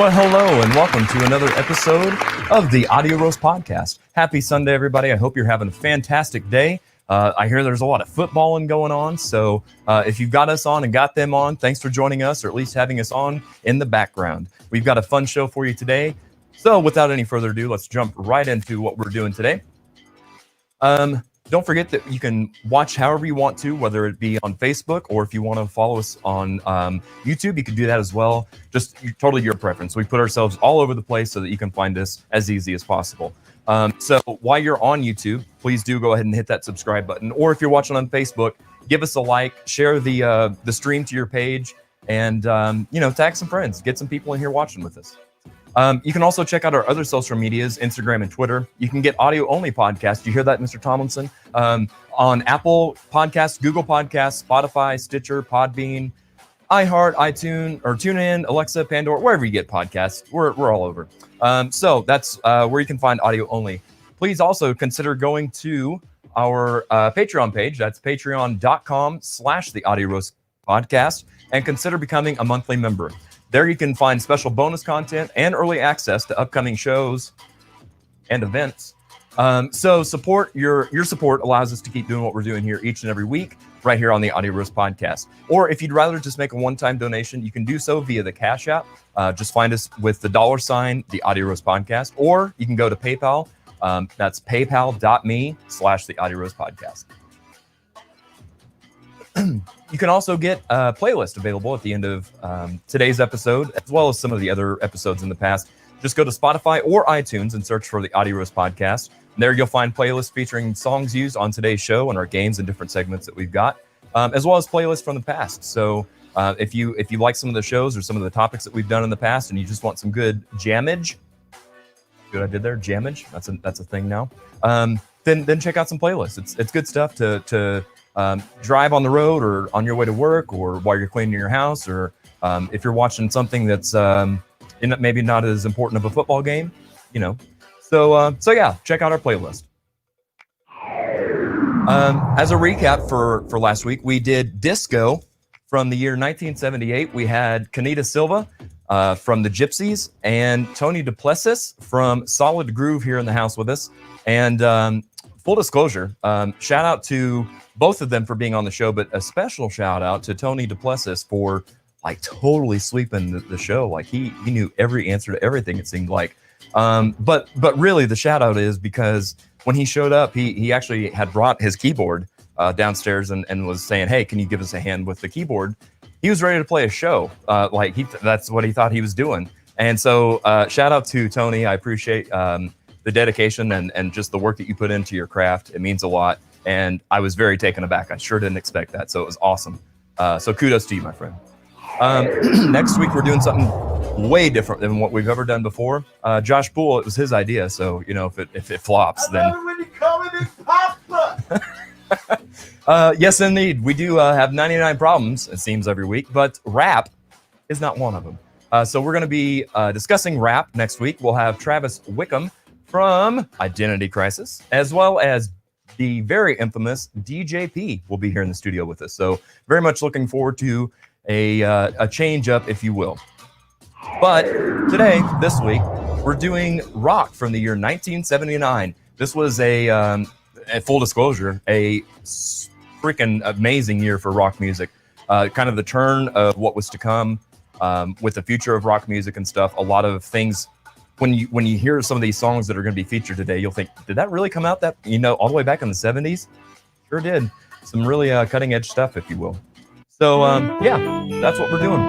Well, hello and welcome to another episode of the Audio Roast Podcast. Happy Sunday, everybody. I hope you're having a fantastic day. I hear there's a lot of footballing going on, so if you've got us on and got them on, thanks for joining us, or at least having us on in the background. We've got a fun show for you today. So without any further ado, let's jump right into what we're doing today. Don't forget that you can watch however you want to, whether it be on Facebook or if you want to follow us on YouTube, you can do that as well. Just totally your preference. We put ourselves all over the place so that you can find us as easy as possible. So while you're on YouTube, please do go ahead and hit that subscribe button. Or if you're watching on Facebook, give us a like, share the stream to your page, and tag some friends. Get some people in here watching with us. You can also check out our other social medias, Instagram and Twitter. You can get audio-only podcasts. You hear that, Mr. Thomlinson? On Apple Podcasts, Google Podcasts, Spotify, Stitcher, Podbean, iHeart, iTunes, or TuneIn, Alexa, Pandora, wherever you get podcasts. We're all over. So that's where you can find audio-only. Please also consider going to our Patreon page. That's patreon.com/The Audio Roast Podcast, and consider becoming a monthly member. There you can find special bonus content and early access to upcoming shows and events. So your support allows us to keep doing what we're doing here each and every week, right here on the Audio Roast Podcast. Or if you'd rather just make a one-time donation, you can do so via the Cash App. Just find us with the $, the Audio Roast Podcast, or you can go to PayPal. That's paypal.me/the Audio Roast Podcast. You can also get a playlist available at the end of today's episode, as well as some of the other episodes in the past. Just go to Spotify or iTunes and search for the Audio Roast Podcast. There you'll find playlists featuring songs used on today's show and our games and different segments that we've got, as well as playlists from the past. So if you like some of the shows or some of the topics that we've done in the past and you just want some good jammage, good I did there, jammage, that's a thing now, then check out some playlists. It's good stuff to drive on the road or on your way to work or while you're cleaning your house, or if you're watching something that's maybe not as important of a football game, So yeah, check out our playlist. As a recap for last week, we did Disco from the year 1978. We had Kenita Silva from the Gypsies and Tony Duplessis from Solid Groove here in the house with us. And full disclosure, shout out to both of them for being on the show, but a special shout out to Tony Duplessis for totally sweeping the show. He knew every answer to everything, it seemed like. But really the shout out is because when he showed up, he actually had brought his keyboard downstairs and was saying, "Hey, can you give us a hand with the keyboard?" He was ready to play a show. That's what he thought he was doing. And so shout out to Tony. I appreciate the dedication and just the work that you put into your craft. It means a lot. And I was very taken aback. I sure didn't expect that. So it was awesome. So kudos to you, my friend. Next week, we're doing something way different than what we've ever done before. Josh Poole, it was his idea. So, if it flops, then... Yes, indeed. We do have 99 problems, it seems, every week. But rap is not one of them. So we're going to be discussing rap next week. We'll have Travis Wickham from Identity Crisis, as well as the very infamous DJP will be here in the studio with us. So very much looking forward to a change up, if you will. But this week, we're doing rock from the year 1979. This was a full disclosure, a freaking amazing year for rock music. Kind of the turn of what was to come with the future of rock music and stuff. A lot of things. When you hear some of these songs that are going to be featured today, you'll think, did that really come out all the way back in the 70s? Sure did. Some really cutting edge stuff, if you will. So yeah, that's what we're doing.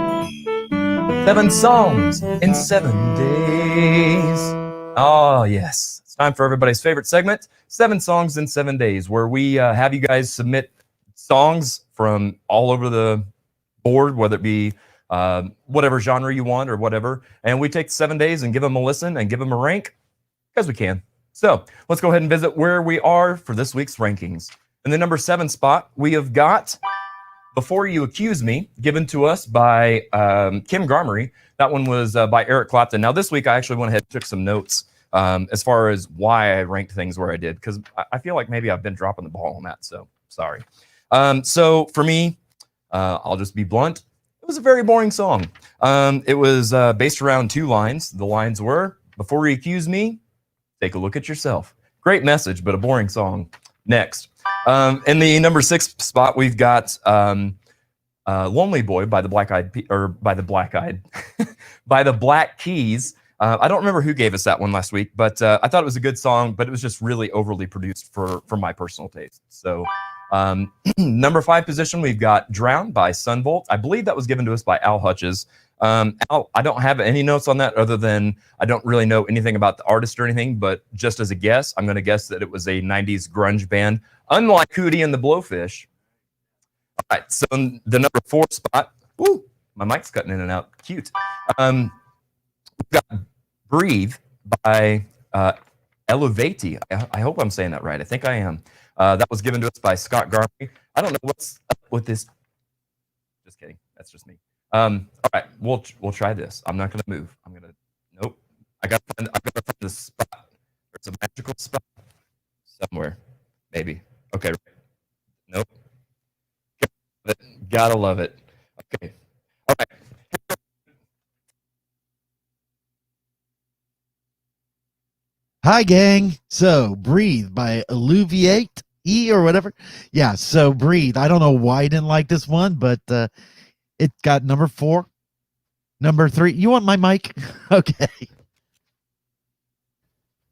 7 songs in 7 days. Oh yes, it's time for everybody's favorite segment, 7 songs in 7 days, where we have you guys submit songs from all over the board, whether it be whatever genre you want or whatever, and we take 7 days and give them a listen and give them a rank because we can. So let's go ahead and visit where we are for this week's rankings. In the number 7 spot, we have got Before You Accuse Me, given to us by Kim Garmery. That one was by Eric Clapton. Now this week I actually went ahead and took some notes as far as why I ranked things where I did, because I feel like maybe I've been dropping the ball on that, so sorry. So for me, I'll just be blunt. It was a very boring song. It was based around 2 lines. The lines were, before you accuse me, take a look at yourself. Great message, but a boring song. Next. In the number 6 spot, we've got Lonely Boy by the by the Black Keys. I don't remember who gave us that one last week, but I thought it was a good song, but it was just really overly produced for my personal taste. So number 5 position, we've got Drown by Sunvolt. I believe that was given to us by Al Hutches. Al, I don't have any notes on that other than I don't really know anything about the artist or anything, but just as a guess, I'm going to guess that it was a 90s grunge band, unlike Hootie and the Blowfish. All right, so in the number 4 spot, woo, my mic's cutting in and out. Cute. We've got Breathe by Elevati. I hope I'm saying that right. I think I am. That was given to us by Scott Garvey. I don't know what's up with this. Just kidding. That's just me. All right, we'll try this. I'm not gonna move. Nope. I gotta find this spot. There's a magical spot somewhere. Maybe. Okay. Right. Nope. Gotta love it. Okay. All right. Hi, gang. So, Breathe by Alluviate or whatever. Yeah, so Breathe. I don't know why I didn't like this one, but it got number 4. Number 3. You want my mic? Okay.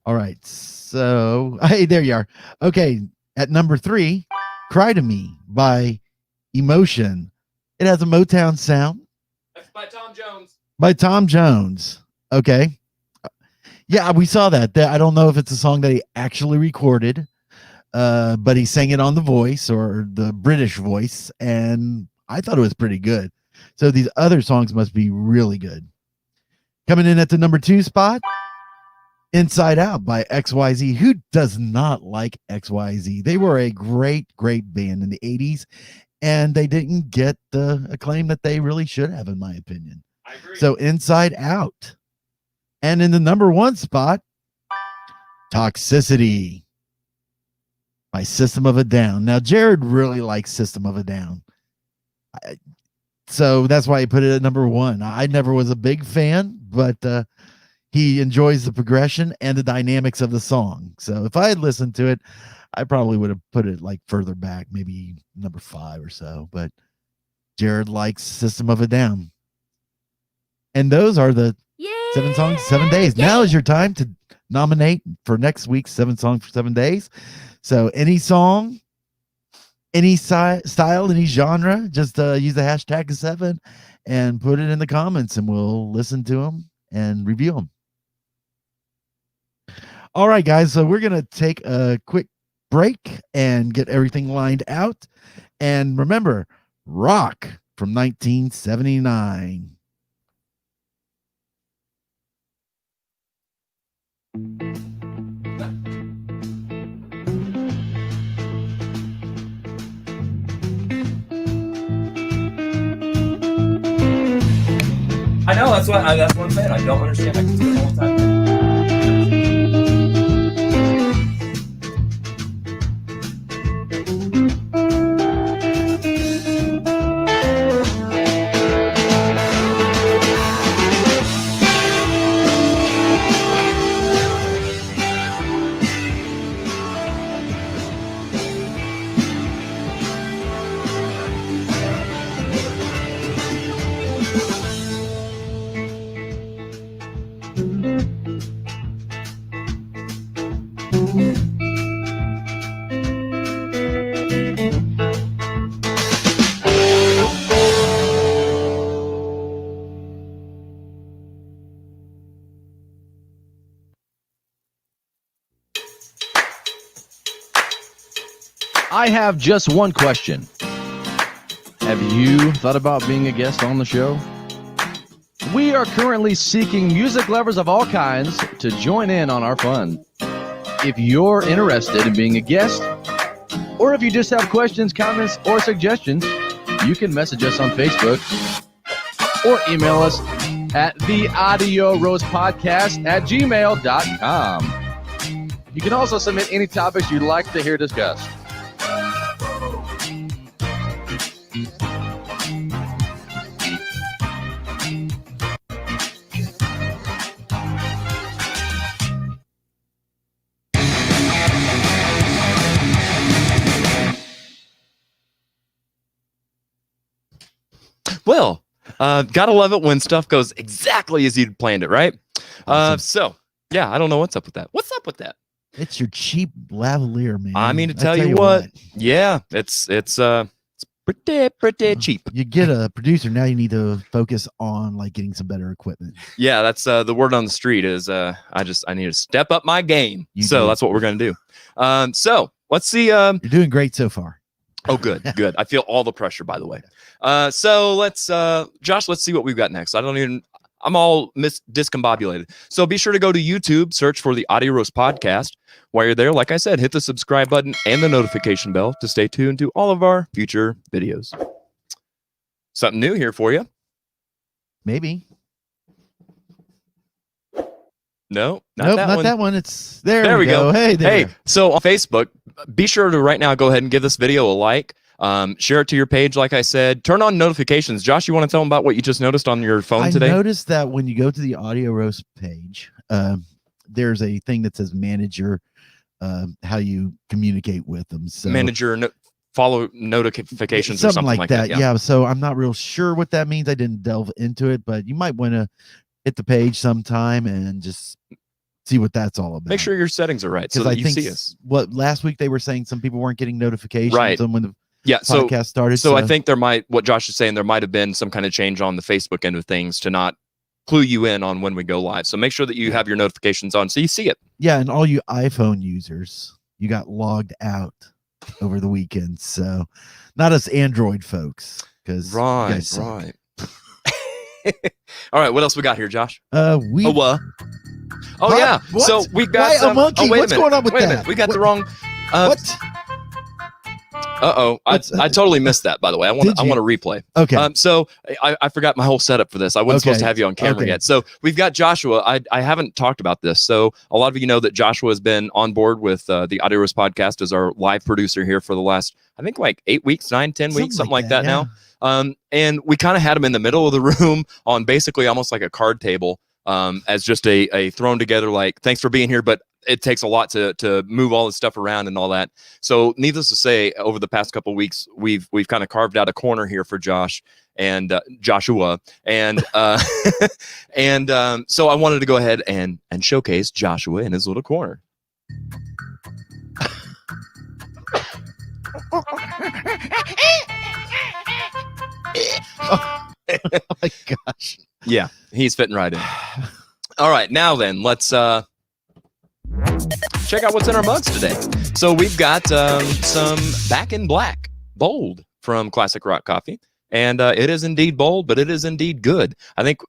All right. So, hey, there you are. Okay. At number 3, Cry to Me by Emotion. It has a Motown sound. That's by Tom Jones. By Tom Jones. Okay. Yeah, we saw that. I don't know if it's a song that he actually recorded, but he sang it on The Voice or the British Voice, and I thought it was pretty good. So these other songs must be really good. Coming in at the number 2 spot, Inside Out by XYZ. Who does not like XYZ? They were a great, great band in the 80s, and they didn't get the acclaim that they really should have, in my opinion. I agree. So Inside Out. And in the number 1 spot, Toxicity by System of a Down. Now, Jared really likes System of a Down. So that's why he put it at number 1. I never was a big fan, but he enjoys the progression and the dynamics of the song. So if I had listened to it, I probably would have put it like further back, maybe number 5 or so. But Jared likes System of a Down. And those are the 7 songs, 7 days. Now is your time to nominate for next week's 7 songs for 7 days. So any song, any style, any genre, just use the hashtag 7 and put it in the comments, and we'll listen to them and review them. All right, guys. So we're going to take a quick break and get everything lined out. And remember, Rock from 1979. I know, that's what I'm saying. I don't understand. I can do it all the time. I have just one question. Have you thought about being a guest on the show? We are currently seeking music lovers of all kinds to join in on our fun. If you're interested in being a guest, or if you just have questions, comments, or suggestions, you can message us on Facebook or email us at theaudioroastpodcast@gmail.com. You can also submit any topics you'd like to hear discussed. Well, gotta love it when stuff goes exactly as you'd planned it, right? Awesome. So yeah, I don't know what's up with that. What's up with that? It's your cheap lavalier, man. I mean, to tell you what, yeah, it's pretty cheap. You get a producer, now you need to focus on like getting some better equipment. Yeah, that's the word on the street is I need to step up my game. That's what we're gonna do. So let's see. You're doing great so far. Oh, good. I feel all the pressure, by the way. So let's Josh, let's see what we've got next. I'm all discombobulated. So be sure to go to YouTube, search for the Audio Roast Podcast. While you're there, like I said, hit the subscribe button and the notification bell to stay tuned to all of our future videos. Something new here for you. Maybe. No, not that one. It's there we go. Hey, there. Hey, so on Facebook, be sure to right now go ahead and give this video a like. Share it to your page, like I said. Turn on notifications. Josh, you want to tell them about what you just noticed on your phone today? I noticed that when you go to the Audio Roast page, there's a thing that says manage your how you communicate with them. So manage your follow notifications or something like that. Yeah. So I'm not real sure what that means. I didn't delve into it, but you might want to hit the page sometime and just see what that's all about. Make sure your settings are right so that you see us. What last week they were saying some people weren't getting notifications. Right. And when the podcast started. So I think what Josh is saying, there might have been some kind of change on the Facebook end of things to not clue you in on when we go live. So make sure that you have your notifications on so you see it. Yeah, and all you iPhone users, you got logged out over the weekend. So not us Android folks. Right. All right, what else we got here, Josh? Yeah. What? So we've got a monkey. What's going on with that? Wait a minute. We got the wrong what? I totally missed that, by the way. I want to replay. Okay. So I forgot my whole setup for this. I wasn't supposed to have you on camera yet. So we've got Joshua. I haven't talked about this. So a lot of you know that Joshua has been on board with the Audio Roast Podcast as our live producer here for the last, I think, like 8 weeks, 10 weeks, something like that now. And we kind of had him in the middle of the room on basically almost like a card table as just a thrown together, like, thanks for being here, but it takes a lot to move all this stuff around and all that. So needless to say, over the past couple of weeks, we've kind of carved out a corner here for Josh and Joshua. And so I wanted to go ahead and showcase Joshua in his little corner. Oh my gosh. Yeah, he's fitting right in. All right, now then, let's check out what's in our mugs today. So we've got some Back in Black Bold from Classic Rock Coffee. And it is indeed bold, but it is indeed good. I think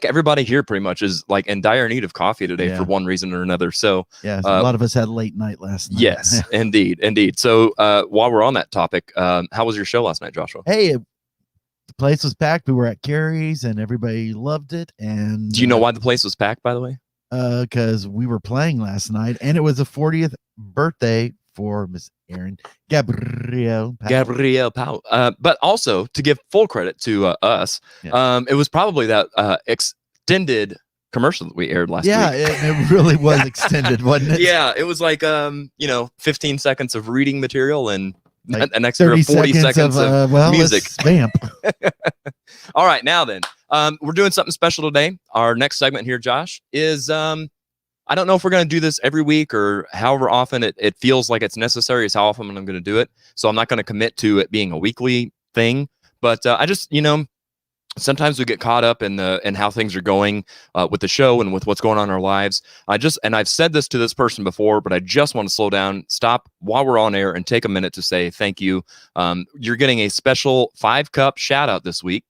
everybody here pretty much is like in dire need of coffee today for one reason or another. So yeah, a lot of us had a late night last night. Yes, indeed. So while we're on that topic, how was your show last night, Joshua? Hey, the place was packed. We were at Carrie's and everybody loved it. And do you know why the place was packed, by the way? Because we were playing last night and it was the 40th birthday for Miss Erin Gabrielle Powell. But also to give full credit to us, it was probably that extended commercial that we aired last week. Yeah, it really was extended, wasn't it? Yeah, it was like 15 seconds of reading material and like an extra 40 seconds of music. Vamp. All right, now then, we're doing something special today. Our next segment here, Josh, is I don't know if we're going to do this every week or however often it feels like it's necessary is how often I'm going to do it. So I'm not going to commit to it being a weekly thing. But I just, sometimes we get caught up in how things are going with the show and with what's going on in our lives. And I've said this to this person before, but I just want to slow down, stop while we're on air and take a minute to say thank you. You're getting a special 5-cup shout out this week.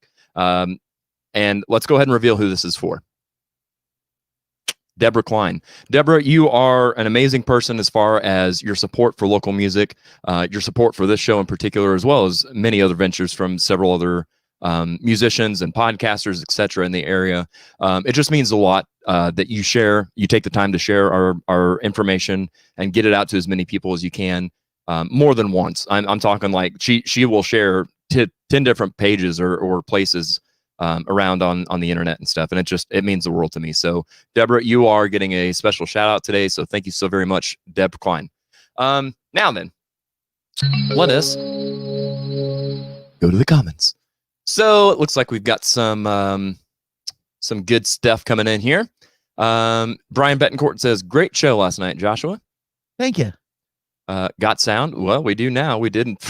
And let's go ahead and reveal who this is for. Deborah Klein. Deborah, you are an amazing person as far as your support for local music, your support for this show in particular, as well as many other ventures from several other musicians and podcasters, etc. in the area. It just means a lot that you take the time to share our information and get it out to as many people as you can, more than once. I'm talking like she will share 10 different pages or places around on the internet and stuff. And it means the world to me. So Deborah, you are getting a special shout out today. So thank you so very much, Deb Klein. Now then, let us go to the comments. So it looks like we've got some good stuff coming in here. Brian Betancourt says, great show last night, Joshua. Thank you. Got sound? Well, we do now. We didn't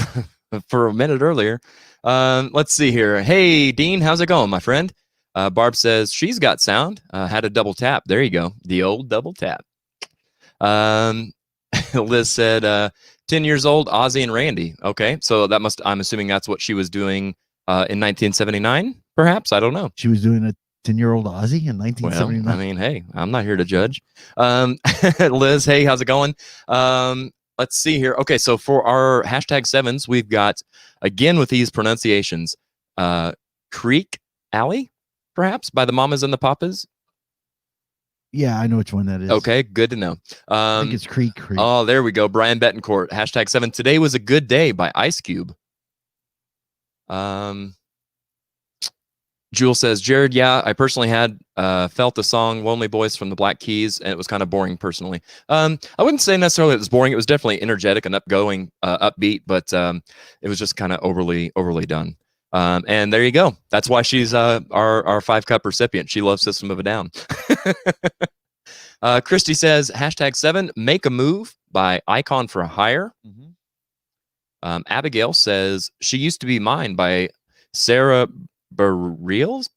for a minute earlier. Let's see here. Hey, Dean, how's it going, my friend? Barb says she's got sound. Had a double tap. There you go. The old double tap. Liz said 10 years old, Ozzy and Randy. Okay, so I'm assuming that's what she was doing in 1979, perhaps. I don't know. She was doing a 10-year-old Ozzy in 1979. Well, I mean, hey, I'm not here to judge. Liz, hey, how's it going? Let's see here. Okay, so for our #7s, we've got, again with these pronunciations, Creek Alley, perhaps, by the Mamas and the Papas. Yeah, I know which one that is. Okay, good to know. I think it's Creek. Oh, there we go. Brian Betancourt, #7. Today was a good day by Ice Cube. Jewel says, Jared, yeah, I personally had felt the song Lonely Boys from the Black Keys, and it was kind of boring personally. I wouldn't say necessarily it was boring. It was definitely energetic and upbeat, but it was just kind of overly done. And there you go. That's why she's our 5-cup recipient. She loves System of a Down. Christy says, #7, Make a Move by Icon for Hire. Mm-hmm. Abigail says, She Used to Be Mine by Sarah Bareilles.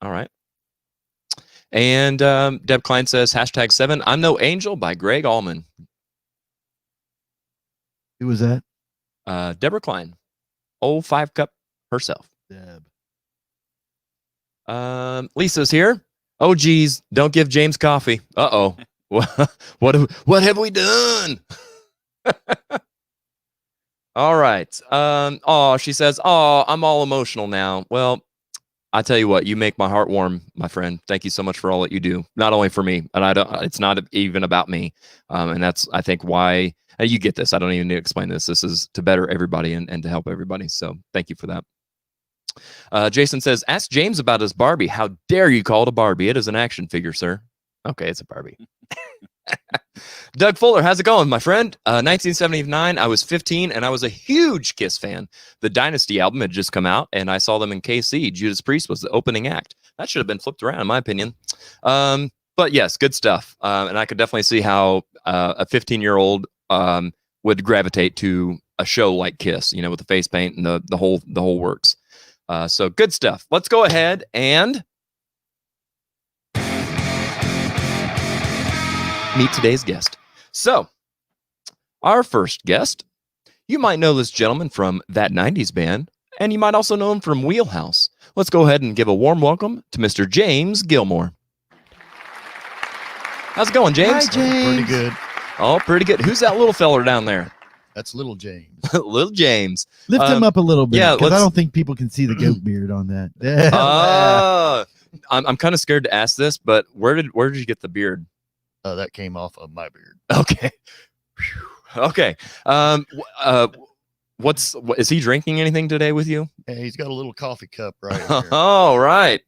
All right. And Deb Klein says, #7, I'm No Angel by Greg Allman. Who was that? Deborah Klein. Old 5-cup herself. Deb. Lisa's here. Oh, geez, don't give James coffee. Uh-oh. What have we done? All right. She says, I'm all emotional now. Well, I tell you what, you make my heart warm, my friend. Thank you so much for all that you do. Not only for me, and it's not even about me. And that's, I think, why you get this. I don't even need to explain this. This is to better everybody and to help everybody. So thank you for that. Jason says, ask James about his Barbie. How dare you call it a Barbie? It is an action figure, sir. Okay, it's a Barbie. Doug Fuller, how's it going, my friend? 1979, I was 15, and I was a huge Kiss fan. The Dynasty album had just come out, and I saw them in KC. Judas Priest was the opening act. That should have been flipped around, in my opinion. But yes, good stuff. And I could definitely see how a 15-year-old would gravitate to a show like Kiss, with the face paint and the whole works. So good stuff. Let's go ahead and meet today's guest. So, our first guest, you might know this gentleman from That 90s Band, and you might also know him from Wheelhouse. Let's go ahead and give a warm welcome to Mr. James Gilmore. How's it going, James? Hi, James. Pretty good. Oh, pretty good. Who's that little feller down there? That's little James. Little James. Lift him up a little bit. Yeah, because I don't think people can see the goat beard on that. I'm kind of scared to ask this, but where did you get the beard? That came off of my beard. Okay. Okay. Is he drinking anything today with you? Yeah, he's got a little coffee cup right here. Oh, right.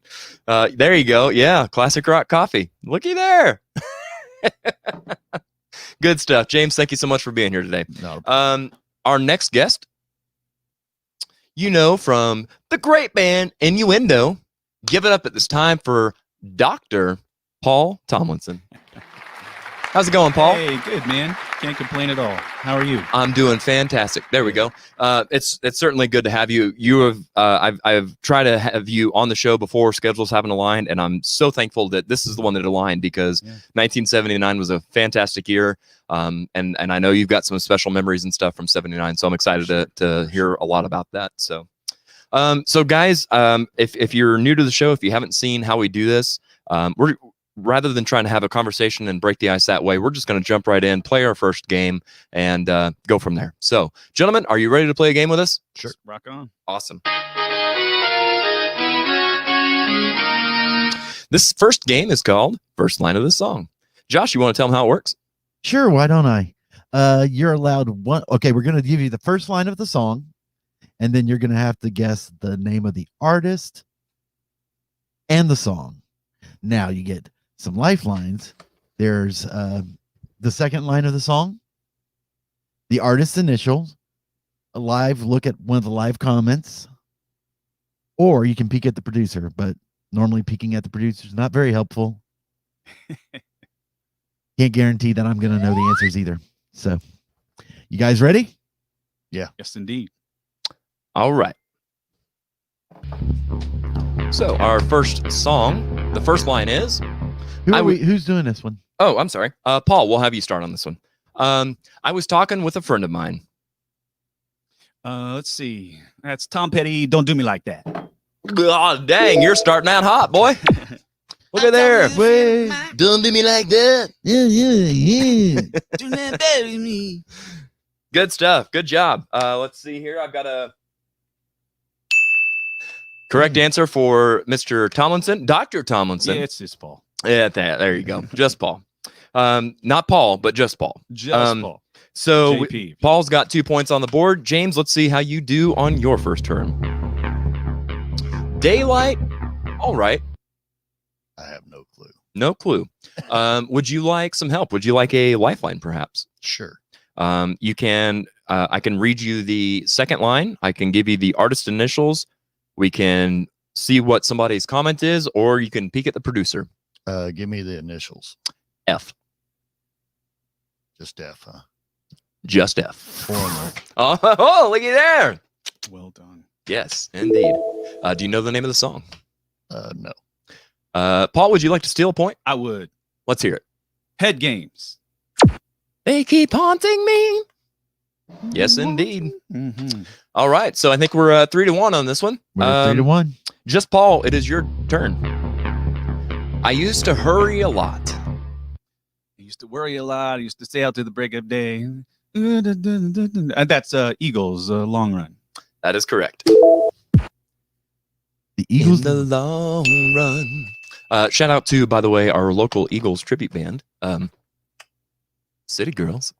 There you go. Yeah. Classic rock coffee. Looky there. Good stuff. James, thank you so much for being here today. Our next guest, from the great band Innuendo. Give it up at this time for Dr. Paul Thomlinson. How's it going, Paul? Hey, good, man. Can't complain at all. How are you? I'm doing fantastic. There we go. It's certainly good to have you. I've tried to have you on the show before. Schedules haven't aligned, and I'm so thankful that this is the one that aligned because 1979 was a fantastic year. And I know you've got some special memories and stuff from '79, so I'm excited to hear a lot about that. So guys, if you're new to the show, if you haven't seen how we do this, rather than trying to have a conversation and break the ice that way, we're just going to jump right in, play our first game, and go from there. So, gentlemen, are you ready to play a game with us? Sure. Rock on. Awesome. This first game is called First Line of the Song. Josh, you want to tell them how it works? Sure, why don't I? You're allowed one. Okay, we're going to give you the first line of the song, and then you're going to have to guess the name of the artist and the song. Now you get some lifelines. There's the second line of the song, the artist's initials, a live look at one of the live comments, or you can peek at the producer, but normally peeking at the producer is not very helpful. Can't guarantee that I'm going to know the answers either. So, you guys ready? Yes, indeed. All right. So our first song, the first line is, Who's doing this one? oh, I'm sorry. Paul, we'll have you start on this one. I was talking with a friend of mine. Let's see. That's Tom Petty. Don't do me like that. Oh, dang, you're starting out hot, boy. Look at there. Wait. Don't do me like that. Yeah. Do not bury me. Good stuff. Good job. Let's see here. I've got a correct answer for Mr. Tomlinson, Dr. Tomlinson. Yeah, it's just Paul. Yeah, there you go. Just Paul. Not Paul, but just Paul. Just Paul. So JP. Paul's got 2 points on the board. James, let's see how you do on your first turn. Daylight. All right. I have no clue. No clue. Would you like some help? Would you like a lifeline, perhaps? Sure. You can. I can read you the second line. I can give you the artist initials. We can see what somebody's comment is, or you can peek at the producer. Give me the initials. F. Just F, huh? Just F. Formal. Oh, looky there. Well done. Yes, indeed. Do you know the name of the song? No. Paul, would you like to steal a point? I would. Let's hear it. Head games. They keep haunting me. Yes, indeed. Mm-hmm. All right. So I think we're 3-1 on this one. We're 3-1. Just Paul, it is your turn. I used to hurry a lot. I used to worry a lot. I used to stay out to the break of day. And that's Eagles long run. That is correct. The Eagles. In the long run. Shout out to, by the way, our local Eagles tribute band, City Girls.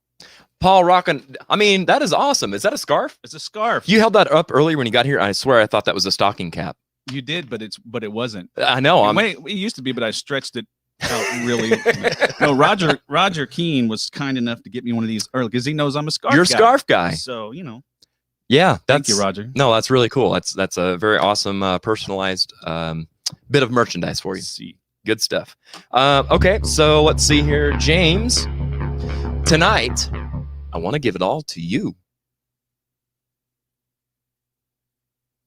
Paul rocking. I mean, that is awesome. Is that a scarf? It's a scarf. You held that up earlier when you got here. I swear I thought that was a stocking cap. You did, but it wasn't. I know. It used to be, but I stretched it out really. No, Roger Keene was kind enough to get me one of these early because he knows I'm a scarf. You're a guy. scarf guy. So Yeah, thank you, Roger. No, that's really cool. That's a very awesome personalized bit of merchandise for you. See. Good stuff. Okay, so let's see here, James. Tonight, I want to give it all to you.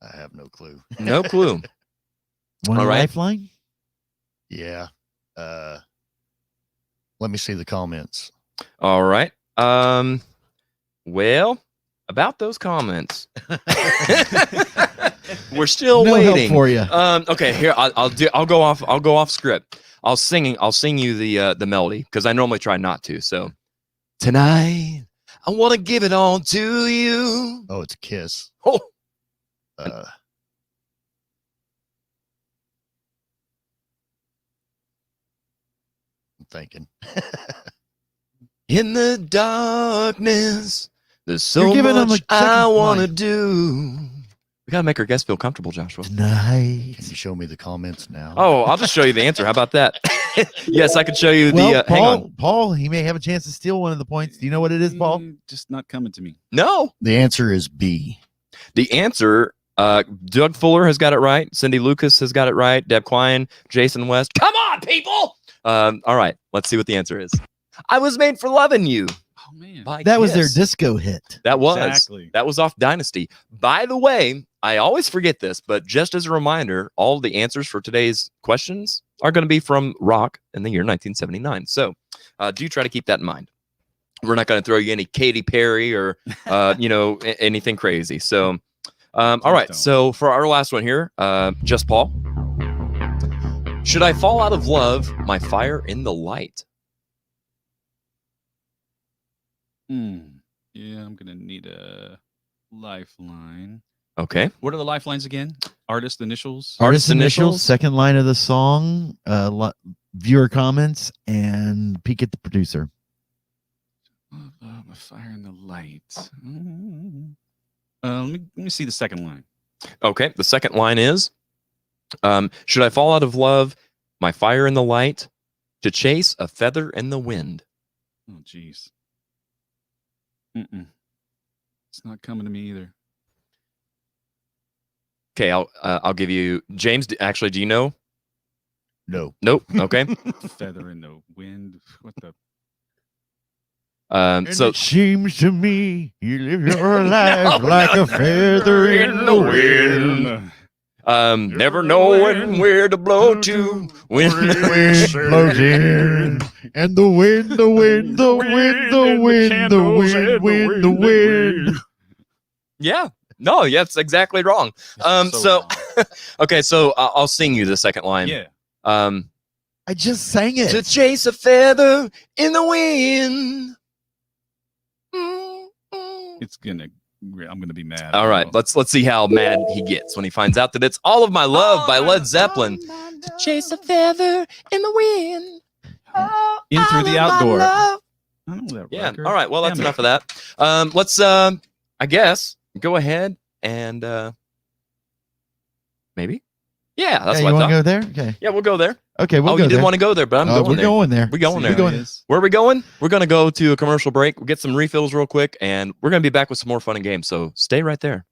I have no clue. No clue. One All right. lifeline. Yeah. Let me see the comments. All right. Well, about those comments, we're still No waiting help for you. Okay, here I'll go off script. I'll sing you the melody because I normally try not to. So tonight I want to give it all to you. Oh, it's Kiss. Oh, I'm thinking. in the darkness, there's so You're giving them much a second I want to line. do. We gotta make our guests feel comfortable, Joshua. Tonight. Can you show me the comments now? Oh, I'll just show you the answer. How about that? Yes, I could show you Well, the. Hang on. Paul, he may have a chance to steal one of the points. Do you know what it is, Paul? Just not coming to me. No, The answer is B. the answer. Doug Fuller has got it right. Cindy Lucas has got it right. Deb Klein, Jason West. Come on, people! All right, let's see what the answer is. I was made for loving you. Oh man. By That was their Kiss. disco hit. That was. Exactly. That was off Dynasty. By the way, I always forget this, but just as a reminder, all the answers for today's questions are going to be from rock in the year 1979. So do try to keep that in mind. We're not going to throw you any Katy Perry or, anything crazy. So, all right. don't. So for our last one here, just Paul. Should I fall out of love, my fire in the light? Yeah, I'm gonna need a lifeline. Okay. What are the lifelines again? Artist initials. Artist initials? initials, second line of the song, viewer comments, and peek at the producer. A fire in the light. Let me see the second line. Okay. The second line is, should I fall out of love, my fire in the light, to chase a feather in the wind? Oh, jeez. It's not coming to me either. Okay, I'll give you James. Actually, do you know? No. Nope. Okay. Feather in the wind. What the? And So it seems to me you live your life like a feather in the wind. never knowing where to blow to when the Wind blows in, and the wind, the wind, the wind, the wind, the wind, wind, the wind. Yeah. No, yeah, that's exactly wrong. So wrong. okay, so I'll sing you the second line. Yeah. I just sang it. To chase a feather in the wind. It's gonna. I'm gonna be mad. All right, let's see how mad he gets when he finds out that it's "All of My Love" by Led Zeppelin. To chase a feather in the wind. In through the outdoor. I don't know that Yeah. record. All right. Well, that's Damn enough it. of that. Let's I guess go ahead and maybe. Yeah, that's you what I want thought. to go there? Okay. Yeah, we'll go there. Okay, we'll Oh, go you there. didn't want to go there, but I'm going we're there. going there. We're going See there. how going it there. is. Where are we going? We're going to go to a commercial break. We'll get some refills real quick, and we're going to be back with some more fun and games. So stay right there.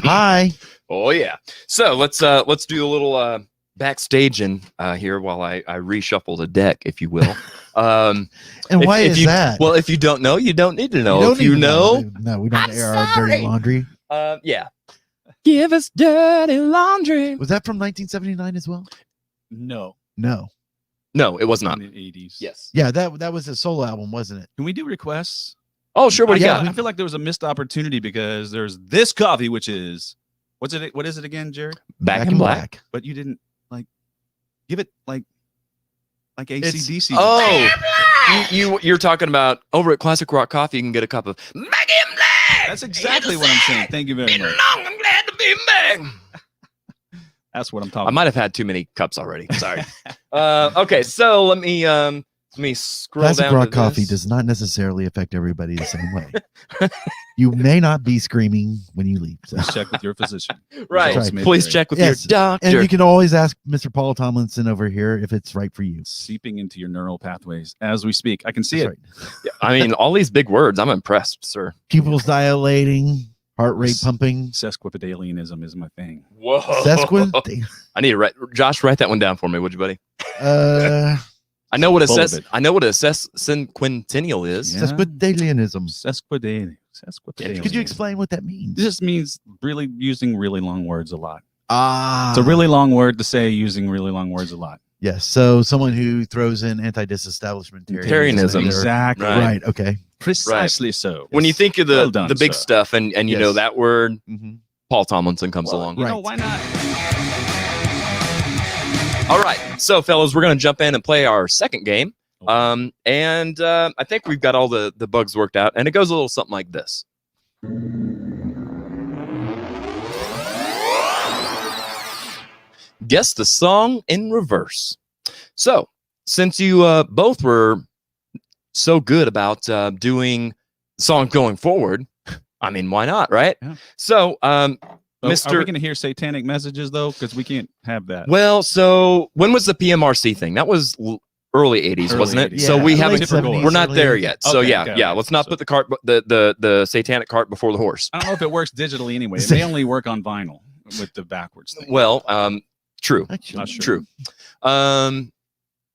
Hi. Oh yeah. So let's do a little backstage and here while I reshuffle the deck, if you will. And If- why if is you, that? Well, if you don't know, you don't need to know. don't If you need to know, No, we don't I'm air our dirty sorry. laundry. Yeah. Give us dirty laundry. Was that from 1979 as well? No. No. No, it was not. In the 80s. Yes. Yeah, that was a solo album, wasn't it? Can we do requests? Oh, sure. What do you Yeah, got? I feel like there was a missed opportunity because there's this coffee, which is what is it again, Jared? Back in Black. But you didn't like give it like It's- ACDC. Oh, you're talking about over at Classic Rock Coffee. You can get a cup of Back in Black. That's exactly what I'm saying. Thank you very Been much. long, I'm glad to be back. That's what I'm talking I might have had too many cups already. Sorry. Okay, so let me scroll Classic down. rock to coffee this. does not necessarily affect everybody the same way. You may not be screaming when you leave. So. about. Check with your physician. Right. That's right. Please check with Yes, your doctor. And you can always ask Mr. Paul Thomlinson over here if it's right for you. Seeping into your neural pathways as we speak. I can see That's it. right. I mean, all these big words. I'm impressed, sir. Pupils dilating, heart rate pumping. Sesquipedalianism is my thing. Whoa. Sesquin. I need to write. Josh, write that one down for me, would you, buddy? I know what a Full of it. I know what a sesquicentennial is. Yeah. Sesquidalianism. Sesquipedalian. Could you explain what that means? This just means really using really long words a lot. Ah, It's a really long word to say using really long words a lot. yes. So someone who throws in anti-disestablishmentarianism. Tarianism. Exactly. Right. Right. Okay. Precisely so. When you think of the Well done, the big sir. stuff and you know Yes. that word, Mhm. Paul Tomlinson comes Well, along. you know, Right. why not? All right, so fellas, we're gonna jump in and play our second game. Okay. And I think we've got all the bugs worked out, and it goes a little something like this. Guess the song in reverse. So, since you both were so good about doing songs going forward, I mean, why not, right? Yeah. So, Are we Mr. going to hear satanic messages though? Because we can't have that. Well, so when was the PMRC thing? That was early 80s, Early wasn't it? 80s. So Yeah, we late haven't. 70s, We're not early there 80s. yet. So Okay, yeah, okay, yeah. okay. Let's not So- put the cart, the satanic cart before the horse. I don't know if it works digitally anyway. It may only work on vinyl with the backwards thing. Well, true, Actually, Not sure. true.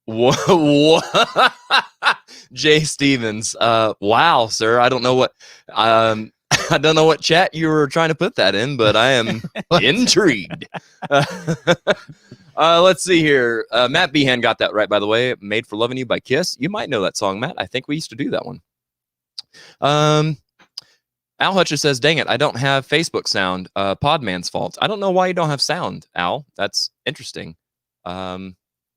What? Jay Stevens. Wow, sir. I don't know what. I don't know what chat you were trying to put that in, but I am intrigued. Let's see here. Matt Behan got that right, by the way. Made for Loving You by Kiss. You might know that song, Matt. I think we used to do that one. Al Hutcher says, dang it, I don't have Facebook sound. Podman's fault. I don't know why you don't have sound, Al. That's interesting.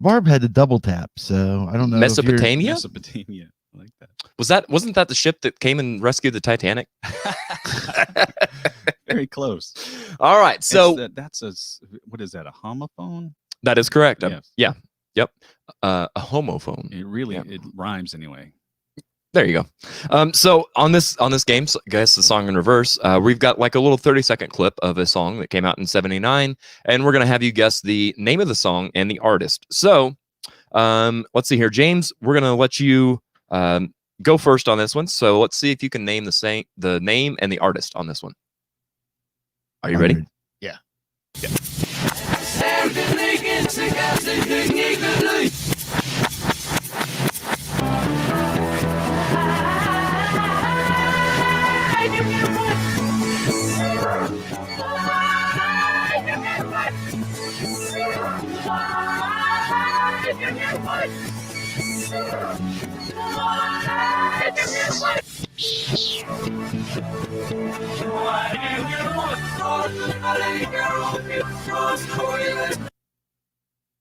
Barb had to double tap, so I don't know. if you're- Mesopotamia? Mesopotamia. I like that. Wasn't that the ship that came and rescued the Titanic? Very close. All right, so What is that? A homophone? that is correct. Yes. Yeah. Yep. A homophone. It really Yeah. it rhymes anyway. There you go. So on this game, guess the song in reverse. We've got like a little 30-second clip of a song that came out in '79, and we're gonna have you guess the name of the song and the artist. So let's see here, James. We're gonna let you go first on this one. So let's see if you can name the name and the artist on this one. Are you ready? Yeah.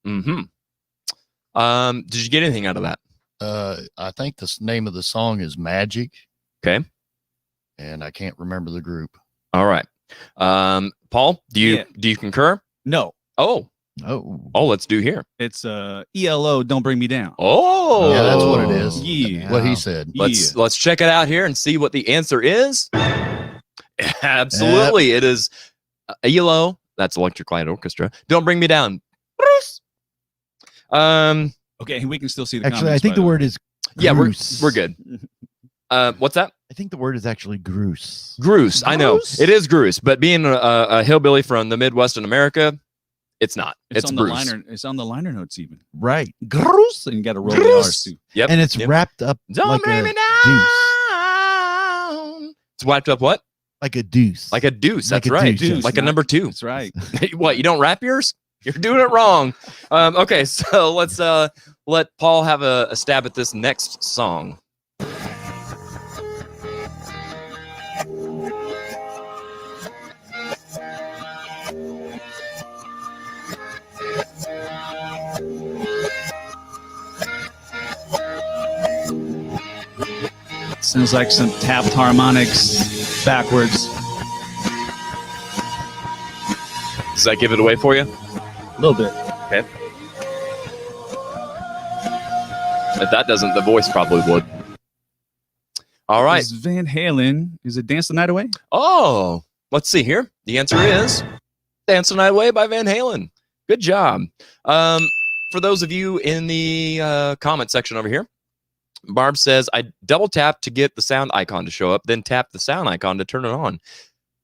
Mm-hmm. Did you get anything out of that? I think the name of the song is Magic. Okay. And I can't remember the group. All right. Paul, do you concur? No, Oh, Let's do here. it's ELO. Don't bring me down. Oh, Yeah, that's what it is. Yeah. What he said. Let's check it out here and see what the answer is. Absolutely, it is ELO. That's Electric Light Orchestra. Don't bring me down. Bruce. Okay, we can still see the actually, comments, I think by the way. word is. Yeah, Groose. we're good. What's that? I think the word is actually Groose. Groose. I know Groose? it is Groose, but being a hillbilly from the Midwest in America, it's not. It's on Bruce. the liner. It's on the liner notes even. Right. Gross, and you got to roll the R's too. Yep. And it's yep. wrapped up Don't like bring a me deuce. down. It's wrapped up what? Like a deuce. Like a deuce. Like That's a right. deuce, Like a number 2. That's right. What? You don't wrap yours? You're doing it wrong. Okay, so let's let Paul have a stab at this next song. Sounds like some tapped harmonics backwards. Does that give it away for you? A little bit. Okay. If that doesn't, the voice probably would. All right. Is Van Halen? Is it "Dance the Night Away"? Oh, let's see here. The answer is "Dance the Night Away" by Van Halen. Good job. For those of you in the comment section over here, Barb says, I double tap to get the sound icon to show up, then tap the sound icon to turn it on.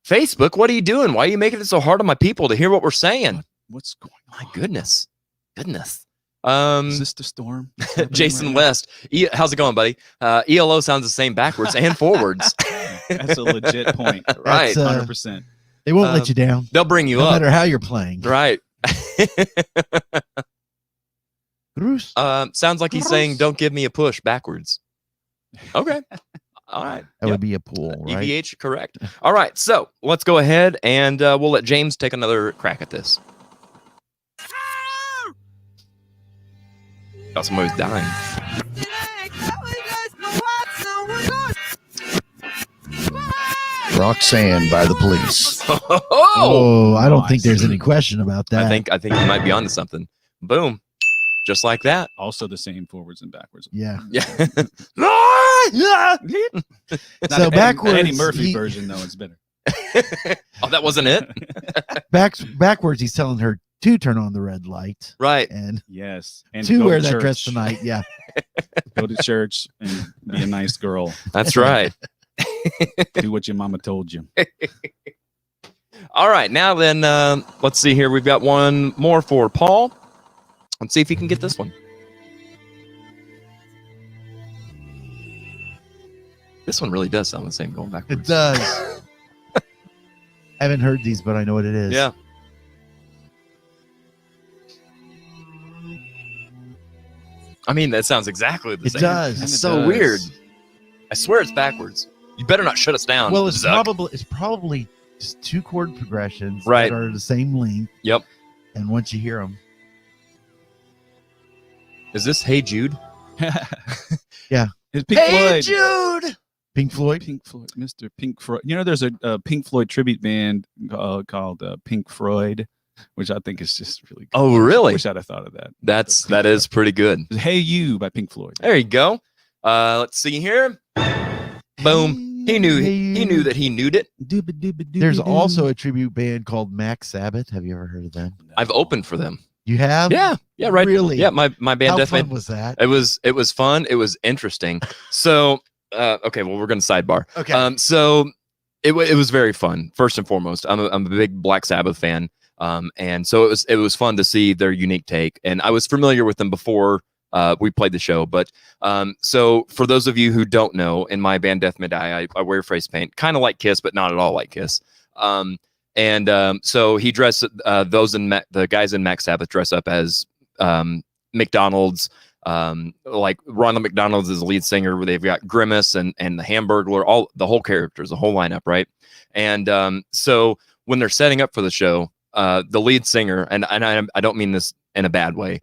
Facebook, what are you doing? Why are you making it so hard on my people to hear what we're saying? What's going on? My goodness. Goodness. Is this the storm? Jason West. How's it going, buddy? ELO sounds the same backwards and forwards. That's a legit point. Right. That's, 100%. They won't let you down. They'll bring you No up. matter how you're playing. Right. Groose. Sounds like he's saying, don't give me a push backwards. Okay. All right. That would be a pool, right? EVH, correct. All right. So let's go ahead and we'll let James take another crack at this. Oh, somebody's dying. Roxanne by the Police. Oh, I don't think there's any question about that. I think you might be onto something. Boom. Just like that. Also the same forwards and backwards. Yeah. Yeah. So backwards, Eddie Murphy he- version though, it's better. Oh, that wasn't it? Backwards, he's telling her to turn on the red light Right. and Yes. And to go wear to that church. dress tonight. Yeah. Go to church and be a nice girl. That's right. Do what your mama told you. All right. Now then, let's see here. We've got one more for Paul. Let's see if he can get this one. This one really does sound the same going backwards. It does. I haven't heard these, but I know what it is. Yeah. I mean, that sounds exactly the It same. does. That's It so does. weird. I swear it's backwards. You better not shut us down. Well, it's Zuck. probably just 2 chord progressions Right. that are the same length. Yep. And once you hear them, Is this Hey Jude? Yeah. It's Pink Floyd. Jude. Pink Floyd. Pink Floyd, Mr. Pink Floyd. You know, there's a Pink Floyd tribute band called Pink Floyd, which I think is just really good. Oh, really? Wish I'd have thought of that. That is pretty good. Hey You by Pink Floyd. There you go. Let's see here. Boom. He knew that he knew it. There's also a tribute band called Max Sabbath. Have you ever heard of them? I've opened for them. You have? Yeah, right. Really? Yeah, my band How Death fun Band. was that? It was fun. It was interesting. So, okay, well, we're gonna sidebar. Okay. So it was very fun. First and foremost, I'm a big Black Sabbath fan. And so it was fun to see their unique take. And I was familiar with them before we played the show. But so for those of you who don't know, in my band Death May Die, I wear face paint, kind of like Kiss, but not at all like Kiss. So he dressed the guys in Max Sabbath dress up as McDonald's. Like Ronald McDonald's is the lead singer, where they've got Grimace and the Hamburglar, the whole characters, the whole lineup, right? And so when they're setting up for the show, the lead singer, and I don't mean this in a bad way,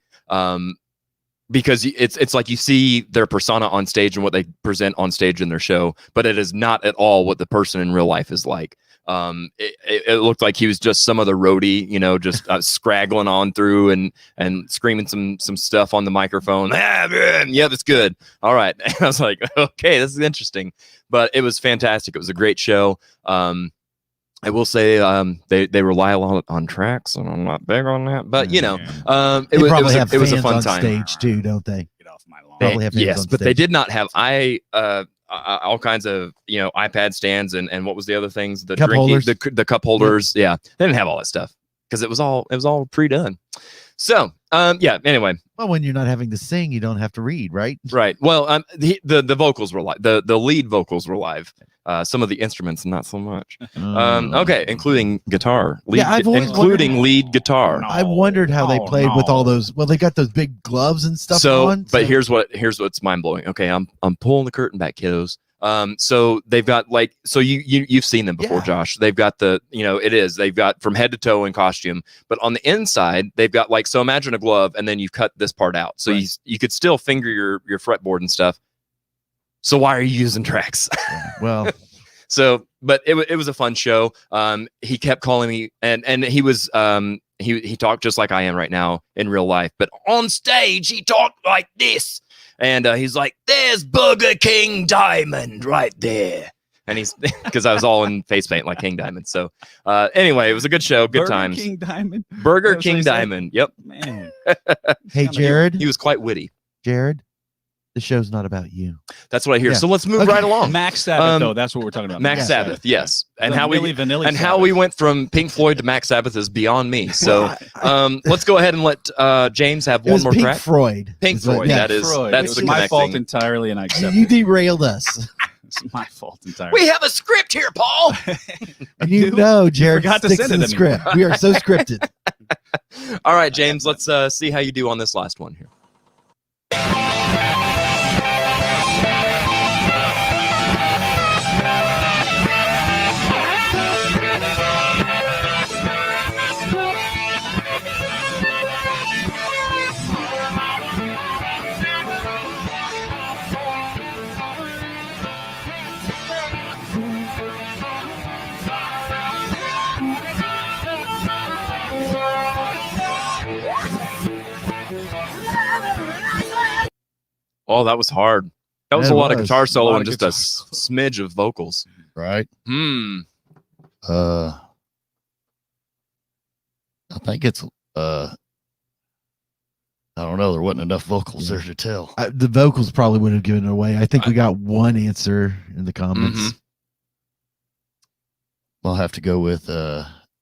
because it's like you see their persona on stage and what they present on stage in their show, but it is not at all what the person in real life is like. It looked like he was just some other roadie, just scraggling on through and screaming some stuff on the microphone. Yeah, that's good. All right. And I was like, okay, this is interesting, but it was fantastic. It was a great show. I will say they rely a lot on tracks, and I'm not big on that. But it was a fun on time. stage too, don't they? Get off my lawn. Probably have fans Yes, on but they stage. did not have all kinds of iPad stands and what was the other things, the Cup holders. the cup holders. Yeah, they didn't have all that stuff because it was all pre-done. So anyway. Well, when you're not having to sing, you don't have to read, right? Right. Well, the vocals were live. The lead vocals were live. Some of the instruments, not so much. Okay, including guitar. I've always including wondered- lead guitar. I wondered how they played with all those. Well, they got those big gloves and stuff on. But here's what's mind blowing. Okay, I'm pulling the curtain back, kiddos. So they've got you've seen them before, Yeah. Josh. They've got they've got from head to toe in costume, but on the inside they've got so imagine a glove, and then you cut this part out, so Right. you could still finger your fretboard and stuff. So why are you using tracks? Well, So, but it was a fun show. He kept calling me, and he was he talked just like I am right now in real life, but on stage he talked like this, and he's like, "There's Burger King Diamond right there," and he's because I was all in face paint like King Diamond. So, anyway, it was a good show, good Burger times. King Diamond. Burger That's what King he said? Diamond. Yep. Man. hey, Jared. He was quite witty. Jared, the show's not about you. That's what I hear. Yeah. So let's move Okay. right along. Max Sabbath, Um, though. That's what we're talking about. Max Yeah. Sabbath, yes, and The how Milli Vanilli and how Sabbath. we went from Pink Floyd to Max Sabbath is beyond me. So let's go ahead and let James have It one was more Pink track. Floyd. Pink is what- Floyd, yeah. that is Freud. that's It the was my fault connecting. entirely, and I accept You it. derailed us. It's my fault entirely. We have a script here, Paul. And you know, Jared forgot to sticks send to it the to me. script. We are so scripted. All right, James, let's see how you do on this last one here. Oh, that was hard. That was It a lot of was. guitar solo A lot and of just a guitar smidge of vocals. Right. Hmm. I think it's I don't know. There wasn't enough vocals there to tell. The vocals probably would have given it away. I think we got one answer in the comments. Mhm. I'll have to go with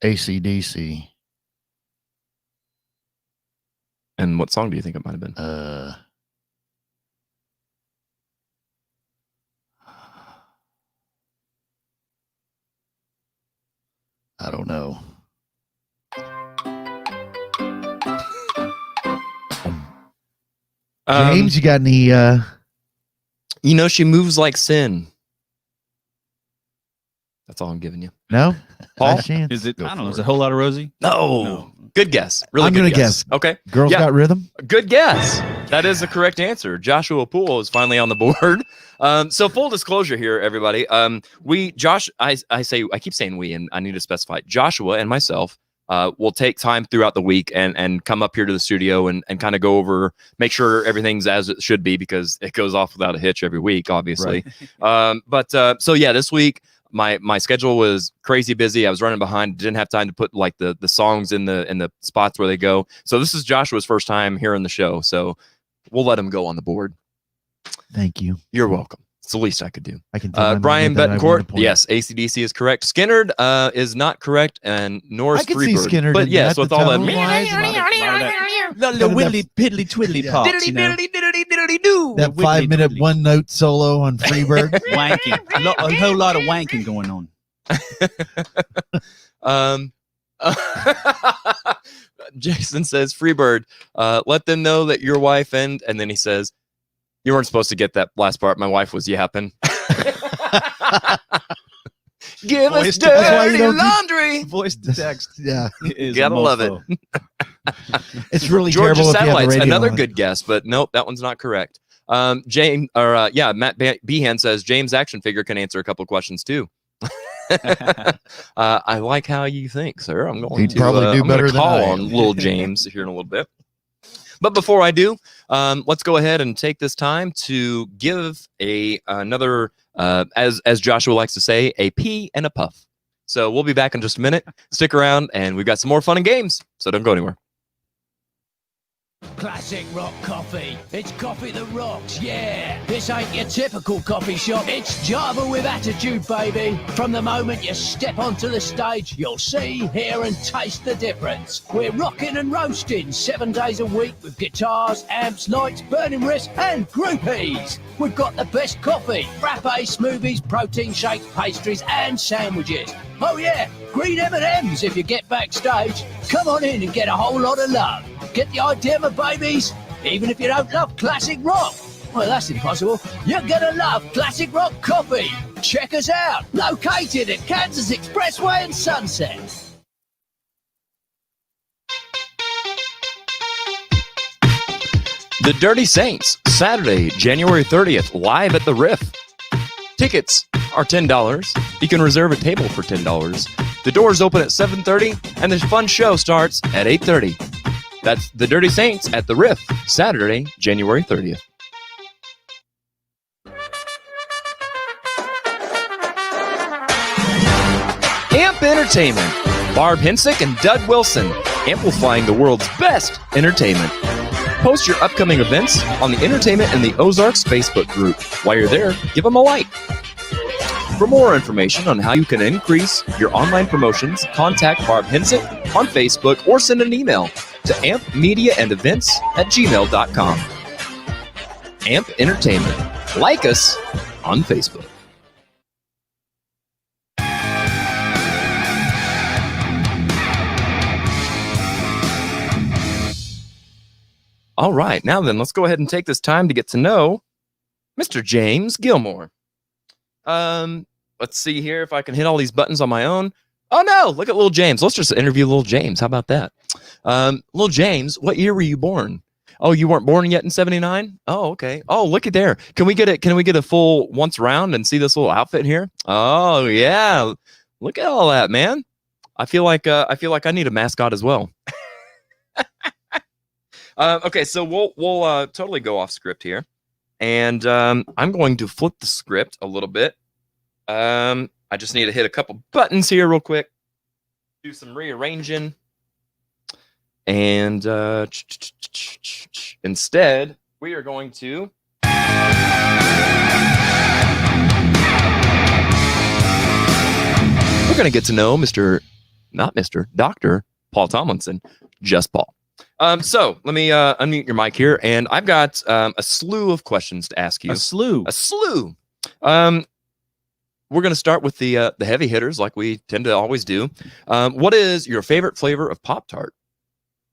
AC/DC. And what song do you think it might have been? I don't know. James, you got any? She moves like sin. That's all I'm giving you. No, Paul? Nice chance. Is it? Go I don't know. for Is it. it a whole lot of Rosie? No. Good guess. Really I'm good gonna guess. Okay. Girls Yeah. Got Rhythm. Good guess. That is the correct answer. Joshua Poole is finally on the board. So full disclosure here, everybody. I keep saying we, and I need to specify. Joshua and myself will take time throughout the week and come up here to the studio and kind of go over, make sure everything's as it should be, because it goes off without a hitch every week, obviously. So yeah, this week my schedule was crazy busy. I was running behind, didn't have time to put like the songs in the spots where they go. So this is Joshua's first time here on the show. So we'll let him go on the board. Thank you. You're welcome. It's the least I could do. I can tell Brian that I won a Betancourt, point. yes, ACDC is correct. Skinnerd is not correct, and nor is I can see Freebird. Skinner. But yes, with all that. The widdly piddly twiddly Yeah. parts, you know, That wiggly 5-minute twiddly. one note solo on Freebird. wanking. A whole lot of wanking going on. Jason says, Freebird, let them know that your wife and then he says, you weren't supposed to get that last part. My wife was yapping. Give us Voice to That's why you dirty don't do- laundry. Voice to text. Yeah, Is Gotta a love it. mofo. it's really Georgia terrible if you have the Satellites, radio another on. good guess, but nope, that one's not correct. Matt Behan says James action figure can answer a couple of questions too. I like how you think, sir. I'm going He'd to probably do I'm gonna better than call I on am. little James here in a little bit. But before I do, let's go ahead and take this time to give another, as Joshua likes to say, a pee and a puff. So we'll be back in just a minute. Stick around, and we've got some more fun and games. So don't go anywhere. Classic rock coffee. It's coffee that rocks, yeah. This ain't your typical coffee shop. It's Java with attitude, baby. From the moment you step onto the stage, you'll see, hear and taste the difference. We're rocking and roasting 7 days a week with guitars, amps, lights, burning wrists and groupies. We've got the best coffee, frappes, smoothies, protein shakes, pastries and sandwiches. Oh yeah, green M&Ms if you get backstage. Come on in and get a whole lot of love. Get the idea, my babies? Even if you don't love classic rock. Well, that's impossible. You're gonna love classic rock coffee. Check us out. Located at Kansas Expressway and Sunset. The Dirty Saints, Saturday, January 30th, live at the Riff. Tickets are $10. You can reserve a table for $10. The doors open at 7:30, and the fun show starts at 8:30. That's the Dirty Saints at the Riff, Saturday, January 30th. Amp Entertainment, Barb Hensick and Doug Wilson, amplifying the world's best entertainment. Post your upcoming events on the Entertainment in the Ozarks Facebook group. While you're there, give them a like. For more information on how you can increase your online promotions, contact Barb Hensick on Facebook or send an email to ampmediaandevents@gmail.com. Amp Entertainment. Like us on Facebook. All right, now then, let's go ahead and take this time to get to know Mr. James Gilmore. Let's see here if I can hit all these buttons on my own. Oh no, look at little James. Let's just interview little James. How about that? Little James, what year were you born? Oh, you weren't born yet in 79? Oh, okay. Oh, look at there. Can we get a full once round and see this little outfit here? Oh yeah. Look at all that, man. I feel like I need a mascot as well. Okay, so we'll totally go off script here, and I'm going to flip the script a little bit. I just need to hit a couple buttons here real quick, do some rearranging, and instead we are going to get to know Dr. Paul Thomlinson, just Paul. So let me unmute your mic here, and I've got a slew of questions to ask you. A slew. We're going to start with the heavy hitters, like we tend to always do. What is your favorite flavor of Pop-Tart?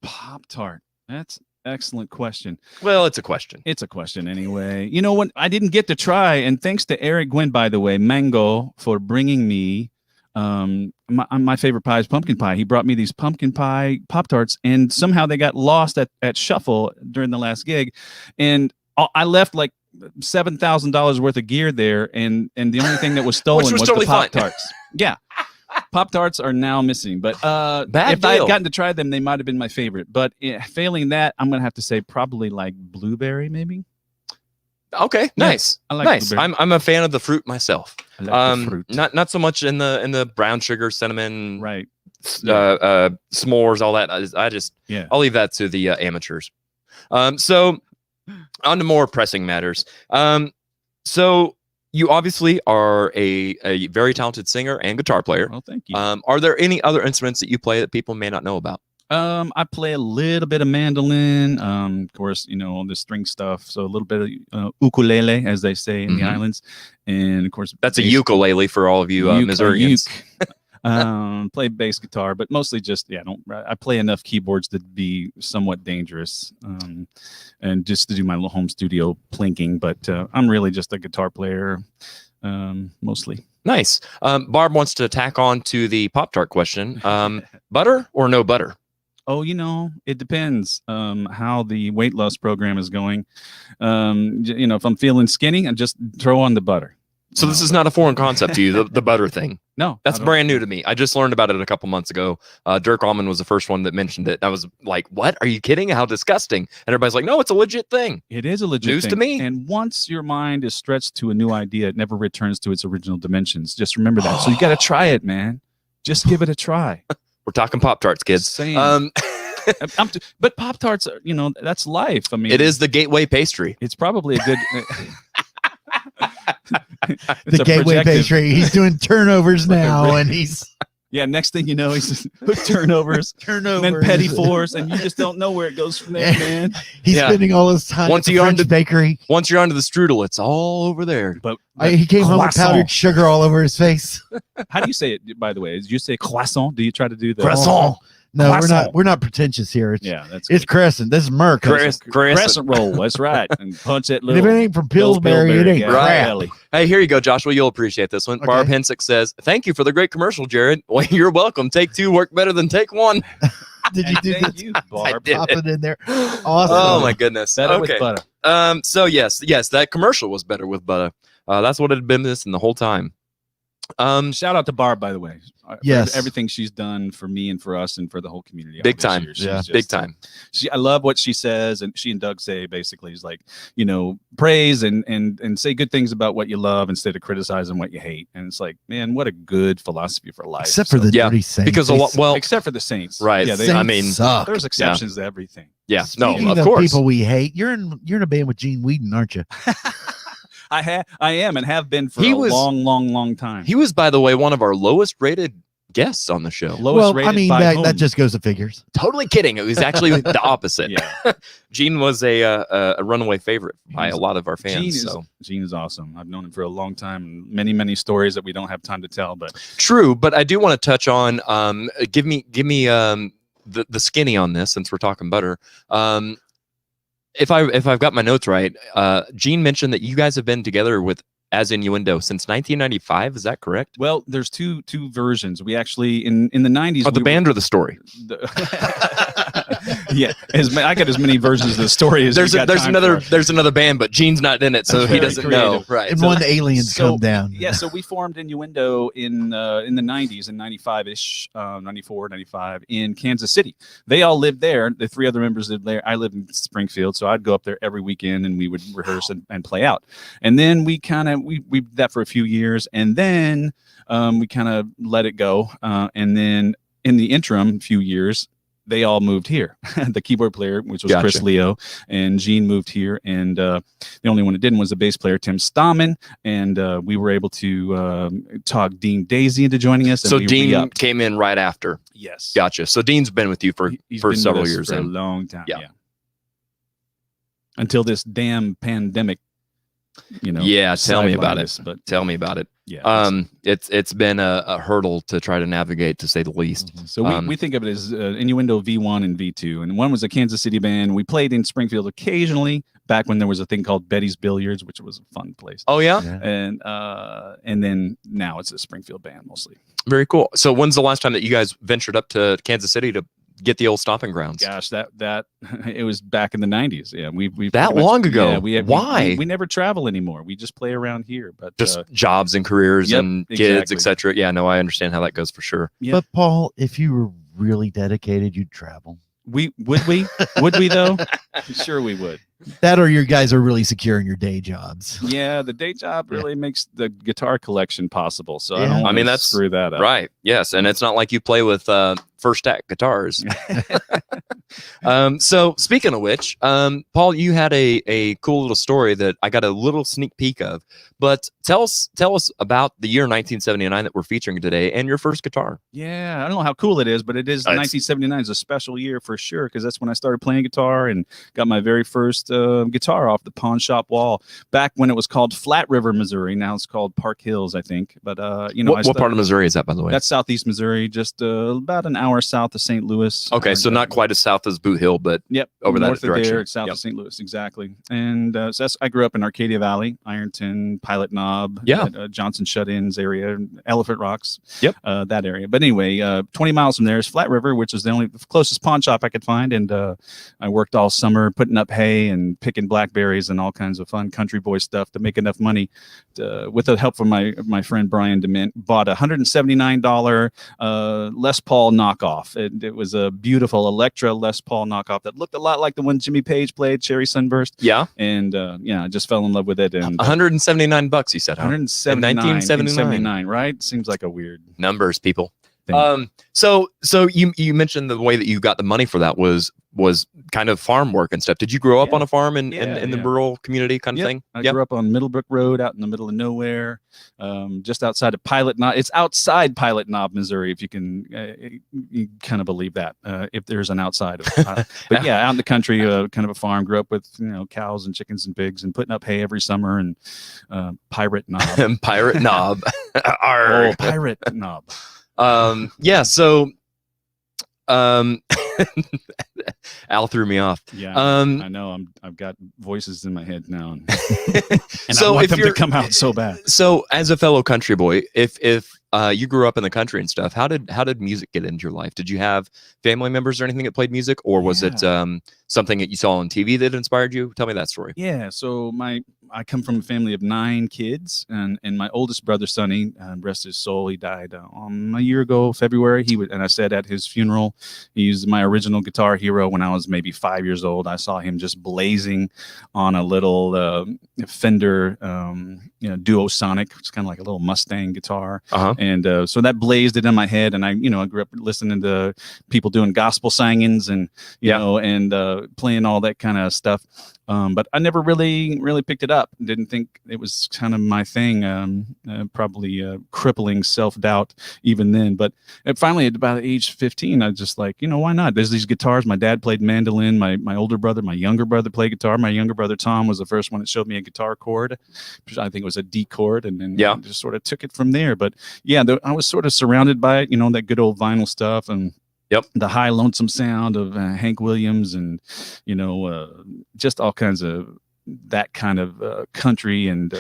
Pop-Tart. That's an excellent question. Well, it's a question. It's a question anyway. You know what? I didn't get to try, and thanks to Eric Gwynn, by the way, Mango, for bringing me My favorite pie is pumpkin pie. He brought me these pumpkin pie Pop-Tarts, and somehow they got lost at Shuffle during the last gig, and I left like $7,000 worth of gear there, and the only thing that was stolen was totally the fine. Pop-Tarts. Yeah. Pop-Tarts are now missing, but Bad if I had deal. gotten to try them, they might have been my favorite. But failing that, I'm gonna have to say probably like blueberry, maybe. Okay, nice. I like nice. blueberry. I'm a fan of the fruit myself. I like the fruit. Not so much in the brown sugar, cinnamon, Right. s'mores, all that. I'll leave that to the amateurs. So on to more pressing matters. So you obviously are a very talented singer and guitar player. Well, thank you. Are there any other instruments that you play that people may not know about? I play a little bit of mandolin, of course, all the string stuff. So a little bit of ukulele, as they say in the islands, and of course That's a ukulele for all of you Missourians. Play bass guitar, but mostly just I play enough keyboards to be somewhat dangerous, and just to do my little home studio plinking. But I'm really just a guitar player, mostly. Nice. Barb wants to tack on to the Pop-Tart question. Butter or no butter? Oh, it depends how the weight loss program is going. If I'm feeling skinny, I just throw on the butter. So this is not a foreign concept to you, the butter thing. No, that's brand new to me. I just learned about it a couple months ago. Dirk Allman was the first one that mentioned it. I was like, what? Are you kidding? How disgusting. And everybody's like, no, it's a legit thing. It is a legit news thing. to me. And once your mind is stretched to a new idea, it never returns to its original dimensions. Just remember that. So you got to try it, man. Just give it a try. We're talking Pop-Tarts, kids. Same. But Pop-Tarts, that's life. I mean, it is the gateway pastry. It's probably a good... the gateway pastry. He's doing turnovers now, and he's next thing you know, he's just turnovers, and then petty fours, and you just don't know where it goes from there, man. He's spending all his time at the French bakery. Once you're onto the strudel, it's all over there. But he came home with powdered sugar all over his face. How do you say it, by the way? Did you say croissant? Do you try to do the croissant? No, we're not pretentious here. It's Crescent. This is Merc. Crescent roll. That's right. And punch that little. If it ain't from Pillsbury, it ain't crap. Hey, here you go, Joshua. You'll appreciate this one. Okay. Barb Hensick says, "Thank you for the great commercial, Jared." Well, you're welcome. Take two worked better than take one. Did you do that? You, Barb. I did. Pop it in there. Awesome. Oh my goodness. Better with butter. So yes, that commercial was better with butter. That's what it had been missing the whole time. Shout out to Barb, by the way. Yes, for everything she's done for me and for us and for the whole community. Big time. Big time. I love what she says, and she and Doug say basically is like, praise and say good things about what you love instead of criticizing what you hate. And it's like, man, what a good philosophy for life. Except for the dirty Saints. Because except for the Saints, right? Yeah, suck. There's exceptions to everything. Yeah, Speaking of course. People we hate. You're in a band with Gene Whedon, aren't you? I am and have been for a long time. He was, by the way, one of our lowest rated guests on the show. Lowest rated by whom? that just goes to figures. Totally kidding. It was actually the opposite. Yeah. Gene was a runaway favorite by a lot of our fans. Gene is awesome. I've known him for a long time. Many stories that we don't have time to tell. But true. But I do want to touch on. Give me the skinny on this, since we're talking butter. If I've got my notes right, Gene mentioned that you guys have been together with As Innuendo since 1995. Is that correct? Well, there's two versions. We actually in the 90s. Oh, the band or the story? Yeah, I got as many versions of the story as there's another band, but Gene's not in it, so he doesn't know. Right. And when the aliens come down. Yeah, so we formed Innuendo in the 90s, in 95-ish, 94, 95 in Kansas City. They all lived there. The three other members lived there. I lived in Springfield, so I'd go up there every weekend and we would rehearse and play out. And then we did that for a few years, and then we kind of let it go. And then in the interim few years, they all moved here. The keyboard player, which was Chris Leo, and Gene moved here, and the only one that didn't was the bass player Tim Stammen. And we were able to talk Dean Daisy into joining us. So Dean came in right after. Yes, gotcha. So Dean's been with you for several years, for a long time. Yeah. Until this damn pandemic Yeah, tell me about it. But Tell me about it. yeah, It's been a hurdle to try to navigate, to say the least. so we think of it as Innuendo V1 and V2, and one was a Kansas City band. We played in Springfield occasionally back when there was a thing called Betty's Billiards, which was a fun place. Oh yeah, and then now it's a Springfield band mostly. very cool. So when's the last time that you guys ventured up to Kansas City to get the old stomping grounds? Gosh, that it was back in the 90s. Yeah, we that pretty much- long ago. Yeah, Why? we never travel anymore. We just play around here. But Just jobs and careers yep, and kids, exactly. etc. Yeah, no, I understand how that goes for sure. Yeah. But Paul, if you were really dedicated, you'd travel. we would we though? Sure, we would. That or your guys are really secure in your day jobs. Yeah, the day job really makes the guitar collection possible. So I Yeah. don't I want mean, to that's screw that up. Right. Yes, and it's not like you play with first stack guitars. So speaking of which, Paul, you had a cool little story that I got a little sneak peek of. But tell us about the year 1979 that we're featuring today and your first guitar. Yeah, I don't know how cool it is, but it is. It's- 1979 is a special year for sure because that's when I started playing guitar and got my very first guitar off the pawn shop wall. Back when it was called Flat River, Missouri. Now it's called Park Hills, I think. But What part of Missouri is that, by the way? That's southeast Missouri, just about an hour south of St. Louis. Okay, so not quite as south as Boot Hill, but Yep, over that north of direction. there, it's south Yep. of St. Louis, exactly. And so I grew up in Arcadia Valley, Ironton, Pilot Knob, Yeah. Johnson Shut-ins area, Elephant Rocks, Yep. that area. But anyway, 20 miles from there is Flat River, which is the only closest pawn shop I could find. And I worked all summer putting up hay and picking blackberries and all kinds of fun country boy stuff to make enough money. With the help from my friend Brian DeMint, bought a $179 Les Paul knockoff. It was a beautiful Electra Les Paul knockoff that looked a lot like the one Jimmy Page played, Cherry Sunburst. yeah, And I just fell in love with it. And $179, you said, huh? 179 in 1979. right? Seems like a weird Numbers, people. thing. So you mentioned the way that you got the money for that was kind of farm work and stuff. Did you grow up Yeah. on a farm in the Yeah. rural community kind of Yep. thing? I Yep. grew up on Middlebrook Road out in the middle of nowhere, just outside of Pilot Knob. It's outside Pilot Knob, Missouri, if you can you kind of believe that, if there's an outside of but yeah, out in the country, kind of a farm. Grew up with cows and chickens and pigs and putting up hay every summer and Pirate Knob. Pirate Knob. Oh, Pirate Knob. Yeah, so Al threw me off. Yeah, Um, I know. I've got voices in my head now, and So I want if them to you're- come out so bad. So as a fellow country boy, if you grew up in the country and stuff, how did music get into your life? Did you have family members or anything that played music, or was it something that you saw on TV that inspired you? Tell me that story. Yeah, so I come from a family of 9 kids, and my oldest brother Sonny, rest his soul, he died a year ago, February. And I said at his funeral, he's my original guitar hero. When I was maybe 5 years old, I saw him just blazing on a little Fender, Duo Sonic. It's kind of like a little Mustang guitar. Uh-huh. And so that blazed it in my head. And I grew up listening to people doing gospel singings and, playing all that kind of stuff. But I never really picked it up. Didn't think it was kind of my thing. Probably crippling self-doubt even then. But finally, at about age 15, I was just like, why not? There's these guitars. My dad played mandolin. My older brother, my younger brother played guitar. My younger brother, Tom, was the first one that showed me a guitar chord. I think it was a D chord. And then I just sort of took it from there. But yeah, I was sort of surrounded by it, that good old vinyl stuff. And the high lonesome sound of Hank Williams and, just all kinds of that kind of country and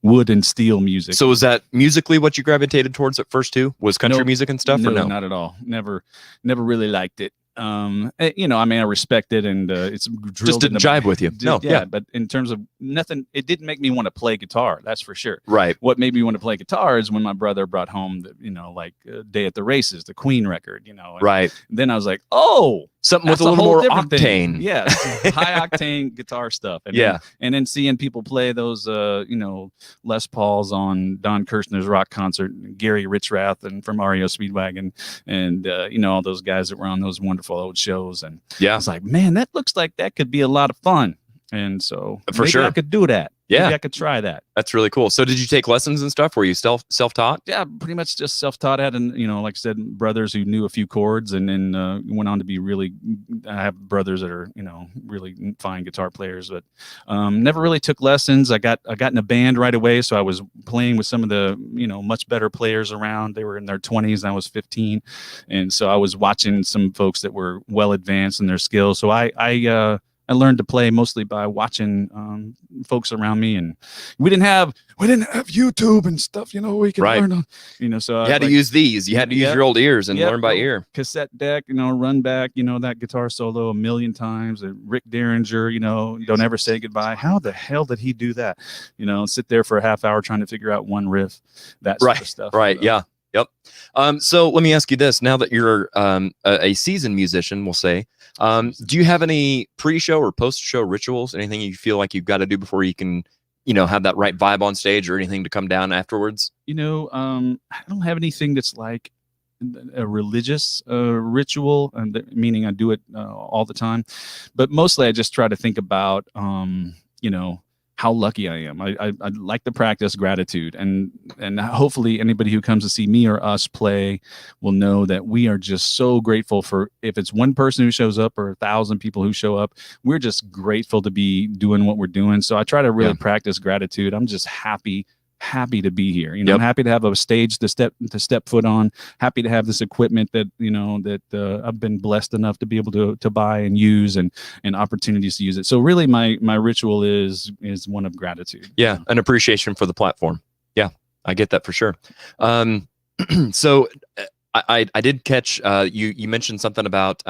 wood and steel music. So was that musically what you gravitated towards at first too? Was country music and stuff, or no? Not at all. Never really liked it. I respect it, and it's Just drilled didn't into my- jive with you. No, yeah. But in terms of nothing, it didn't make me want to play guitar. That's for sure. Right. What made me want to play guitar is when my brother brought home the, Day at the Races, the Queen record. And Right. then I was like, oh, something with that's a little whole more different octane. thing. Yeah, high octane guitar stuff. And Yeah. then seeing people play those, Les Pauls on Don Kirshner's rock concert, Gary Richrath and from REO Speedwagon, and all those guys that were on those wonderful old shows. And I was like, man, that looks like that could be a lot of fun. And so For maybe sure. I could do that. Yeah. Maybe I could try that. That's really cool. So did you take lessons and stuff? Were you self-taught? Yeah, pretty much just self-taught. I had, like I said, brothers who knew a few chords, and then went on to be really. I have brothers that are, really fine guitar players, but never really took lessons. I got in a band right away, so I was playing with some of the, much better players around. They were in their 20s, and I was 15, and so I was watching some folks that were well advanced in their skills. So I learned to play mostly by watching folks around me, and we didn't have YouTube and stuff, we could learn on, so you had to use these. You had to use your old ears and learn by ear. Cassette deck, run back, that guitar solo a million times. Rick Derringer, Don't Ever Say Goodbye. How the hell did he do that? Sit there for a half hour trying to figure out one riff, that sort of stuff. Right. Yeah. Yep. So let me ask you this: now that you're a seasoned musician, we'll say, do you have any pre-show or post-show rituals? Anything you feel like you've got to do before you can, have that right vibe on stage, or anything to come down afterwards? I don't have anything that's like a religious ritual, meaning I do it all the time, but mostly I just try to think about, how lucky I am. I like to practice gratitude, and hopefully anybody who comes to see me or us play will know that we are just so grateful for, if it's one person who shows up or 1,000 people who show up, we're just grateful to be doing what we're doing. So I try to really practice gratitude. I'm just happy to be here. I'm happy to have a stage to step foot on, happy to have this equipment that, that I've been blessed enough to be able to buy and use, and opportunities to use it. So really my ritual is one of gratitude. Yeah. An appreciation for the platform. Yeah. I get that for sure. So I did catch you mentioned something about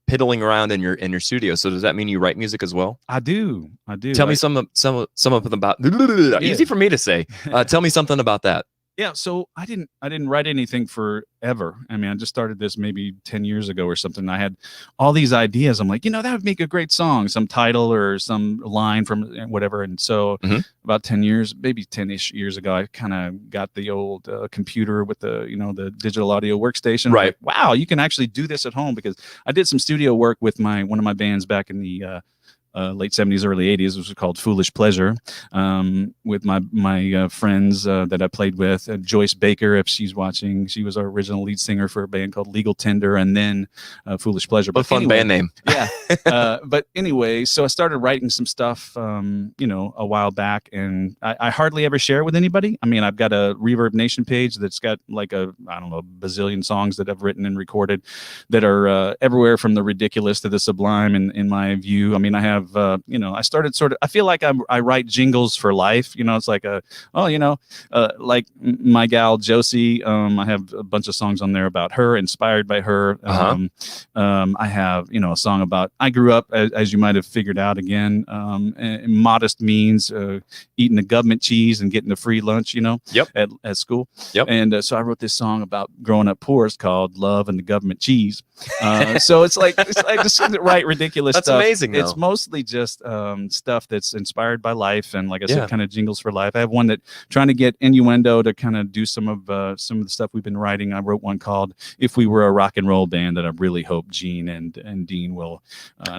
piddling around in your studio. So does that mean you write music as well? I do. Tell me some of them about. Easy for me to say. Tell me something about that. Yeah, so I didn't write anything forever. I mean, I just started this maybe 10 years ago or something. I had all these ideas. I'm like, that would make a great song, some title or some line from whatever. And so about 10 years, maybe 10-ish years ago, I kind of got the old computer with the, the digital audio workstation. Right. Like, wow, you can actually do this at home, because I did some studio work with one of my bands back in the late 70s, early 80s, which was called Foolish Pleasure, with my friends that I played with. Joyce Baker, if she's watching, she was our original lead singer for a band called Legal Tender, and then Foolish Pleasure. What a fun band name. Yeah. But anyway, so I started writing some stuff, a while back, and I hardly ever share it with anybody. I mean, I've got a Reverb Nation page that's got like a bazillion songs that I've written and recorded that are everywhere from the ridiculous to the sublime in my view. I mean, I have I started I feel like I write jingles for life. It's like like my gal Josie. I have a bunch of songs on there about her, inspired by her. I have a song about, I grew up, as you might have figured out again, modest means, eating the government cheese and getting the free lunch. At school. And so I wrote this song about growing up poor. It's called "Love and the Government Cheese." So it's like just write ridiculous That's stuff. amazing, though. It's mostly just stuff that's inspired by life, and like I said, kind of jingles for life. I have one that trying to get Innuendo to kind of do some of the stuff we've been writing. I wrote one called "If We Were a Rock and Roll Band" that I really hope Gene and Dean will.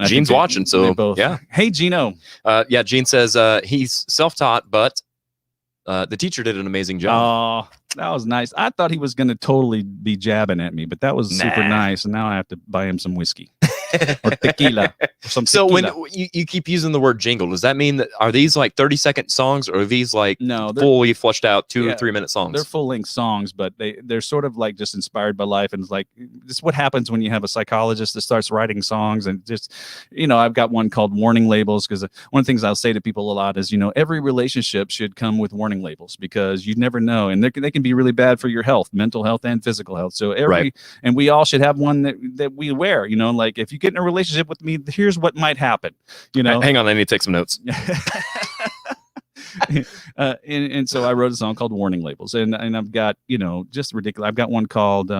Gene's watching, so both, yeah. Hey, Gino. Gene says he's self-taught, but the teacher did an amazing job. Oh, that was nice. I thought he was going to totally be jabbing at me, but that was super nice. And now I have to buy him some whiskey or tequila. Or some tequila. When you keep using the word jingle, does that mean that are these like 30-second songs, or are these like fully fleshed out 2 or 3 minute songs? They're full-length songs, but they're sort of like just inspired by life. And it's like, this is what happens when you have a psychologist that starts writing songs. And just, I've got one called Warning Labels, because one of the things I'll say to people a lot is, every relationship should come with warning labels, because you never know. And they can be really bad for your health, mental health and physical health. So and we all should have one that we wear, like if you get in a relationship with me, here's what might happen, Hang on, I need to take some notes. And so I wrote a song called Warning Labels, and I've got, just ridiculous. I've got one called,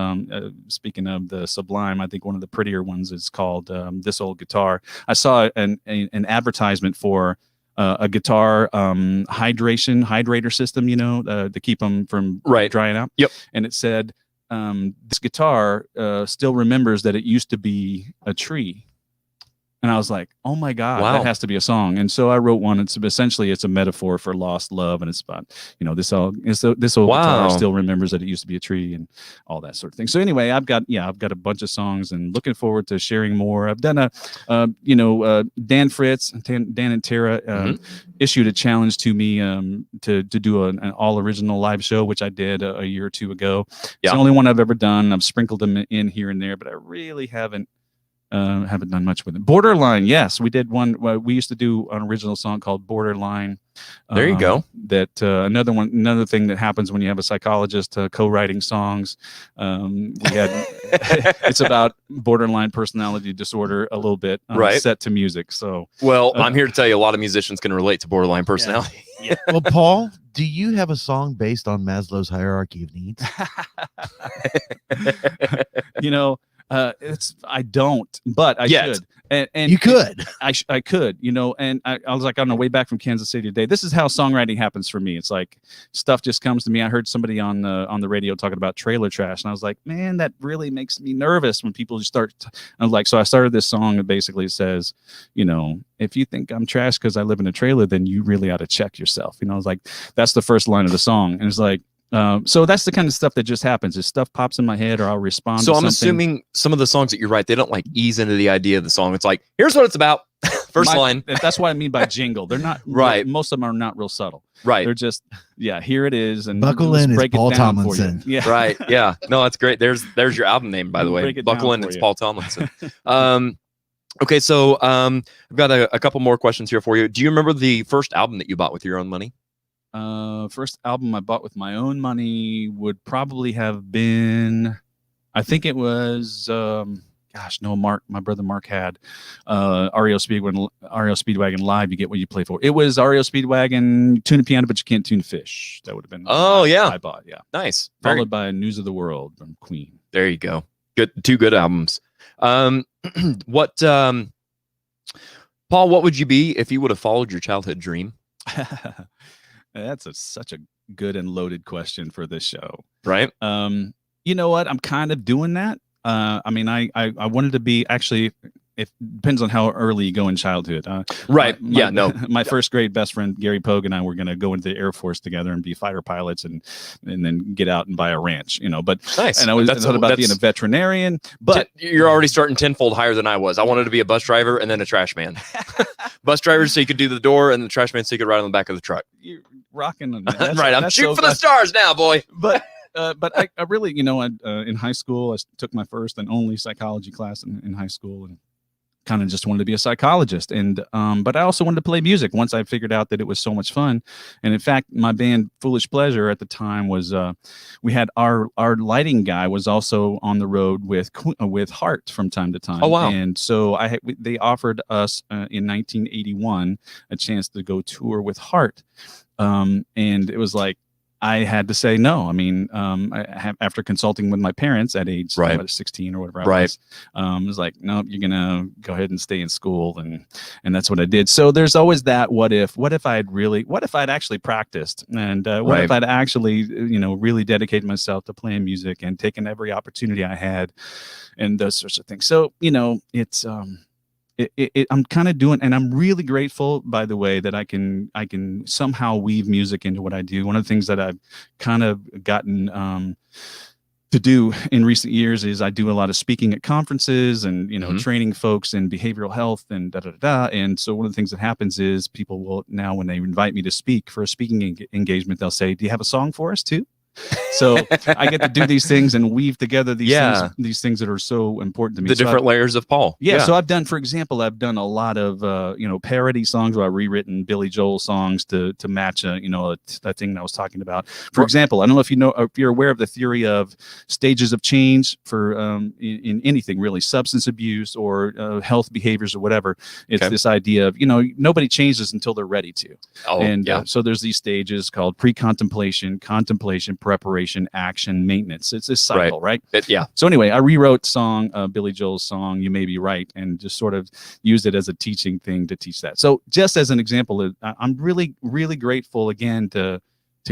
speaking of the sublime, I think one of the prettier ones is called This Old Guitar. I saw an advertisement for a guitar hydrator system, to keep them from drying out. Yep. And it said, this guitar still remembers that it used to be a tree. And I was like, oh my God, Wow. that has to be a song. And so I wrote one. It's essentially a metaphor for lost love. And it's about, this old guitar still remembers that it used to be a tree and all that sort of thing. So anyway, I've got a bunch of songs and looking forward to sharing more. I've done Dan Fritz, Dan and Tara issued a challenge to me to do an all original live show, which I did a year or two ago. It's the only one I've ever done. I've sprinkled them in here and there, but I really haven't done much with it. Borderline, yes, we did one. We used to do an original song called Borderline. There you go. That another thing that happens when you have a psychologist co-writing songs. It's about borderline personality disorder a little bit, set to music. So, well, I'm here to tell you, a lot of musicians can relate to borderline personality. Yeah. Well, Paul, do you have a song based on Maslow's hierarchy of needs? I don't, but I should. And you could. I could, and I was like on the way back from Kansas City today. This is how songwriting happens for me. It's like stuff just comes to me. I heard somebody on the radio talking about trailer trash, and I was like, man, that really makes me nervous when people start. I was like, so I started this song that basically says, if you think I'm trash because I live in a trailer, then you really ought to check yourself. I was like, that's the first line of the song, and it's like. So that's the kind of stuff that just happens. Is stuff pops in my head, or I'll respond. So to I'm something. assuming some of the songs that you write, they don't like ease into the idea of the song. It's like, here's what it's about. First line. That's what I mean by jingle. They're not right. Most of them are not real subtle. Right. They're just here it is, and buckle in is Paul Thomlinson. Yeah. Right. Yeah. No, that's great. There's your album name, by the way. Buckle in. It's Paul Thomlinson. Okay. So I've got a couple more questions here for you. Do you remember the first album that you bought with your own money? First album I bought with my own money would probably have been, I think it was, my brother Mark had REO Speedwagon Live. You get what you play for. It was REO Speedwagon, Tune a Piano, but you can't tune fish. That would have been. I bought. Yeah, nice. Followed by News of the World from Queen. There you go. Good, two good albums. Paul, what would you be if you would have followed your childhood dream? That's such a good and loaded question for this show, right? You know what? I'm kind of doing that. I wanted to be actually. It depends on how early you go in childhood. Right. My first grade best friend, Gary Pogue, and I were going to go into the Air Force together and be fighter pilots and then get out and buy a ranch, But nice. And I thought about being a veterinarian, but you're already starting tenfold higher than I was. I wanted to be a bus driver and then a trash man. Bus driver so you could do the door, and the trash man so you could ride on the back of the truck. You're rocking. Right. I'm shooting for the stars now, boy. But I really, in high school, I took my first and only psychology class in high school, and kind of just wanted to be a psychologist. And but I also wanted to play music once I figured out that it was so much fun. And in fact, my band Foolish Pleasure at the time was we had our lighting guy was also on the road with Heart from time to time. Oh wow. And so they offered us in 1981 a chance to go tour with Heart. And it was like I had to say no. I mean, after consulting with my parents at age 16 or whatever I was like, no, you're gonna go ahead and stay in school, and that's what I did. So there's always that what if I'd actually practiced, and what if I'd actually really dedicated myself to playing music and taken every opportunity I had, and those sorts of things. So it's I'm kind of doing, and I'm really grateful, by the way, that I can somehow weave music into what I do. One of the things that I've kind of gotten to do in recent years is I do a lot of speaking at conferences and training folks in behavioral health and And so one of the things that happens is people will now, when they invite me to speak for a speaking engagement, they'll say, "Do you have a song for us too?" So I get to do these things and weave together these things that are so important to me. The different layers of Paul. Yeah. So I've done a lot of parody songs where I've rewritten Billy Joel songs to match that thing that I was talking about. For example, I don't know if you're aware of the theory of stages of change for in anything really, substance abuse or health behaviors or whatever. It's this idea of nobody changes until they're ready to. So there's these stages called pre-contemplation, contemplation, preparation, action, maintenance. It's this cycle, right? So anyway, I rewrote Billy Joel's song, "You May Be Right," and just sort of used it as a teaching thing to teach that. So just as an example, I'm really, really grateful again to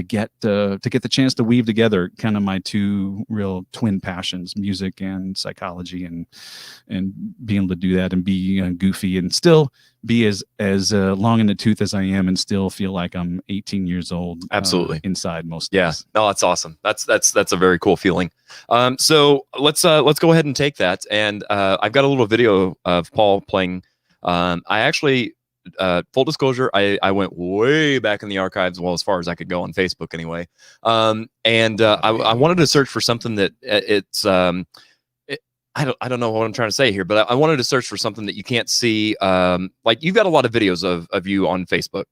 get the chance to weave together kind of my two real twin passions, music and psychology, and being able to do that and be goofy and still be as long in the tooth as I am and still feel like I'm 18 years old. Absolutely. Inside most Yeah. days. No, that's awesome. That's a very cool feeling. So let's go ahead and take that. And I've got a little video of Paul playing. I actually, full disclosure, I went way back in the archives, well, as far as I could go on Facebook anyway. I wanted to search for something that I don't know what I'm trying to say here, but I wanted to search for something that you can't see. Like, you've got a lot of videos of you on Facebook.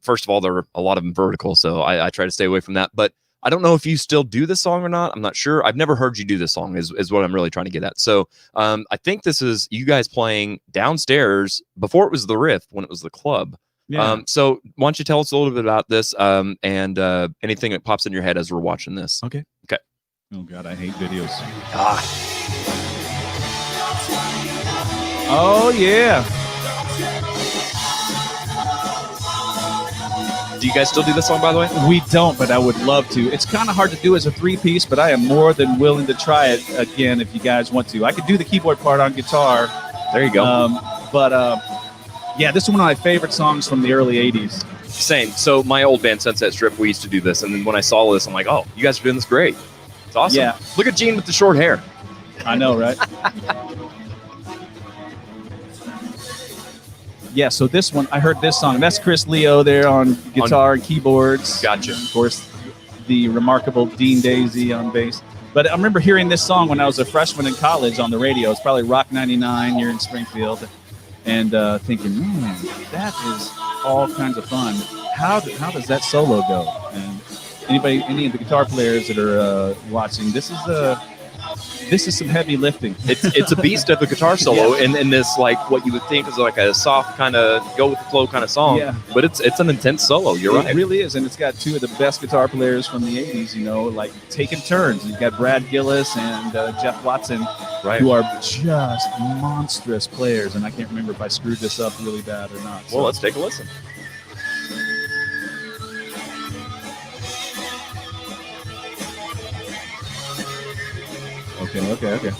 First of all, there are a lot of them vertical, so I try to stay away from that. But I don't know if you still do this song or not. I'm not sure. I've never heard you do this song is what I'm really trying to get at. So I think this is you guys playing downstairs before it was the Riff, when it was the club. Yeah. So why don't you tell us a little bit about this and anything that pops in your head as we're watching this? Okay. Okay. Oh God, I hate videos. Ah. Oh yeah. Do you guys still do this song, by the way? We don't, but I would love to. It's kind of hard to do as a 3-piece, but I am more than willing to try it again if you guys want to. I could do the keyboard part on guitar. There you go. Yeah, this is one of my favorite songs from the early 80s. Same. So my old band, Sunset Strip, we used to do this. And then when I saw this, I'm like, oh, you guys are doing this great. It's awesome. Yeah. Look at Gene with the short hair. I know, right? Yeah, so this one, I heard this song. That's Chris Leo there on guitar and keyboards. Gotcha. Of course, the remarkable Dean Daisy on bass. But I remember hearing this song when I was a freshman in college on the radio. It's probably Rock 99 here in Springfield. And thinking, that is all kinds of fun. How does that solo go? And any of the guitar players that are watching, this is some heavy lifting. It's a beast of a guitar solo in this, like, what you would think is like a soft kind of go with the flow kind of song. Yeah. But it's an intense solo. You're right. It really is, and it's got two of the best guitar players from the 80s, like taking turns. You've got Brad Gillis and Jeff Watson, Right. who are just monstrous players, and I can't remember if I screwed this up really bad or not. Well, let's take a listen. Okay.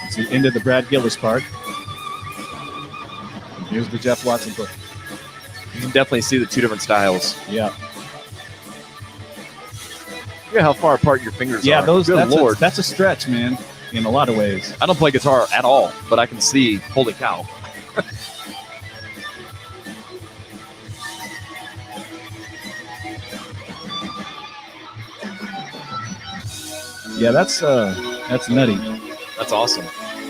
It's the end of the Brad Gillis part. And here's the Jeff Watson part. You can definitely see the two different styles. Yeah. Look at how far apart your fingers are. Yeah, Good Lord. that's a stretch, man, in a lot of ways. I don't play guitar at all, but I can see, holy cow. Yeah, that's nutty. That's awesome.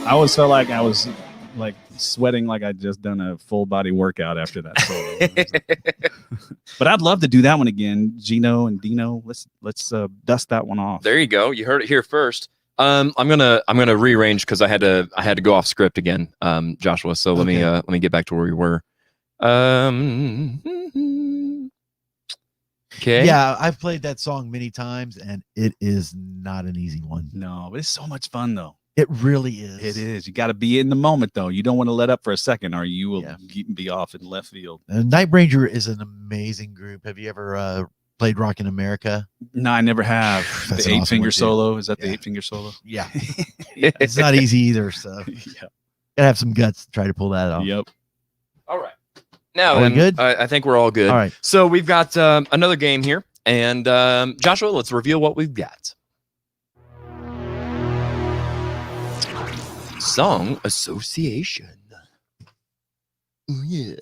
I always felt like I was like sweating like I'd just done a full body workout after that solo. But I'd love to do that one again. Gino and Dino, let's dust that one off. There you go. You heard it here first. I'm gonna rearrange because I had to go off script again, Joshua. So let me get back to where we were. Okay. Yeah, I've played that song many times, and it is not an easy one. No, but it's so much fun though. It really is. It is. You got to be in the moment though. You don't want to let up for a second, or you will be off in left field. Night Ranger is an amazing group. Have you ever played Rock in America? No, I never have. That's The an 8 awesome finger one, too. solo. Is that the Yeah. 8 finger solo? Yeah. It's not easy either, so Yeah. gotta have some guts to try to pull that off. Yep. All right. Now, Are we then, good? I think we're all good. All right. So we've got another game here, and Joshua, let's reveal what we've got. Song association. Oh, yeah.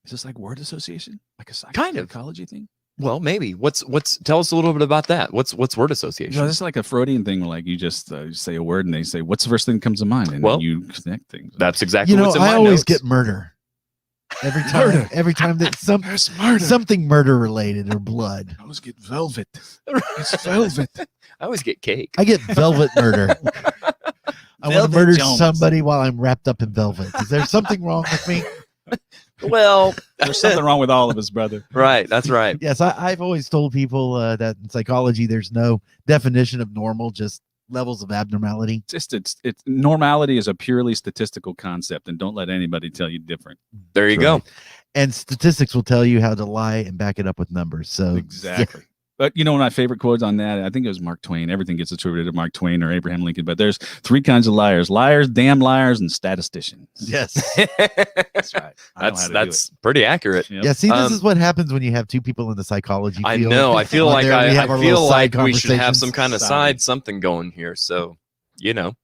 Is this like word association? Like a Kind of. psychology thing? Well, maybe. What's tell us a little bit about that. What's word association? No, this is like a Freudian thing where like you just say a word and they say, what's the first thing that comes to mind? And Well, then you connect things. That's exactly You know, what's in I my always notes. get murder. Every time, Murder. every time that something murder related or blood. I always get velvet. It's velvet. I always get cake. I get velvet murder. I want Velvet to murder Jones. somebody while I'm wrapped up in velvet. Is there something wrong with me? Well, There's something wrong with all of us, brother. right. That's right. Yes, I've always told people that in psychology there's no definition of normal, just levels of abnormality. It's normality is a purely statistical concept, and don't let anybody tell you different. There you That's go. right. And statistics will tell you how to lie and back it up with numbers. So Exactly. But you know, one of my favorite quotes on that, I think it was Mark Twain. Everything gets attributed to Mark Twain or Abraham Lincoln, but there's 3 kinds of liars: liars, damn liars, and statisticians. yes. That's right. I know how to do That's pretty accurate. it. Yep. Yeah, see, this is what happens when you have 2 people in the psychology I field. know. I feel On like there, we have our I little feel side like we should have conversations. some kind of side something going here. So, you know,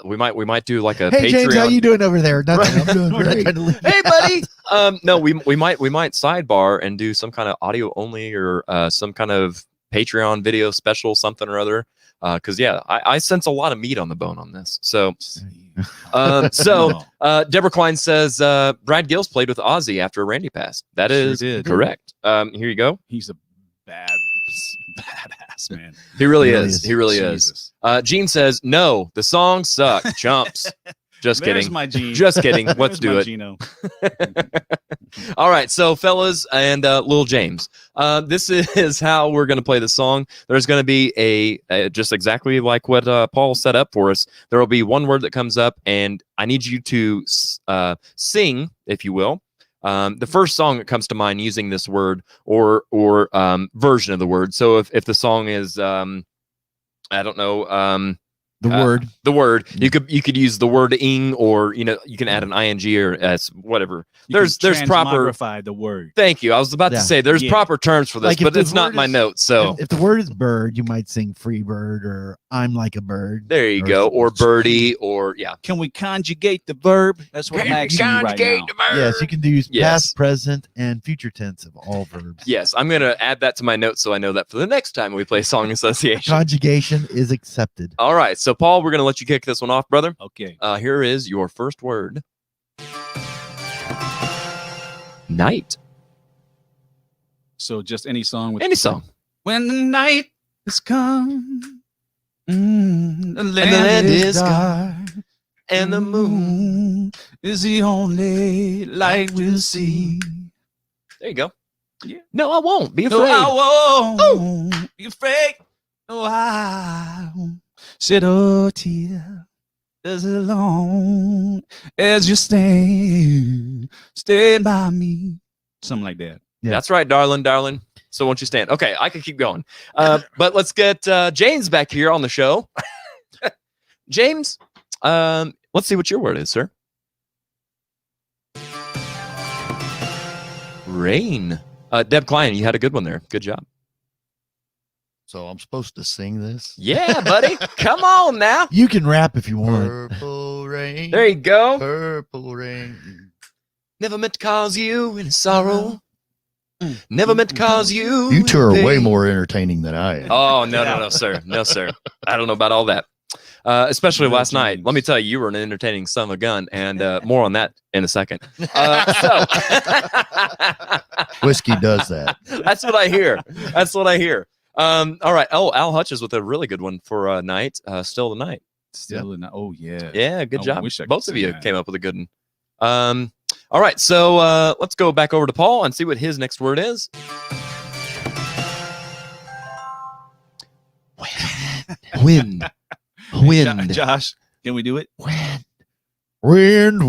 we might do like a Hey Patreon. James, how you doing over there? Nothing. I'm doing We're not great. trying to leave- Hey, buddy. No, we might sidebar and do some kind of audio only or some kind of Patreon video special, something or other. Because I sense a lot of meat on the bone on this. So, Deborah Klein says Brad Gills played with Ozzy after Randy passed. That is did. correct. Here you go. He's a badass man. He really Really is. is. He really is. Jesus. Gene says no. The songs suck. Chumps. Just There's kidding. my Gene. Just kidding. Let's There's do my it. Gino. All right, so fellas and Lil James, this is how we're going to play the song. There's going to be a just exactly like what Paul set up for us. There will be one word that comes up, and I need you to sing, if you will, the first song that comes to mind using this word or version of the word. So if the song is I don't know. The word. You could use the word ing, or you can add an ing or s, whatever. There's proper. The word. Thank you. I was about to say there's proper terms for this, Like if but the it's not word my is- notes. So If the word is bird, you might sing free bird or I'm like a bird. there you go, or birdie, or Can we conjugate the verb? That's what I'm asking you right now. Yes, you can do Yes. past, present, and future tense of all verbs. Yes, I'm gonna add that to my notes so I know that for the next time we play song association. Conjugation is accepted. All right, so Paul, we're gonna let you kick this one off, brother. Okay. Here is your first word. Night. So just any song with Any song. When the night has come, the land is dark, And the moon. is the only light we'll see. There you go. Yeah. No, I won't. Be afraid. No, I won't be afraid. No, I won't shed a tear as long as you stay by me. Something like that. Yeah. That's right, darling. So won't you stand? Okay, I can keep going. But let's get James back here on the show. James, let's see what your word is, sir. Rain. Deb Klein, you had a good one there. Good job. So I'm supposed to sing this? Yeah, buddy. Come on now. You can rap if you want. Purple rain. There you go. Purple rain. Never meant to cause you any sorrow. Never meant to cause you. You two are any way pain. more entertaining than I am. Oh, no, sir. No, sir. I don't know about all that. Especially last night. Let me tell you, you were an entertaining son of a gun, and more on that in a second. Whiskey does that. That's what I hear. All right. Oh, Al Hutchins with a really good one for night. Still the night. Still in. Oh yeah. Yeah, good I job. wish I could Both of sing you that. came up with a good one. All right. So let's go back over to Paul and see what his next word is. Wind. Wind. Josh, can we do it? Wind.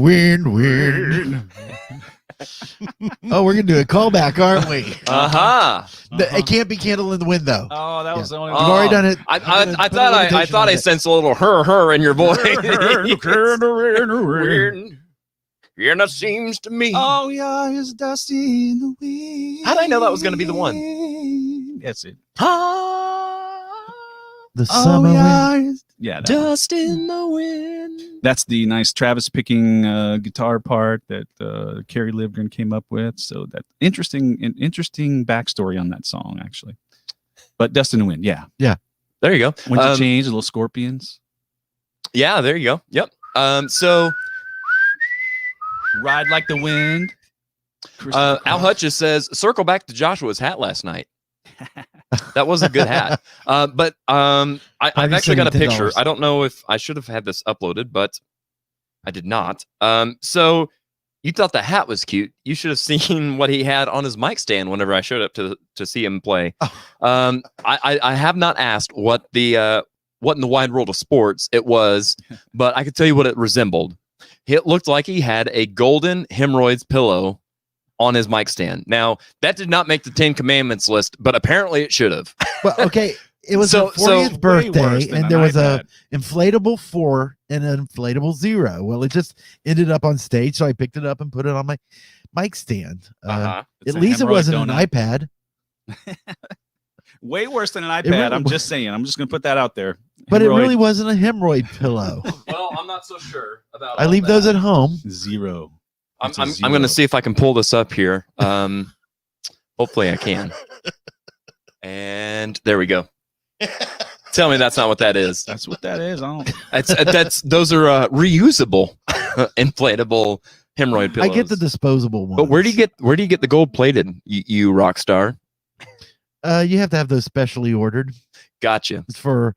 Oh, we're gonna do a callback, aren't we? Uh-huh. It can't be candle in the wind though. Oh, that was the only We've Oh. already done it. I I'm gonna thought put a limitation on I it. sensed a little her in your voice. And it seems to me. Oh, yeah, it's dusty in the wind. How did I know that was gonna be the one? That's it. The summer wind. Yeah, that one. Dust in the wind. That's the nice Travis picking guitar part that Kerry Livgren came up with. So that interesting backstory on that song, actually. But Dust in the Wind, yeah. There you go. Winter Change, Little Scorpions. Yeah, there you go. Yep. So Ride Like the Wind. Al Hutchins says, circle back to Joshua's hat last night. That was a good hat. But I've actually got a picture. $10. I don't know if I should have had this uploaded, but I did not. So you thought the hat was cute. You should have seen what he had on his mic stand whenever I showed up to see him play. I have not asked what the what in the wide world of sports it was, but I could tell you what it resembled. It looked like he had a golden hemorrhoids pillow on his mic stand. Now, that did not make the 10 Commandments list, but apparently it should have. Well, okay. It was So- her 40th Way birthday, worse than and an there was iPad. a inflatable 4 and an inflatable 0. Well, it just ended up on stage, so I picked it up and put it on my mic stand. It's At a least it hemorrhoid wasn't donut. an iPad, Way worse than an iPad. really I'm was. just saying. I'm just going to put that out there. but it Hemorrhoid really wasn't a hemorrhoid pillow. Well, I'm not so sure about I leave those at home. 0. I'm It's a going to zero. see if I can pull this up here. Hopefully I can. And there we go. Tell me that's not what that is. That's what that is. I don't. Those are reusable, inflatable hemorrhoid pillows. I get the disposable ones. But where do you get the gold plated? You rock star. You have to have those specially ordered. Gotcha. It's for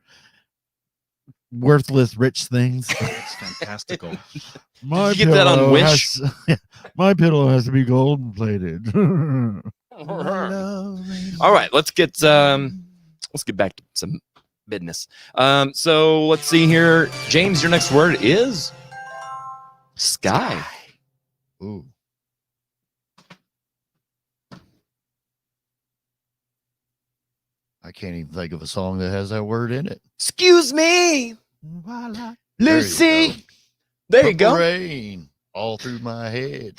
worthless rich things. It's fantastical. My you get that on pillow Wish? my pillow has to be gold plated. All right, let's get back to some business. So let's see here. James, your next word is sky. Ooh. I can't even think of a song that has that word in it. Excuse me. Lucy. There you go. Rain all through my head.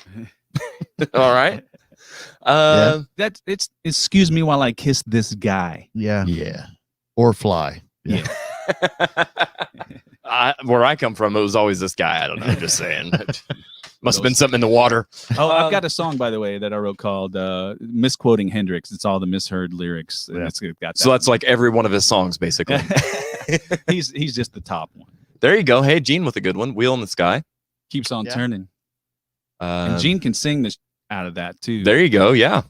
All right. That's it's. Excuse me while I kiss this guy. Yeah. Yeah. Or fly. Yeah. Where I come from, it was always this guy. I don't know. I'm just saying. Must have been something in the water. Oh, I've got a song, by the way, that I wrote called Misquoting Hendrix. It's all the misheard lyrics. And Yeah. it's got that. So that's like every one of his songs, basically. he's just the top one. There you go. Hey, Gene with a good one. Wheel in the Sky. Keeps on Yeah. turning. And Gene can sing this out of that too. There you go. Yeah.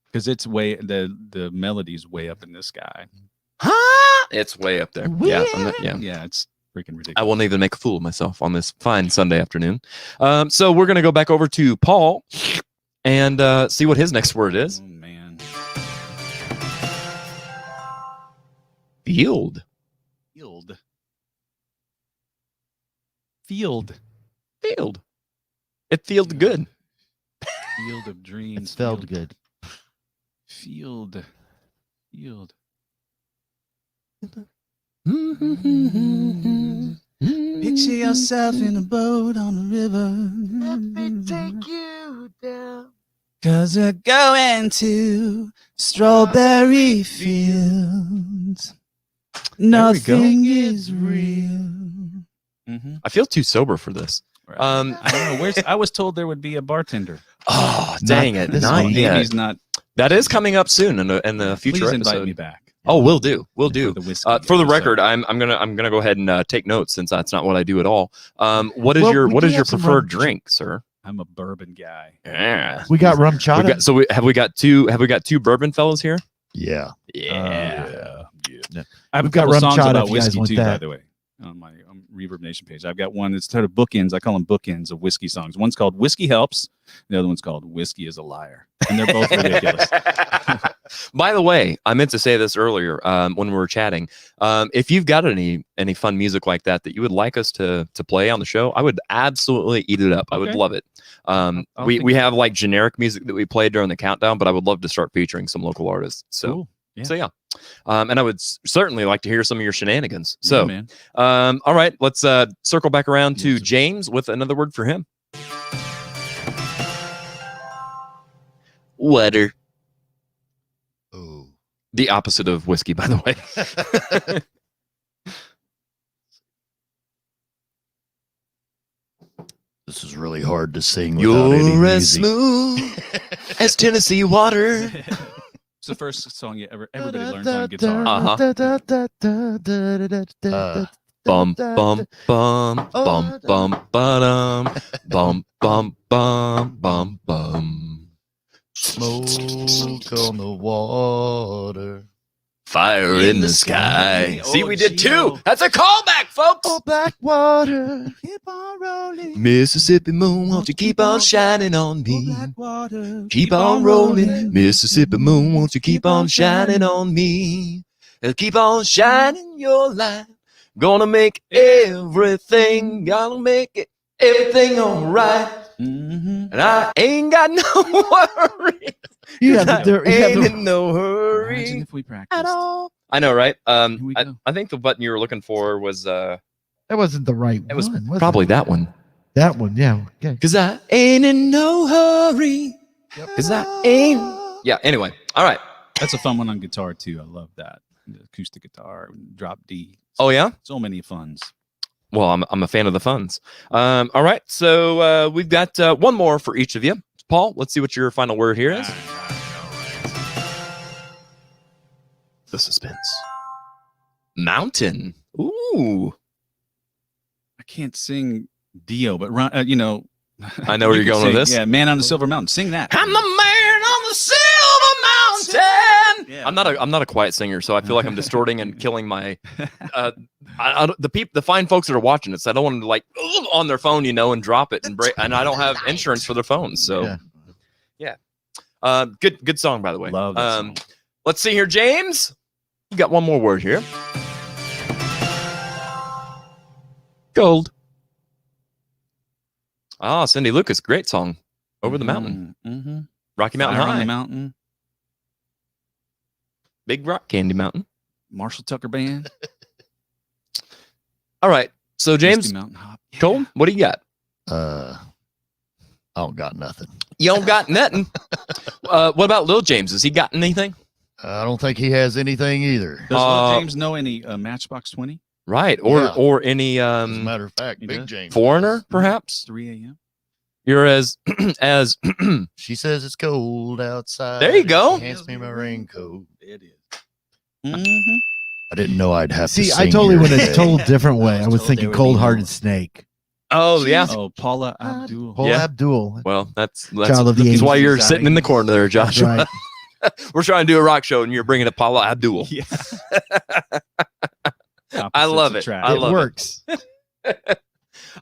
Because it's way the melody's way up in the sky. It's way up there. Yeah. Yeah, it's freaking ridiculous. I won't even make a fool of myself on this fine Sunday afternoon. So we're going to go back over to Paul and see what his next word is. Oh man. Field. Field. Field. Field. It feels good. Field of dreams. It felt Field. good. Field. Field. Picture yourself in a boat on the river. Let me take you down. 'Cause we're going to strawberry fields. Nothing is real. I feel too sober for this. Right. I don't know. I was told there would be a bartender. Oh, dang it. this Not week. yet. He's not. That is coming up soon in the future Please episode. invite me back. Oh, we'll do. We'll do. For the whiskey For the episode. record, I'm gonna go ahead and take notes since that's not what I do at all. What is Well, your we what do is your have some preferred rum- drink, sir? I'm a bourbon guy. Yeah. We got rum chata. Have we got two bourbon fellows here? Yeah. Yeah. I have We've a got couple rum songs chata about if you guys whiskey want too, by that. the way, on my Reverb Nation page. I've got one that's sort of bookends. I call them bookends of whiskey songs. One's called Whiskey Helps. The other one's called Whiskey is a Liar. And they're both ridiculous. By the way, I meant to say this earlier when we were chatting. If you've got any fun music like that you would like us to play on the show, I would absolutely eat it up. I would Okay. love it. I'll We think- have like generic music that we play during the countdown, but I would love to start featuring some local artists. So Cool. Yeah. So yeah. And I would certainly like to hear some of your shenanigans. Yeah, So man. all right, let's circle back around to Music. James with another word for him. Water. Oh. The opposite of whiskey, by the way. This is really hard to sing without any You're as music. smooth as Tennessee water. It's the first song everybody learns on guitar. Bum bum bum bum bum ba-dum bum bum bum bum bum. Smoke on the water. Fire in the sky. Oh, See, we did Gio. two. That's a callback, folks. Black water. Keep on rolling. Mississippi moon, won't you keep on shining on me? Water. Keep on rolling. Mississippi moon, won't you keep on shining on me? and keep on shining your light. Gonna make everything, gonna make it everything all right. Mm-hmm. And I ain't got no worries. You have to do. You have Ain't to, in no Imagine hurry if we practiced. at all. I know, right? Here we I, go. I think the button you were looking for was that wasn't the right it was one. Was probably it? that one. That one. Yeah. Okay. Cause I ain't in no hurry. Cause I ain't. Yeah. Anyway, all right. That's a fun one on guitar too. I love that. The acoustic guitar, drop D. Oh yeah. So many funs. Well, I'm a fan of the funds. All right. So we've got one more for each of you. Paul, let's see what your final word here is. The suspense. Mountain. Ooh. I can't sing Dio, but I know where you you're can going with sing, this. Yeah, Man on the Silver Mountain. Sing that. I'm the man on the silver mountain. Yeah. I'm not a quiet singer, so I feel like I'm distorting and killing my the fine folks that are watching it. So I don't want them to like on their phone, and drop it and break. And I don't have insurance for their phones, so yeah. Good song, by the way. Love that song. Let's see here, James. You got one more word here. Gold. Ah, Cindy Lucas, great song. Over the mountain. Mm-hmm. Rocky Mountain Fire on High. the Mountain. Big Rock Candy Mountain. Marshall Tucker Band. All right. So, James, Misty Mountain Hop. Yeah. Cole, what do you got? I don't got nothing. You don't got nothing. What about Lil James? Has he got anything? I don't think he has anything either. Does Lil James know any Matchbox 20? Right. Yeah. Or any As a matter of fact, he Big does? James. foreigner, perhaps? 3 a.m. You're as as She says it's cold outside. There you go. She hands me my raincoat. It is. Mm-hmm. I didn't know I'd have to See, sing I totally here went a today. total different way. I I was was told thinking there would be Cold Hearted no- Snake. oh yeah. Oh, Paula Abdul. Paul Yeah. Abdul. Well, that's Child of the that's why 80s. you're sitting in the corner there, That's Joshua. right. We're trying to do a rock show, and you're bringing up Paula Abdul. Yeah. I love it. I It love works. it.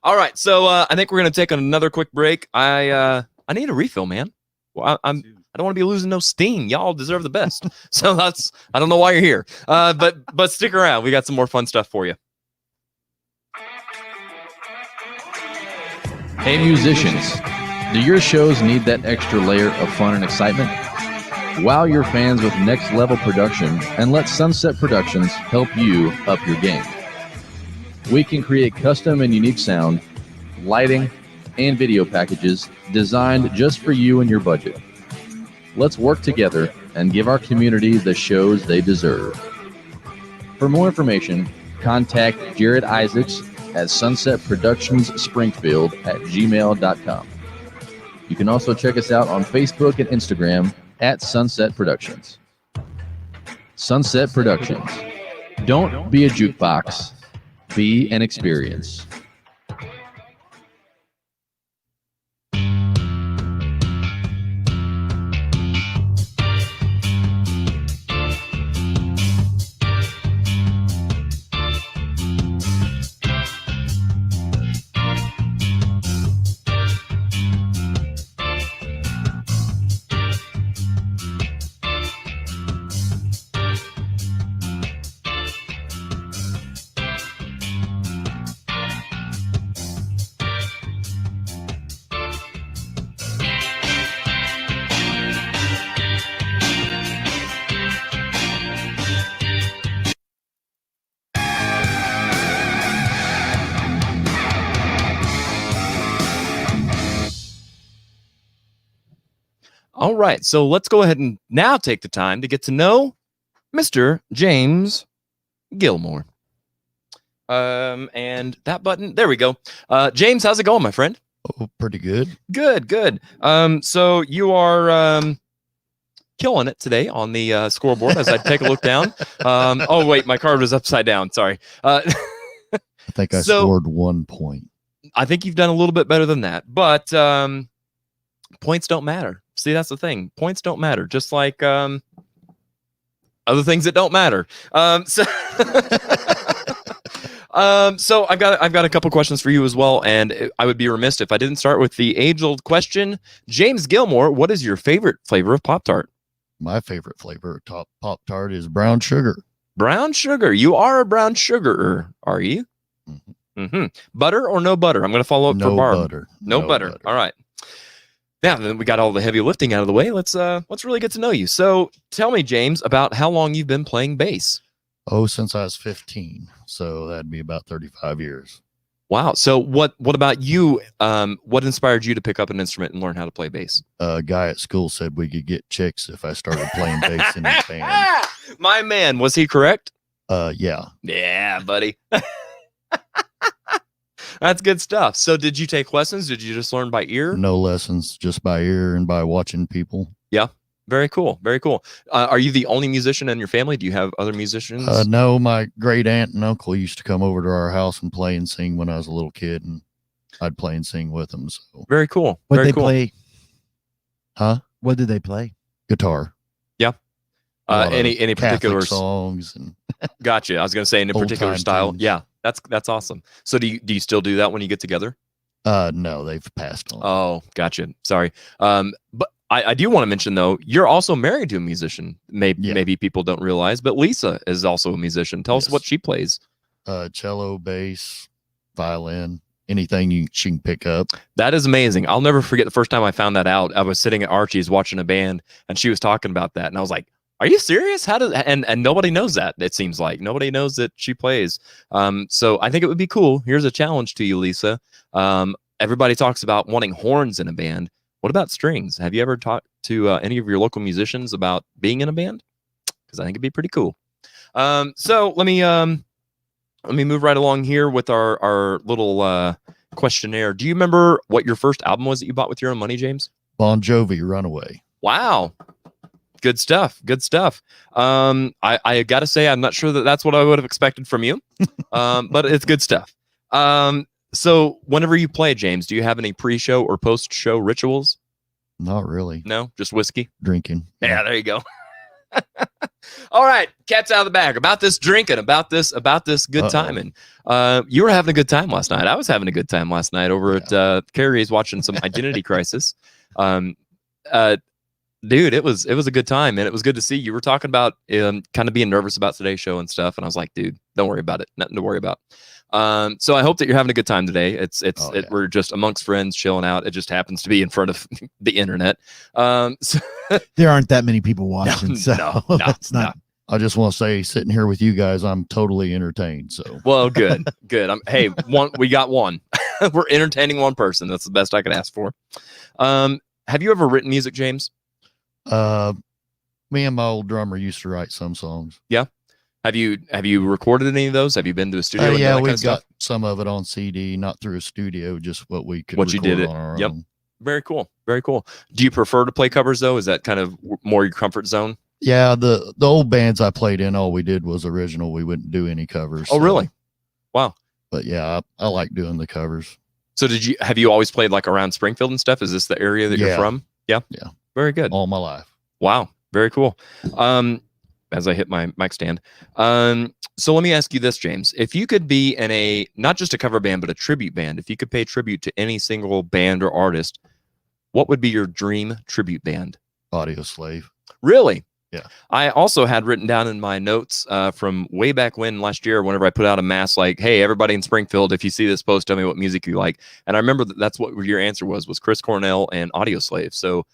All right, so I think we're gonna take another quick break. I need a refill, man. Well, I don't want to be losing no steam. Y'all deserve the best. So I don't know why you're here. But stick around. We got some more fun stuff for you. Hey musicians, do your shows need that extra layer of fun and excitement? Wow your fans with next level production and let Sunset Productions help you up your game. We can create custom and unique sound, lighting, and video packages designed just for you and your budget. Let's work together and give our community the shows they deserve. For more information, contact Jared Isaacs at Sunset Productions Springfield at gmail.com. You can also check us out on Facebook and Instagram at Sunset Productions. Sunset Productions. Don't be a jukebox. Be an experience. All right, so let's go ahead and now take the time to get to know Mr. James Gilmore. And that button, there we go. James, how's it going, my friend? Oh, pretty good. Good. So you are killing it today on the scoreboard as I take a look down. Oh wait, my card was upside down. Sorry. I think I So- scored 1 point. I think you've done a little bit better than that, but points don't matter. See, that's the thing. Points don't matter, just like other things that don't matter. So I've got a couple questions for you as well, and I would be remiss if I didn't start with the age-old question. James Gilmore, what is your favorite flavor of Pop-Tart? My favorite flavor of top Pop-Tart is brown sugar. Brown sugar. You are a brown sugar, are you? Butter or no butter? I'm going to follow up for No Barb. butter. No butter. All right. Now then, we got all the heavy lifting out of the way. Let's really get to know you. So, tell me, James, about how long you've been playing bass. Oh, since I was 15. So that'd be about 35 years. Wow. So, what about you? What inspired you to pick up an instrument and learn how to play bass? A guy at school said we could get chicks if I started playing bass in his band. My man, was he correct? Yeah. Yeah, buddy. That's good stuff. So did you take lessons? Did you just learn by ear? No lessons, just by ear and by watching people. Yeah. Very cool. Very cool. Are you the only musician in your family? Do you have other musicians? No, my great aunt and uncle used to come over to our house and play and sing when I was a little kid, and I'd play and sing with them. So very cool. What Very they cool. play? Huh? What did they play? Guitar. Yeah. A lot of Any Catholic particular songs and Gotcha. I was going to say any particular Old-time style. tunes. Yeah. That's awesome. So do you still do that when you get together? no, they've passed on. Oh, gotcha. Sorry. But I do want to mention though, you're also married to a musician. Maybe people don't realize, but Lisa is also a musician. Tell us Yes. what she plays. Cello, bass, violin, anything she can pick up. That is amazing. I'll never forget the first time I found that out. I was sitting at Archie's watching a band and she was talking about that. And I was like, are you serious? How does and nobody knows that, it seems like. Nobody knows that she plays. So I think it would be cool. Here's a challenge to you, Lisa. Everybody talks about wanting horns in a band. What about strings? Have you ever talked to any of your local musicians about being in a band? Because I think it'd be pretty cool. So let me move right along here with our little questionnaire. Do you remember what your first album was that you bought with your own money, James? Bon Jovi, Runaway. Wow. Good stuff. Good stuff. I got to say, I'm not sure that that's what I would have expected from you, but it's good stuff. So whenever you play, James, do you have any pre-show or post-show rituals? Not really. No, just whiskey. Drinking. Yeah, there you go. All right, cat's out of the bag. About this drinking, about this good timing. You were having a good time last night. I was having a good time last night over at Carrie's watching some Identity Crisis. Dude, it was a good time, and it was good to see you. Were talking about kind of being nervous about today's show and stuff, and I was like, dude, don't worry about it. Nothing to worry about. So I hope that you're having a good time today. We're just amongst friends chilling out. It just happens to be in front of the internet. So There aren't that many people watching, so that's not. I just want to say, sitting here with you guys, I'm totally entertained. So Well, good. Hey, we got one. We're entertaining one person. That's the best I could ask for. Have you ever written music, James? me and my old drummer used to write some songs. Yeah. Have you recorded any of those? Have you been to a studio? And Yeah, done that we've kind of got stuff? some of it on CD, not through a studio, just what we could What you record did on our Yep. own. Very cool. Very cool. Do you prefer to play covers though? Is that kind of more your comfort zone? Yeah, the old bands I played in, all we did was original. We wouldn't do any covers. Oh, really? Wow. But yeah, I like doing the covers. So have you always played like around Springfield and stuff? Is this the area that you're Yeah. from? Yeah. Yeah. Very good. All my life. Wow. Very cool. As I hit my mic stand. So let me ask you this, James. If you could be in not just a cover band, but a tribute band, if you could pay tribute to any single band or artist, what would be your dream tribute band? Audio Slave. Really? Yeah. I also had written down in my notes from way back when last year, whenever I put out a mass like, hey, everybody in Springfield, if you see this post, tell me what music you like. And I remember that's what your answer was Chris Cornell and Audio Slave. So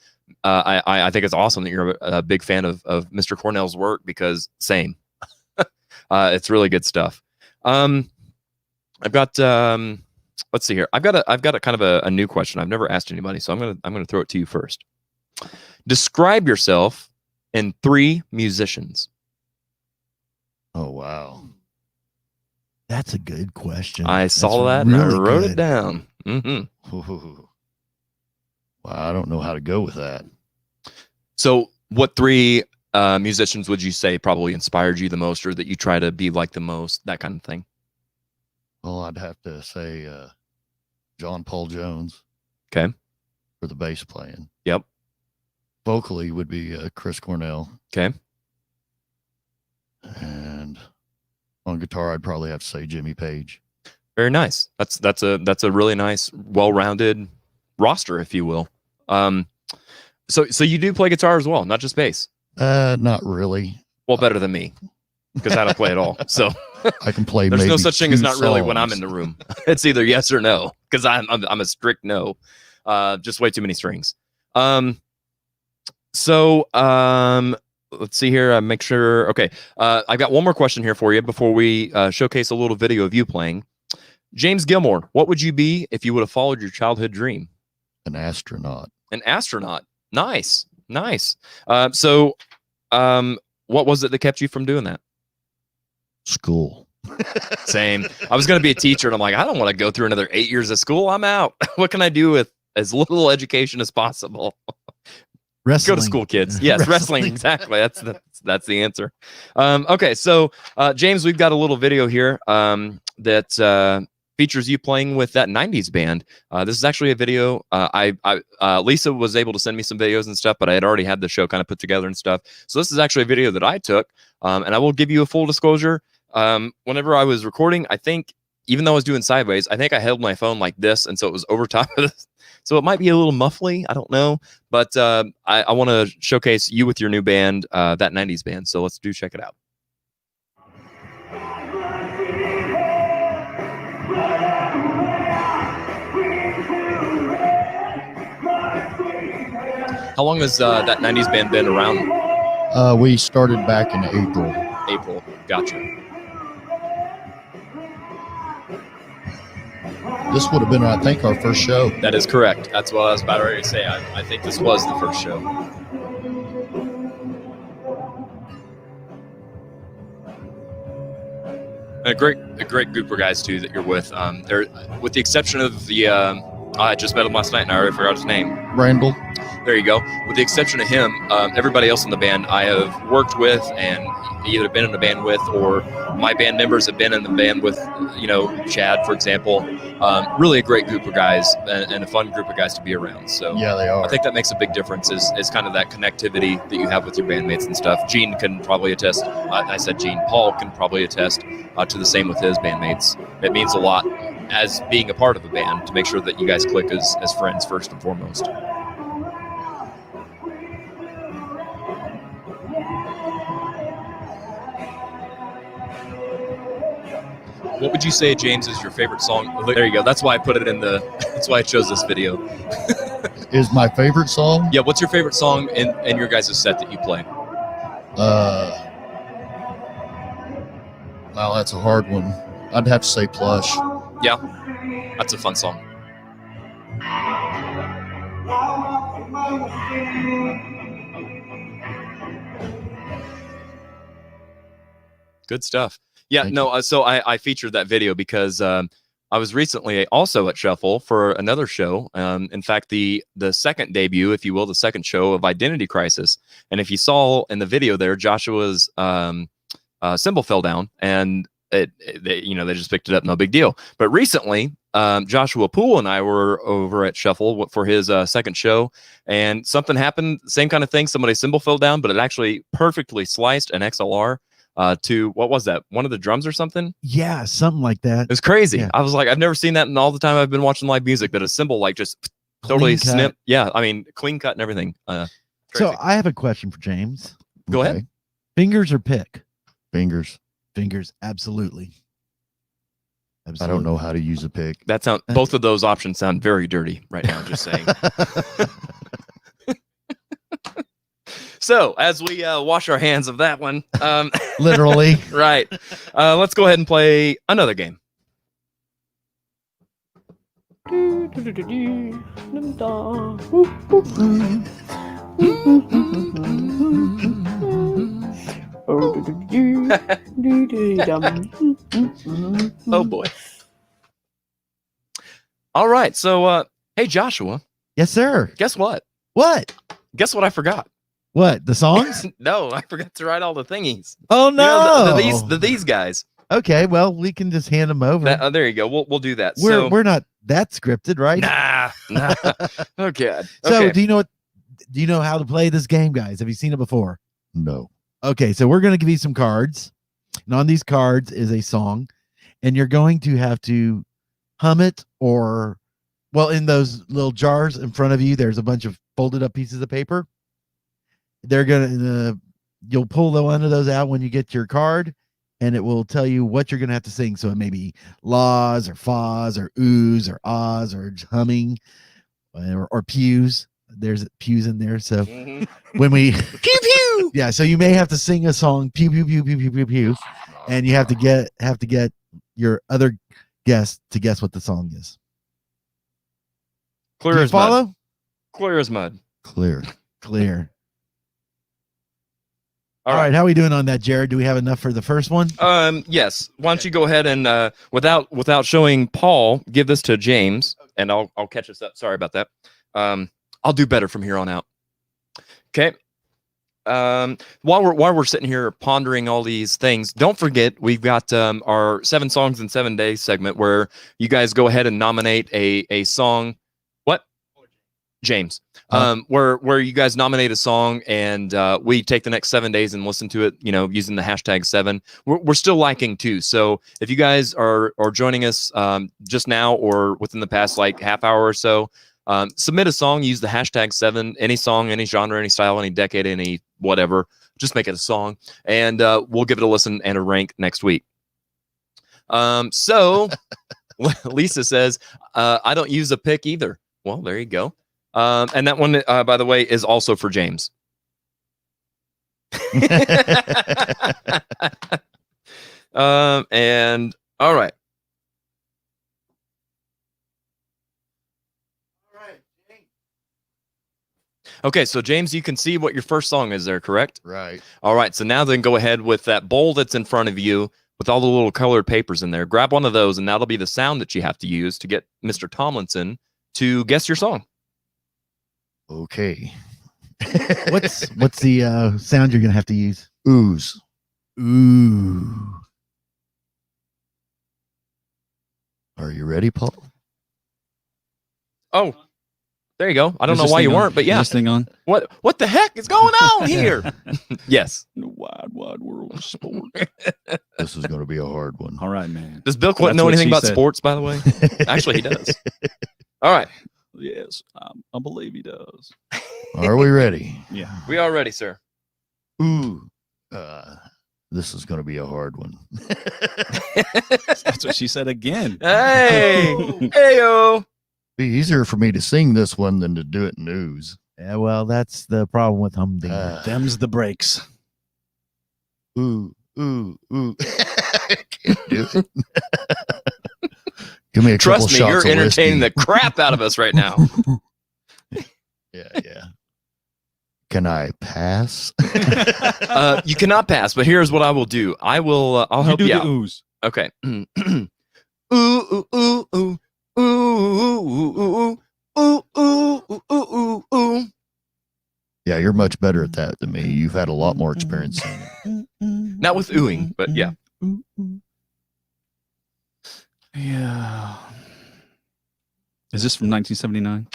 I think it's awesome that you're a big fan of Mr. Cornell's work, because same. It's really good stuff. I've got let's see here. I've got a kind of a new question. I've never asked anybody, so I'm gonna throw it to you first. Describe yourself in 3 musicians. Oh, wow. That's a good question. I saw that That's and I really wrote good. it down. Mm-hmm. Ooh. Wow, I don't know how to go with that. So what 3 musicians would you say probably inspired you the most, or that you try to be like the most, that kind of thing? Well, I'd have to say John Paul Jones. Okay. For the bass playing. Yep. Vocally would be Chris Cornell. Okay. And on guitar, I'd probably have to say Jimmy Page. Very nice. That's a really nice, well-rounded roster, if you will. So you do play guitar as well, not just bass? Not really. Well, better than me. because I don't play at all. So I can play. there's no maybe such thing as 2 not really when I'm songs. in the room. It's either yes or no, because I'm a strict no. Just way too many strings. Let's see here. Make sure. Okay. I've got one more question here for you before we showcase a little video of you playing. James Gilmore, what would you be if you would have followed your childhood dream? An astronaut. An astronaut. Nice. What was it that kept you from doing that? School. Same. I was going to be a teacher, and I'm like, I don't want to go through another 8 years of school. I'm out. What can I do with as little education as possible? Wrestling. Go to school, kids. Yes, wrestling. Exactly. That's the answer. Okay, so James, we've got a little video here that features you playing with that 90s band. This is actually a video. Lisa was able to send me some videos and stuff, but I had already had the show kind of put together and stuff. So this is actually a video that I took, and I will give you a full disclosure. Whenever I was recording, I think, even though I was doing sideways, I think I held my phone like this, and so it was over top of this. So it might be a little muffly. I don't know. But I want to showcase you with your new band, that 90s band. So let's check it out. How long has that 90s band been around? We started back in April. April. Gotcha. This would have been, I think, our first show. That is correct. That's what I was about ready to say. I think this was the first show. A great group of guys too that you're with. They're, with the exception of the I just met him last night and I already forgot his name. Randall. There you go. With the exception of him, everybody else in the band I have worked with and either been in a band with, or my band members have been in the band with, Chad, for example. Really a great group of guys and a fun group of guys to be around. So Yeah, they are. I think that makes a big difference is kind of that connectivity that you have with your bandmates and stuff. Gene can probably attest. I said Gene. Paul can probably attest to the same with his bandmates. It means a lot as being a part of a band to make sure that you guys click as friends first and foremost. What would you say, James, is your favorite song? There you go. That's why I put it in that's why I chose this video. Is my favorite song? Yeah, what's your favorite song in your guys' set that you play? Wow, that's a hard one. I'd have to say Plush. Yeah, that's a fun song. Good stuff. Yeah, Thank no, so I featured that video because I was recently also at Shuffle for another show. In fact, the second debut, if you will, the second show of Identity Crisis. And if you saw in the video there, Joshua's cymbal fell down and they just picked it up, no big deal. But recently, Joshua Poole and I were over at Shuffle for his second show, and something happened, same kind of thing. Somebody's cymbal fell down, but it actually perfectly sliced an XLR to, what was that? One of the drums or something? Yeah, something like that. It was crazy. Yeah. I was like, I've never seen that in all the time I've been watching live music, that a cymbal like just totally Clean cut. snip. Yeah, I mean, clean cut and everything. So Crazy. I have a question for James. Go ahead. Fingers or pick? Fingers. Fingers, absolutely. I don't know how to use a pick. Both of those options sound very dirty right now, just saying. So as we wash our hands of that one, Literally. right, let's go ahead and play another game. Oh boy. All right, so hey Joshua, Yes, sir. guess what? What? Guess what I forgot? What? The songs? No, I forgot to write all the thingies. Oh You no! know, these guys. Okay, well, we can just hand them over. There you go. We'll do that. We're not that scripted, right? Nah. Oh god. So Okay. do you know how to play this game, guys? Have you seen it before? No. Okay, so we're going to give you some cards, and on these cards is a song, and you're going to have to hum it, or, well, in those little jars in front of you, there's a bunch of folded up pieces of paper. They're going to, you'll pull one of those out when you get your card, and it will tell you what you're going to have to sing. So it may be laws or faws or oohs or ahs or humming or pews. There's pews in there. So when we pew pew, yeah. So you may have to sing a song pew pew pew pew pew pew pew, and you have to get your other guest to guess what the song is. Clear Do you as mud. follow? Clear as mud. Clear. All All right, how are we doing on that, Jared? Do we have enough for the first one? Yes. Why don't you go ahead and without showing Paul, give this to James, and I'll catch us up. Sorry about that. I'll do better from here on out. Okay. While we're sitting here pondering all these things, don't forget we've got our 7 songs in 7 days segment where you guys go ahead and nominate a song. What? James. Where you guys nominate a song and we take the next 7 days and listen to it, using the #7. We're still liking too. So if you guys are joining us just now or within the past like half hour or so, submit a song, use the #7, any song, any genre, any style, any decade, any whatever, just make it a song, and we'll give it a listen and a rank next week. So Lisa says, I don't use a pick either. Well, there you go. And that one, by the way, is also for James. And all right. Okay, so James, you can see what your first song is there, correct? Right. All right, so now then go ahead with that bowl that's in front of you with all the little colored papers in there. Grab one of those, and that'll be the sound that you have to use to get Mr. Thomlinson to guess your song. Okay. What's the sound you're gonna have to use? Ooze. Ooh. Are you ready, Paul? Oh, there you go. I don't Is know this why thing you on? weren't, but Is yeah. this thing on? What the heck is going on here? Yes. The wide world of sport. This is going to be a hard one. All right, man. Does Bill Clinton That's know what anything she about said. sports, by the way? Actually, he does. All right. Yes, I believe he does. Are we ready? Yeah. We are ready, sir. Ooh. This is going to be a hard one. That's what she said again. Hey. Heyo. Be easier for me to sing this one than to do it in ooze. Yeah, well, that's the problem with humdinger. Them's the breaks. Ooh, ooh, ooh. Can't do it. Give me a couple Trust me, shots you're of entertaining whiskey. the crap out of us right now. Yeah. Can I pass? You cannot pass, but here's what I will do. I'll help you do out. the ooze. Okay. Ooh, ooh, ooh, ooh. Ooh, ooh, ooh, ooh, ooh, ooh, ooh, ooh. Yeah, you're much better at that than me. You've had a lot more experience singing. Not with oohing, but yeah. Yeah. Is this from 1979?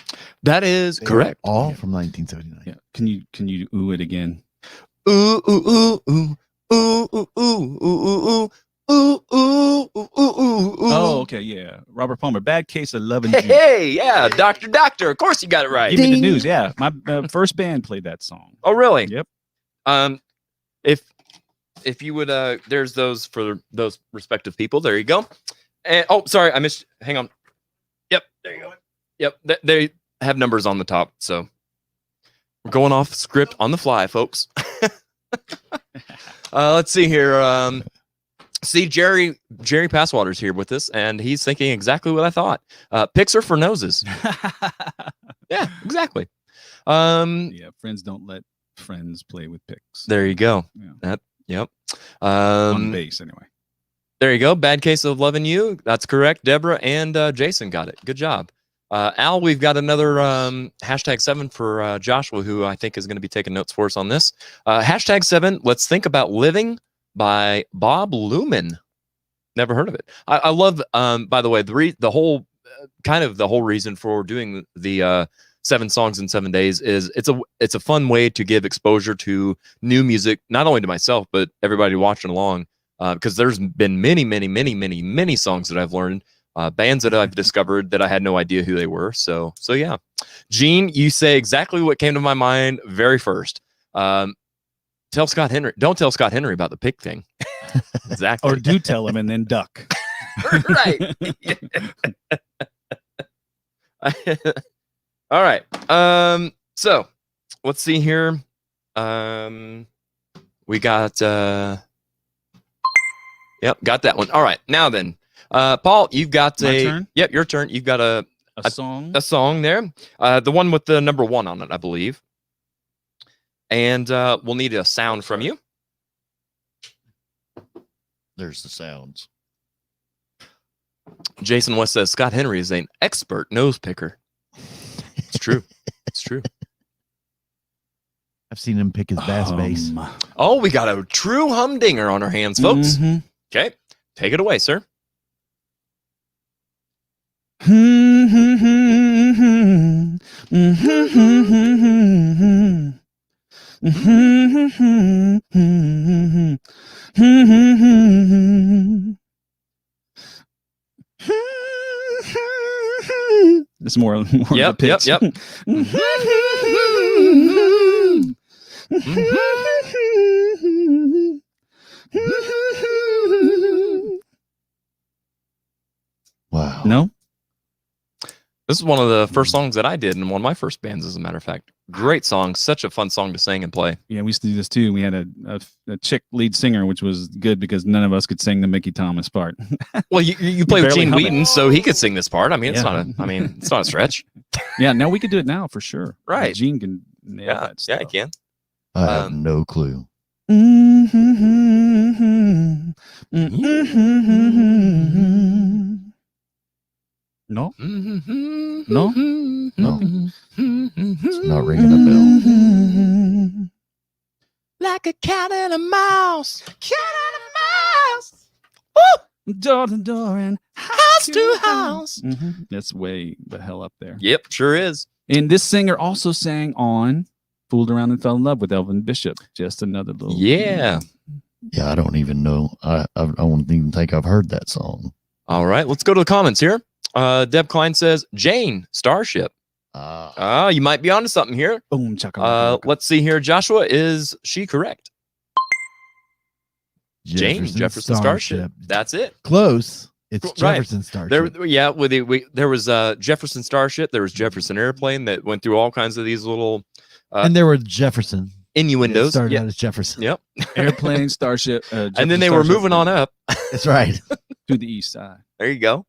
That is correct. All from 1979. Yeah. Can you ooh it again? Ooh, ooh, ooh, ooh, ooh, ooh, ooh, ooh, ooh. Ooh, ooh, ooh, ooh, ooh. Oh, okay, yeah. Robert Palmer, Bad Case of Loving Hey, You. hey, yeah, Doctor. Of course you got it right. Give me the news. Yeah, my first band played that song. Oh, really? Yep. If you would, there's those for those respective people. There you go. And oh, sorry, I missed. Hang on. Yep, there you go. Yep, they have numbers on the top, so we're going off script on the fly, folks. Let's see here. See, Jerry Passwater's here with us, and he's thinking exactly what I thought. Picks are for noses. Yeah, exactly. Yeah, friends don't let friends play with picks. There you go. Yeah. Yep. On base, anyway. There you go. Bad Case of Loving You. That's correct. Deborah and Jason got it. Good job. Al, we've got another #7 for Joshua, who I think is going to be taking notes for us on this. #7, Let's Think About Living by Bob Luman. Never heard of it. I love, by the way, the whole reason for doing the 7 songs in 7 days is it's a fun way to give exposure to new music, not only to myself, but everybody watching along. Because there's been many songs that I've learned, bands that I've discovered that I had no idea who they were. So yeah. Gene, you say exactly what came to my mind very first. To tell Scott Henry. Don't tell Scott Henry about the pick thing. Exactly. Or do tell him and then duck. Right. All right. So let's see here. We got yep, got that one. All right. Now then, Paul, you've got My turn? Yep, your turn. You've got A song. a song there. The one with the number 1 on it, I believe. And we'll need a sound from you. There's the sounds. Jason West says Scott Henry is an expert nose picker. It's true. It's true. I've seen him pick his bass bass. Oh, we got a true humdinger on our hands, folks. Mhm. Okay. Take it away, sir. It's more of the Yep, yep, pitch. yep. Wow. No? This is one of the first songs that I did in one of my first bands, as a matter of fact. Great song. Such a fun song to sing and play. Yeah, we used to do this too. We had a chick lead singer, which was good because none of us could sing the Mickey Thomas part. Well, you play with Barely Gene hum it. Wheaton, so he could sing this part. I mean, it's Yeah. it's not a stretch. Yeah, now we could do it now for sure. Right. Gene can nail Yeah, that yeah, stuff. you can. I have no clue. No? No? No. It's not ringing a bell. Like a cat and a mouse. Cat and a mouse. Door to door and House to house. That's way the hell up there. Yep, sure is. And this singer also sang on Fooled Around and Fell in Love with Elvin Bishop. Just another little. Yeah. Yeah, I don't even know. I don't even think I've heard that song. All right, let's go to the comments here. Deb Klein says, Jane, Starship. You might be onto something here. Boom, chaka. Let's see here. Joshua, is she correct? Jane, Jefferson Starship. That's it. Close. It's Right. Jefferson Starship. There was Jefferson Starship. There was Jefferson Airplane that went through all kinds of these little and there were Jefferson. It innuendos. started Yeah. out as Jefferson. Yep. Airplane, Starship. And then they were moving on up. That's right. to the east side. There you go.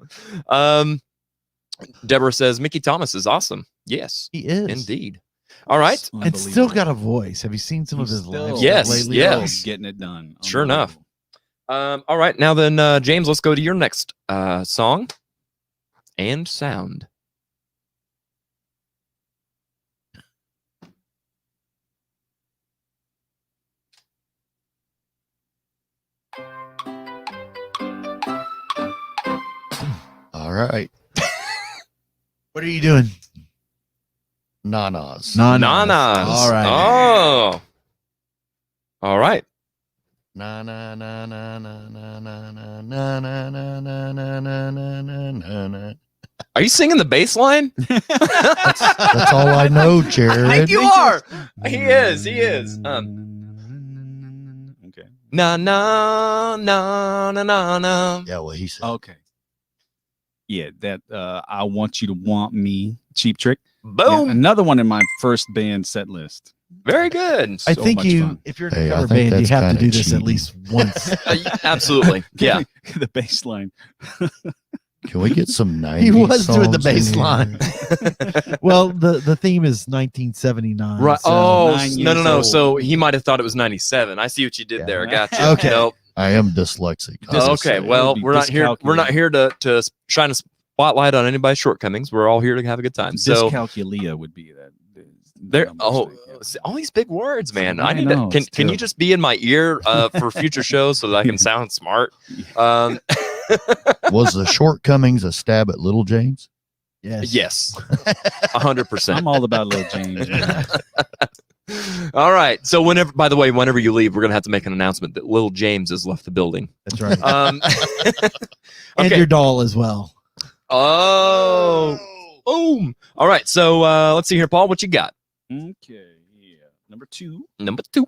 Deborah says Mickey Thomas is awesome. Yes, He is. indeed. All right. It's And still unbelievable. got a voice. Have you seen some of He's his still- live Yes, stuff lately? yes. Still getting it done. Sure enough. Unbelievable. All right. Now then, James, let's go to your next song and sound. All right. What are you doing? Nanas. Nanas. All right. Oh. All right. Na na na na na na na na na na na na na na na na na. Are you singing the bass line? That's all I know, Jared. You are. He is. He is. Okay. Na na na na na na. Yeah, well, he said. Okay. Yeah, that I Want You to Want Me, Cheap Trick. Yeah, Boom. another one in my first band set list. Very good. I So think much you, fun. if you're in a Hey, I cover think band, you that's have to kinda do this at cheating. least once. Absolutely. Yeah. The bass line. Can we get some 90s He was doing the songs in bass here? line. Well, the theme is 1979. Right. so- Oh, 9 no, no, years no. old. So he might have thought it was 97. I see what you did Yeah. there. Gotcha. Okay. Nope. I am dyslexic. This- Okay. it would Well, be we're not here. We're not here to shine a spotlight on anybody's shortcomings. We're all here to have a good time. So Dyscalculia would be that. there. number Oh, thing, yeah. see, all these big words, man. I I need know, to. it's Can you terrible. just be in my ear for future shows so that I can sound smart? Um, Was the shortcomings a stab at Little James? Yes. yes, 100%. I'm all about little James. Man. All right. So whenever you leave, we're gonna have to make an announcement that Little James has left the building. That's right. Um, And okay. your doll as well. Oh, boom. All right. So let's see here, Paul. What you got? Okay. Yeah. Number 2. Number 2.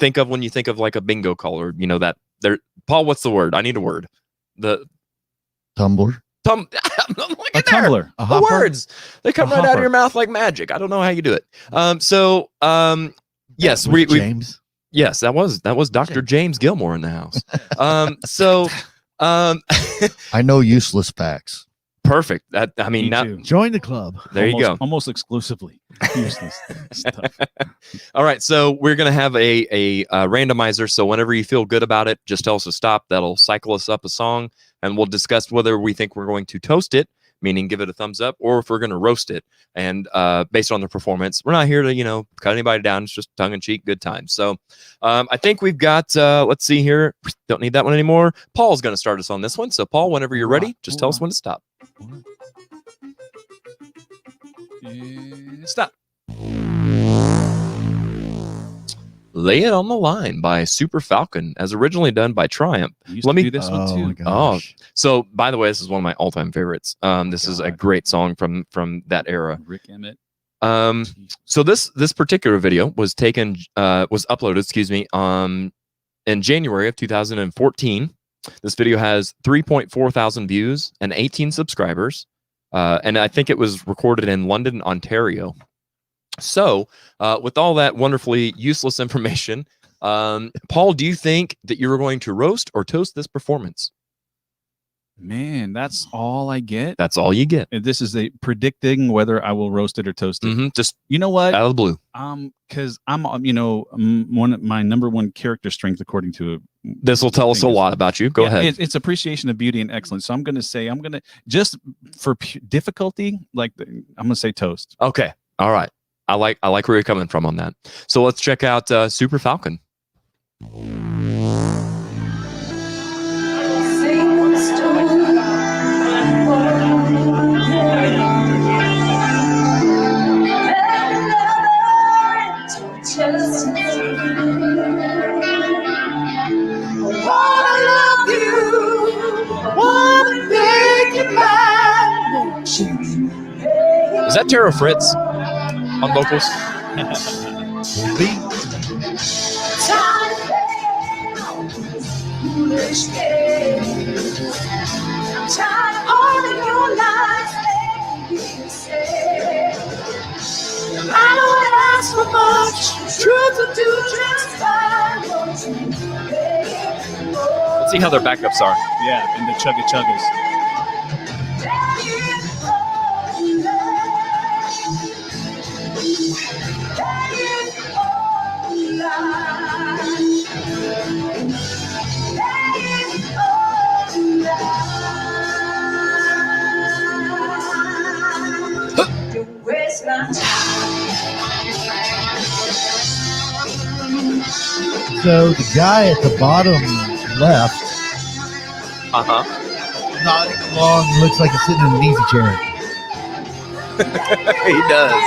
think of when you think of like a bingo caller? You know that there. Paul, what's the word? I need a word. The Tumbler. Look A at there. tumbler. A The hopper? words, they come A right out of hopper. your mouth like magic. I don't know how you do it. Yes, Was we it James. yes, that was Dr. James Gilmore in the house. I know useless facts. Perfect. That I mean, Me now, too. Join the club. there you go. Almost exclusively useless stuff. All right, so we're gonna have a randomizer. So whenever you feel good about it, just tell us to stop. That'll cycle us up a song, and we'll discuss whether we think we're going to toast it, meaning give it a thumbs up, or if we're going to roast it. And based on the performance, we're not here to cut anybody down. It's just tongue in cheek, good times. So I think we've got. Let's see here. Don't need that one anymore. Paul's going to start us on this one. So Paul, whenever you're ready, just tell us when to stop. Stop. Lay It on the Line by Super Falcon, as originally done by Triumph. Used Let to me- do this one Oh my too. gosh. So, by the way, this is one of my all-time favorites. This is a God. great song from that era. Rick Emmett. So this particular video was uploaded, in January of 2014. This video has 3.4 thousand views and 18 subscribers, and I think it was recorded in London, Ontario. So, with all that wonderfully useless information, Paul, do you think that you were going to roast or toast this performance? Man, that's all I get. That's all you get. And this is a predicting whether I will roast it or toast it. Just You know what? out of the blue. Because I'm one of my number one character strength according to This will tell us a thing is- lot about you. Go Yeah, ahead. It's appreciation of beauty and excellence. So I'm gonna just for difficulty, I'm gonna say toast. Okay. All right. I like where you're coming from on that. So let's check out Super Falcon. Is that Tara Fritz on vocals? Let's see how their backups are. Yeah, and the chugga chuggas. So the guy at the bottom left, Uh-huh. not long, looks like he's sitting in an easy chair. He does.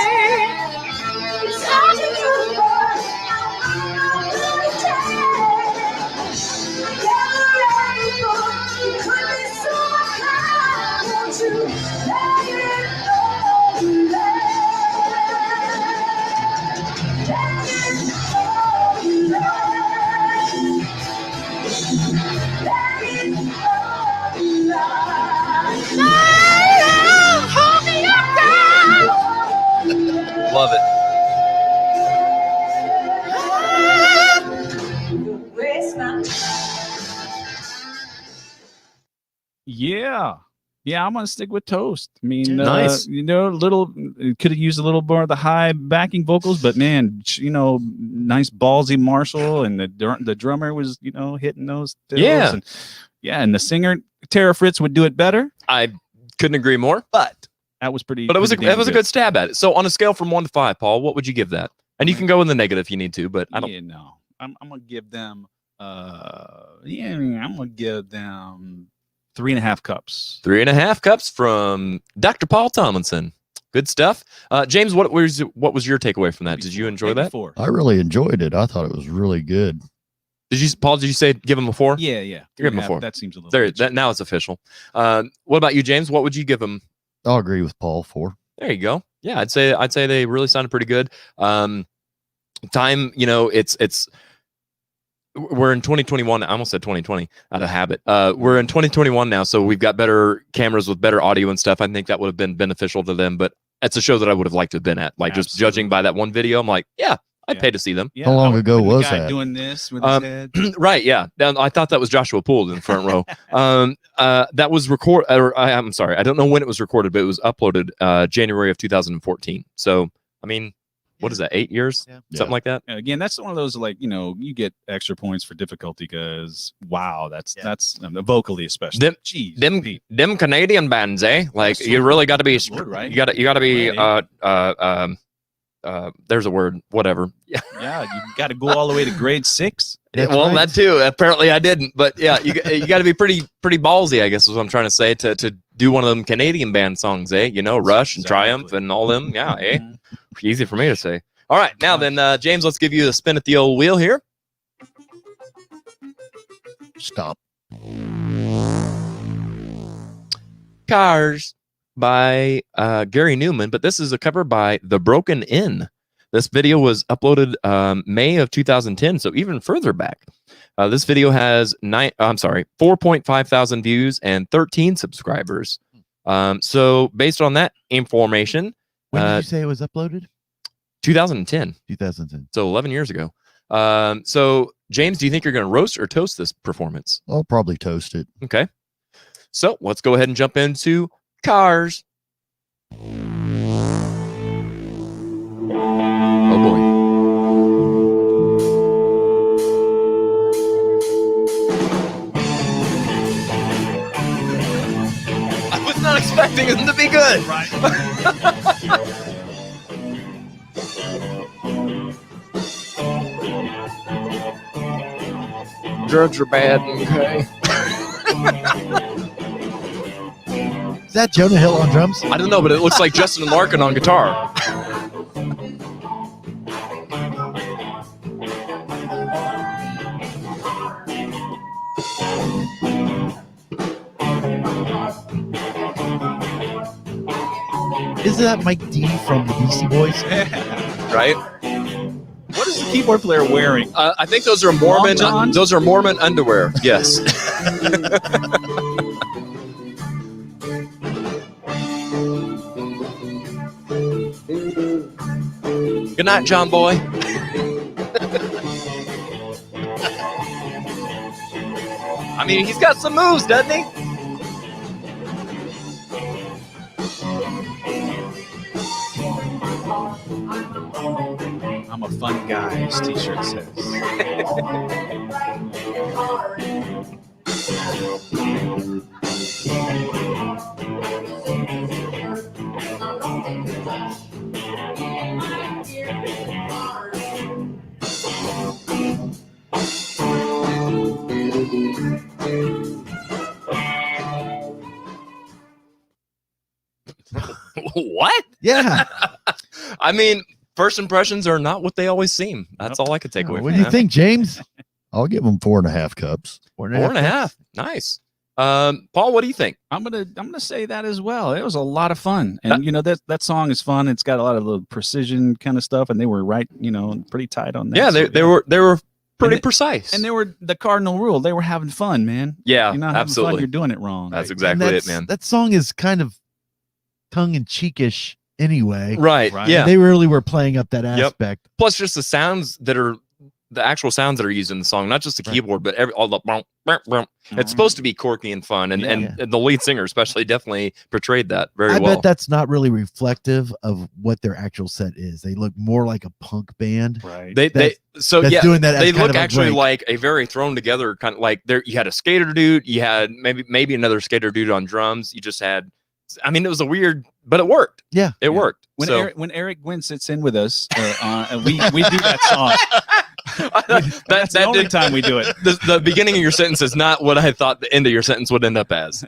Love it. Yeah, I'm gonna stick with toast. I mean, Nice. could have used a little more of the high backing vocals, but man, nice ballsy Marshall, and the drummer was hitting those fills, Yeah. and the singer Tara Fritz would do it better. I couldn't agree more, but That was pretty. it was a pretty damn good stab at it. So on a scale from 1 to 5, Paul, what would you give that? And you can go in the negative if you need to, but I don't. Yeah, no, I'm gonna give them. I'm gonna give them 3.5 cups. 3.5 cups from Dr. Paul Thomlinson. Good stuff. James, what was your takeaway from that? Did you enjoy Maybe that? 4. I really enjoyed it. I thought it was really good. Paul, did you say give him a 4? Yeah. Give him a 3.5. 4. That seems a little. There, rich. now it's official. What about you, James? What would you give him? I'll agree with Paul 4. There you go. Yeah, I'd say they really sounded pretty good. Time, it's we're in 2021. I almost said 2020 out of habit. We're in 2021 now, so we've got better cameras with better audio and stuff. I think that would have been beneficial to them, but it's a show that I would have liked to have been at. Like just judging by that one video, I'm like, yeah, I'd pay to see them. Yeah, How long ago When the was guy that? doing this with his head. Right, yeah. Now, I thought that was Joshua Poole in the front row. That was I'm sorry, I don't know when it was recorded, but it was uploaded January of 2014. So, I mean, what is that? 8 years, something like that. Again, that's one of those like you get extra points for difficulty because wow, that's vocally especially. Them Canadian bands, eh? Like you really got to be right? You got to be there's a word, whatever. Yeah, you got to go all the way to grade 6. Well, that too. Apparently, I didn't. But yeah, you got to be pretty ballsy, I guess, is what I'm trying to say, to do one of them Canadian band songs, eh? Rush and Triumph and all them. Yeah, eh? Easy for me to say. All right, now then, James, let's give you a spin at the old wheel here. Stop. Cars by Gary Newman, but this is a cover by The Broken Inn. This video was uploaded May of 2010, so even further back. This video has 4.5 thousand views and 13 subscribers. So based on that information, when did you say it was uploaded? 2010. 2010. So 11 years ago. So James, do you think you're going to roast or toast this performance? I'll probably toast it. Okay. So let's go ahead and jump into Cars. Oh boy. I was not expecting them to be good. Right. Drugs are bad. Okay. Is that Jonah Hill on drums? I don't know, but it looks like Justin Larkin on guitar. Is that Mike D from the Beastie Boys? Right? What is the keyboard player wearing? I think those are Mormon. Long johns? Those are Mormon underwear. Yes. Good night, John Boy. I mean, he's got some moves, doesn't he? I'm a fun guy, his t-shirt says. What? Yeah. I mean, first impressions are not what they always seem. That's all I could take away What from do you that. think, James? I'll give them 4.5 cups. Four and a half. Nice. Paul, what do you think? I'm gonna say that as well. It was a lot of fun, and that song is fun. It's got a lot of little precision kind of stuff, and they were right, pretty tight on that. Yeah, So, they were pretty And precise. and they were the cardinal rule. They were having fun, man. Yeah, You're not having absolutely. fun. You're doing it wrong. That's And exactly it, man. That song is kind of tongue-in-cheekish anyway. Right. Right. Yeah. They really were playing up that Yep. aspect. Plus, just the actual sounds that are used in the song, not just the Right. keyboard, but all the. It's supposed to be quirky and fun, and Yeah. and the lead singer especially definitely portrayed that very I well. bet that's not really reflective of what their actual set is. They look more like a punk band. Right. They that's yeah. doing that. They as kind look of a actually break. like a very thrown together kind of like there. You had a skater dude. You had maybe another skater dude on drums. You just had. I mean, it was a weird, but it worked. Yeah. It worked. When So- Eric Gwynn sits in with us, and we do that song. That's the only time we do it. The beginning of your sentence is not what I thought the end of your sentence would end up as.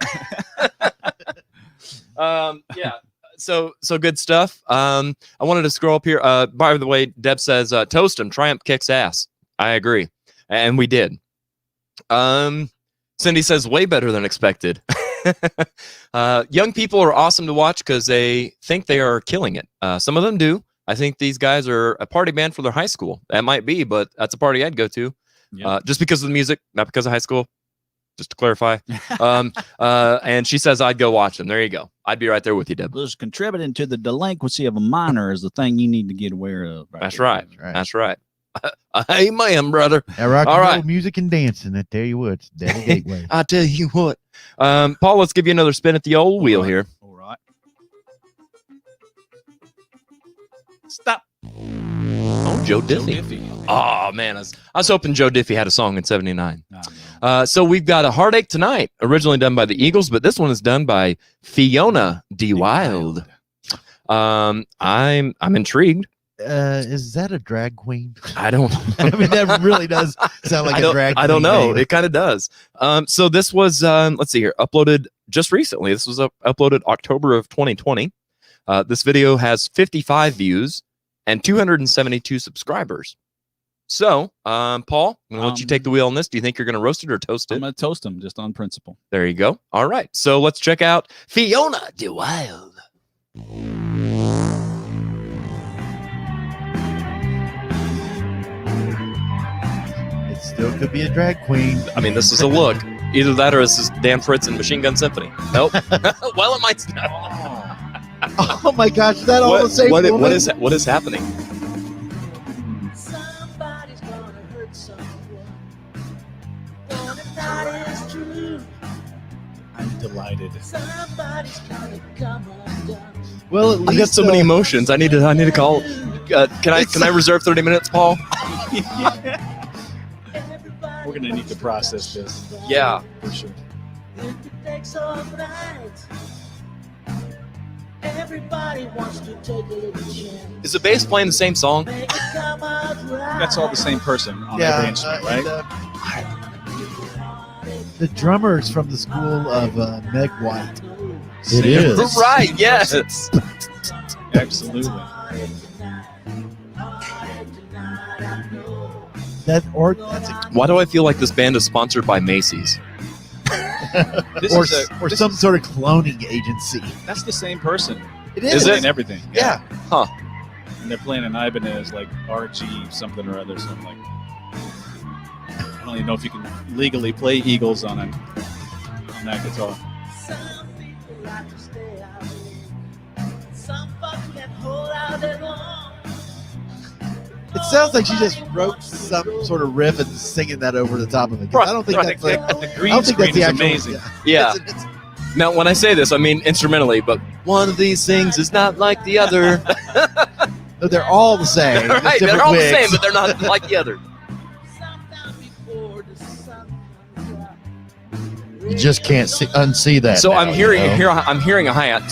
Yeah. So good stuff. I wanted to scroll up here. By the way, Deb says, toast him. Triumph kicks ass. I agree. And we did. Cindy says, way better than expected. Young people are awesome to watch because they think they are killing it. Some of them do. I think these guys are a party band for their high school. That might be, but that's a party I'd go to. Yeah. Just because of the music, not because of high school. Just to clarify. And she says I'd go watch them. There you go. I'd be right there with you, Deb. Just contributing to the delinquency of a minor is the thing you need to get aware of. That's there. right. That's right. Amen, brother. Rock All and right. roll music and dancing. I tell you what, it's Daddy Gateway. I tell you what. Paul, let's give you another spin at the old wheel here. All right. Stop. Oh, Joe Diffie. Oh, man. I was hoping Joe Diffie had a song in 79. So we've got A Heartache Tonight, originally done by the Eagles, but this one is done by Fiona D. Wild. I'm intrigued. Is that a drag queen? I don't I mean, that really does sound like a drag queen. I don't know. name. It kind of does. So this was, let's see here, uploaded just recently. This was uploaded October of 2020. This video has 55 views and 272 subscribers. So, Paul, I'm going to let you take the wheel on this. Do you think you're going to roast it or toast I'm it? going to toast them just on principle. There you go. All right. So let's check out Fiona De Wild. It still could be a drag queen. I mean, this is a look. Either that or this is Dan Fritz and Machine Gun Symphony. Nope. Well, it might. Oh my gosh, is that all the same woman? What is happening? Somebody's gonna hurt someone. But if that is true, I'm delighted. somebody's gonna come undone. Well, at I least got so many emotions. I need to call. Can I reserve 30 minutes, Paul? We're going to need to process this. Yeah. For sure. If it takes all night, everybody wants to take a little chance. Is the bass playing the same song? Make it come out right. That's all the same person on every instrument, right? The drummer's from the school of Meg White. It is. Right. Yes. Absolutely. That's a, Why do I feel like this band is sponsored by Macy's? or some sort of cloning agency. That's the same person. It Is it? And everything. Yeah. Huh. And they're playing an Ibanez like RG something or other. So I'm like, I don't even know if you can legally play Eagles on that guitar. Some people like to stay out late. Some folks can hold out their long. It sounds like she just wrote some sort of riff and singing that over the top of it. 'Cause I don't think that's like, the I green don't think screen that's the is actual, amazing. Yeah. It's- Now, when I say this, I mean instrumentally, but one of these things is not like the other. they're all the same. Just Right, they're different all the wigs. same, but they're not like the other. Sometime before the sun comes up. You just can't unsee that. So now, I'm hearing you know? I'm hearing a hi-hat,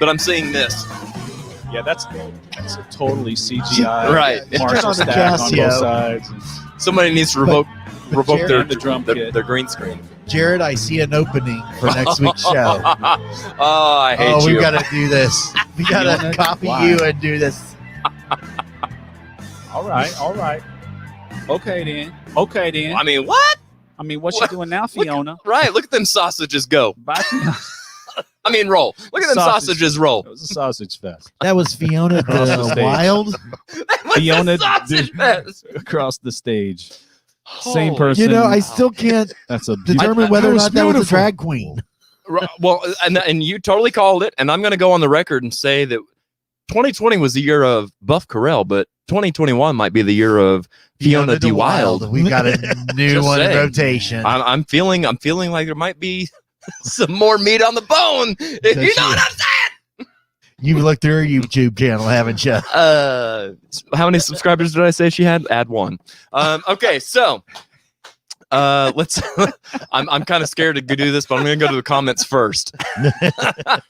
but I'm seeing this. Yeah, that's a totally CGI. Right. Marshall On the stack on Casio. both sides. Somebody needs to revoke Jared, their the drum kit. their green screen. Jared, I see an opening for next week's show. Oh, I hate you. We got to do this. We got to copy Why? you and do this. All right. Okay then. I mean, what? I mean, what's What? she doing now, Fiona? Right. Look at them sausages go. Bye, Fiona. I mean, roll. Look at them Sausage. sausages roll. It was a sausage fest That was Fiona Across the the stage. Wild. Fiona sausage did- fest. across the stage. Same Oh. person. You know, I still can't That's a determine whether or was not that was a beautiful. drag queen. Well, and you totally called it, and I'm going to go on the record and say that 2020 was the year of Buff Carell, but 2021 might be the year of Fiona D. Wild. We got a new Just one in saying. rotation. I'm feeling like there might be some more meat on the bone. If you know what I'm saying. You've looked through her YouTube channel, haven't you? How many subscribers did I say she had? Add one. Okay, so let's. I'm kind of scared to do this, but I'm going to go to the comments first.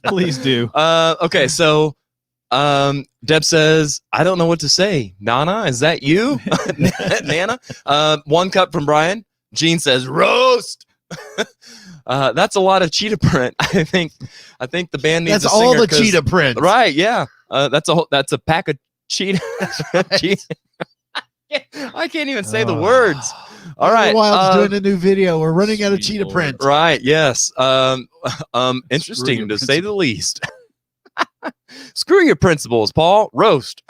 Please do. Okay, so Deb says, I don't know what to say. Nana, is that you? Nana? One cup from Brian. Gene says, roast. That's a lot of cheetah print. I think the band needs That's a singer all the 'cause- cheetah print. Right, yeah. That's a pack of cheetah. I can't even say the words. All right. Wild's doing a new video. We're running out of cheetah print. Right, yes. Interesting to say the least. Screw your principles, Paul. Roast.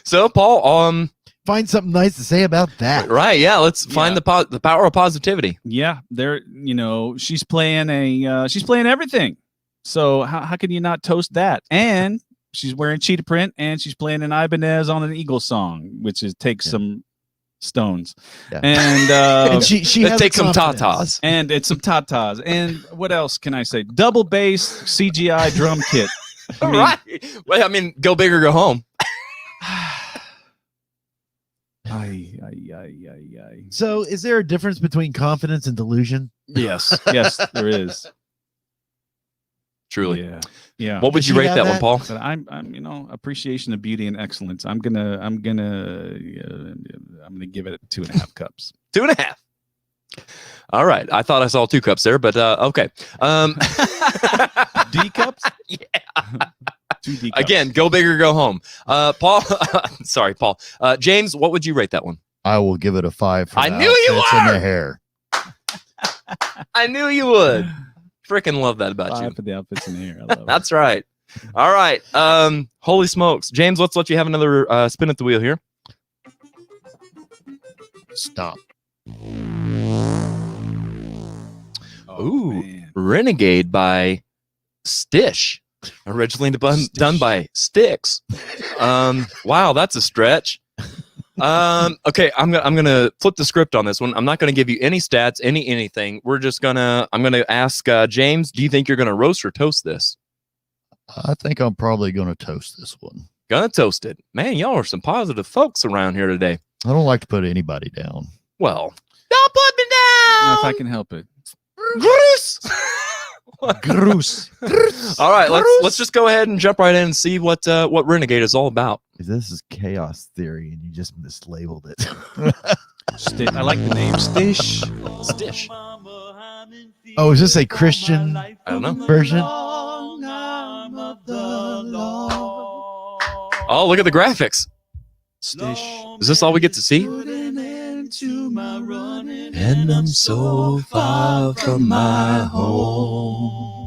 So, Paul, find something nice to say about that. Right? Yeah. Let's find the power of positivity. Yeah, she's playing everything. So how can you not toast that? And she's wearing cheetah print, and she's playing an Ibanez on an Eagles song, which takes some stones. Yeah. And she Let's has take some confidence. tatas. and it's some tatas. And what else can I say? Double bass CGI drum kit. I mean, Right. Well, I mean, go big or go home. So, is there a difference between confidence and delusion? Yes, there is. Truly. Yeah. What would Does you she rate have that one, that? Paul? But I'm appreciation of beauty and excellence. I'm gonna give it 2.5 cups. 2.5. All right. I thought I saw 2 cups there, but okay. D cups? Yeah. 2 D cups. Again, go big or go home. Paul, sorry, Paul. James, what would you rate that one? I will give it a 5 for I the knew you outfits and were! the hair. I knew you would. Freaking love that about you. 5 for the outfits in the hair. I love it. That's right. All right. Holy smokes. James, let's let you have another spin at the wheel here. Stop. Ooh. Man. Renegade by Stish. Originally done by Styx. Wow, that's a stretch. Okay, I'm gonna flip the script on this one. I'm not gonna give you any stats, anything. I'm gonna ask James, do you think you're gonna roast or toast this? I think I'm probably going to toast this one. Gonna toast it. Man, y'all are some positive folks around here today. I don't like to put anybody down. Well, don't put me down. If I can help it. Bruce. Gross. All right, let's just go ahead and jump right in and see what Renegade is all about. This is chaos theory, and you just mislabeled it. I like the name Stish. Stish. Oh, is this a Christian I don't know. version? Oh, look at the graphics. Stish. Is this all we get to see? And I'm so far from my home.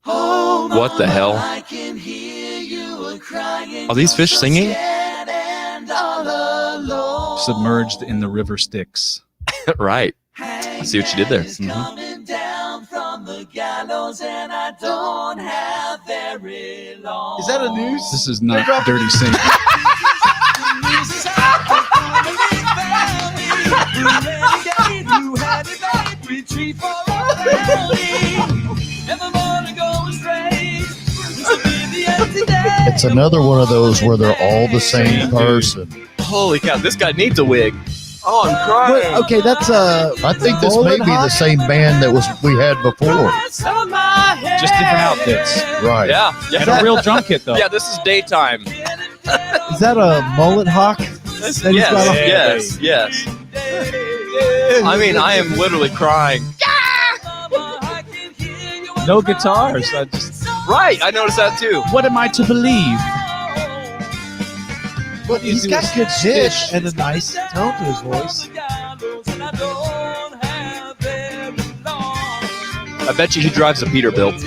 What the hell? Are these fish singing? Submerged in the river Styx. Right. I see what you did there. Is that a noose? This is not Dirty Saint. It's another one of those where they're all the same person. Holy cow, this guy needs a wig. Oh, I'm crying. Wait, okay, that's I think this may be the same band that we had before. Just different outfits. Right. Yeah. And a real drum kit, though. Yeah, this is daytime. Is that a mullet hawk? Yes, That he's got on? yes. I mean, I am literally crying. No guitars. Right, I noticed that too. What am I to believe? But he's got good pitch and a nice tone to his voice. I bet you he drives a Peterbilt.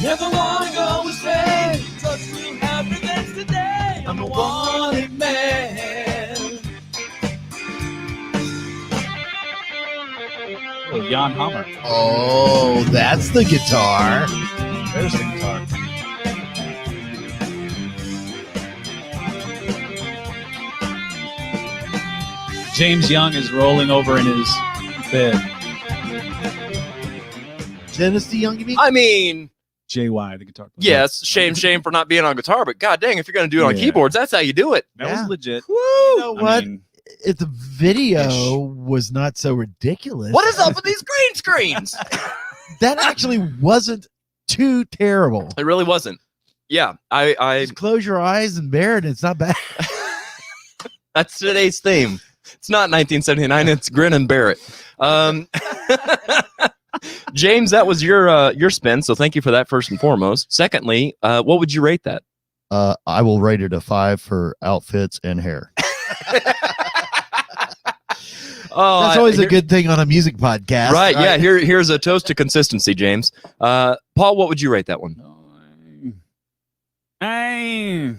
Never wanna go astray. Such real happiness today. I'm a wanted man. Oh, Jan Hammer. Oh, that's the guitar. There's the guitar. James Young is rolling over in his bed. Dennis the Young, you mean? I mean, JY, the guitar player. yes, shame for not being on guitar, but god dang, if you're gonna do it on Yeah. keyboards, that's how you do it. That Yeah. was legit. Woo! You know I what? mean, If the video was not so ridiculous. What is up with these green screens? That actually wasn't too terrible. It really wasn't. Yeah, I Just close your eyes and bear it. It's not bad. that's today's theme. It's not 1979, it's Grin and Bear It. James, that was your spin, so thank you for that first and foremost. Secondly, what would you rate that? I will rate it a 5 for outfits and hair. Oh, That's always a good thing on a music podcast. Right. Yeah. Here's a toast to consistency, James. Paul, what would you rate that one? I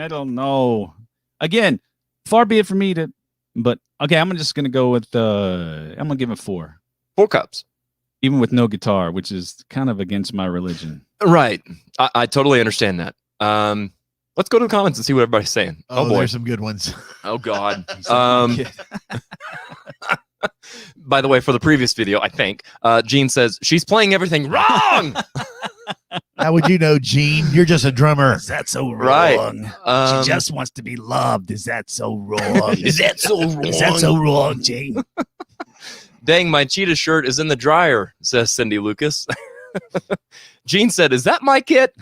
don't know. Again, far be it for me to, but okay, I'm just gonna go with I'm gonna give it 4. 4 cups. Even with no guitar, which is kind of against my religion. Right. I totally understand that. Let's go to the comments and see what everybody's saying. Oh, boy. there's some good ones. Oh God. By the way, for the previous video, I think Gene says she's playing everything wrong. How would you know, Gene? You're just a drummer. Is that so Right. wrong? She just wants to be loved. Is that so wrong? Is that so wrong? Is that so wrong, Jane? Dang, my cheetah shirt is in the dryer, says Cindy Lucas. Gene said, is that my kit?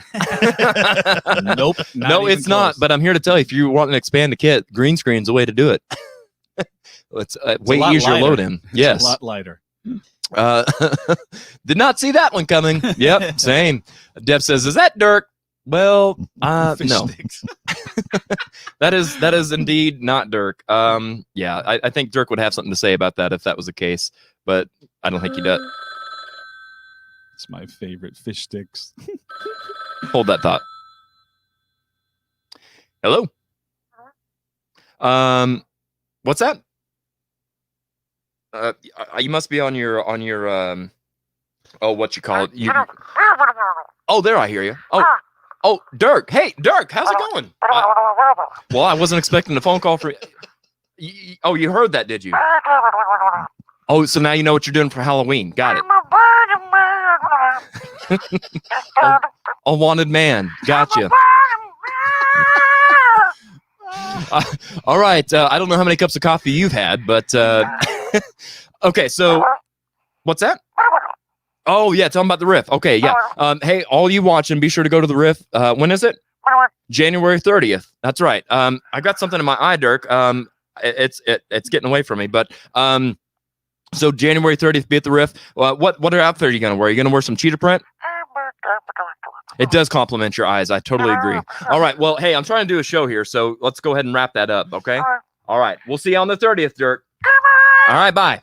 Nope. No, it's not. But I'm here to tell you, if you want to expand a kit, green screen's the way to do it. It's way easier load in. Yes. It's a lot lighter. Did not see that one coming. Yep, same. Deb says, is that Dirk? Well, no. that is indeed not Dirk. Yeah, I think Dirk would have something to say about that if that was the case, but I don't think he does. It's my favorite fish sticks. Hold that thought. Hello. What's that? You must be on your what you call it? Oh, there, I hear you. Oh, Dirk. Hey, Dirk, how's it going? Well, I wasn't expecting a phone call for you. Oh, you heard that, did you? Oh, so now you know what you're doing for Halloween. Got it. A wanted man. Gotcha. All right. I don't know how many cups of coffee you've had, but okay. So, what's that? Oh yeah, tell them about the riff. Okay, yeah. Hey, all you watching, be sure to go to the riff. When is it? January 30th. That's right. I got something in my eye, Dirk. It's getting away from me, but so January 30th, be at the riff. What outfit are you gonna wear? Are you gonna wear some cheetah print? It does complement your eyes. I totally agree. All right. Well, hey, I'm trying to do a show here, so let's go ahead and wrap that up. Okay. All right. We'll see you on the 30th, Dirk. All right. Bye.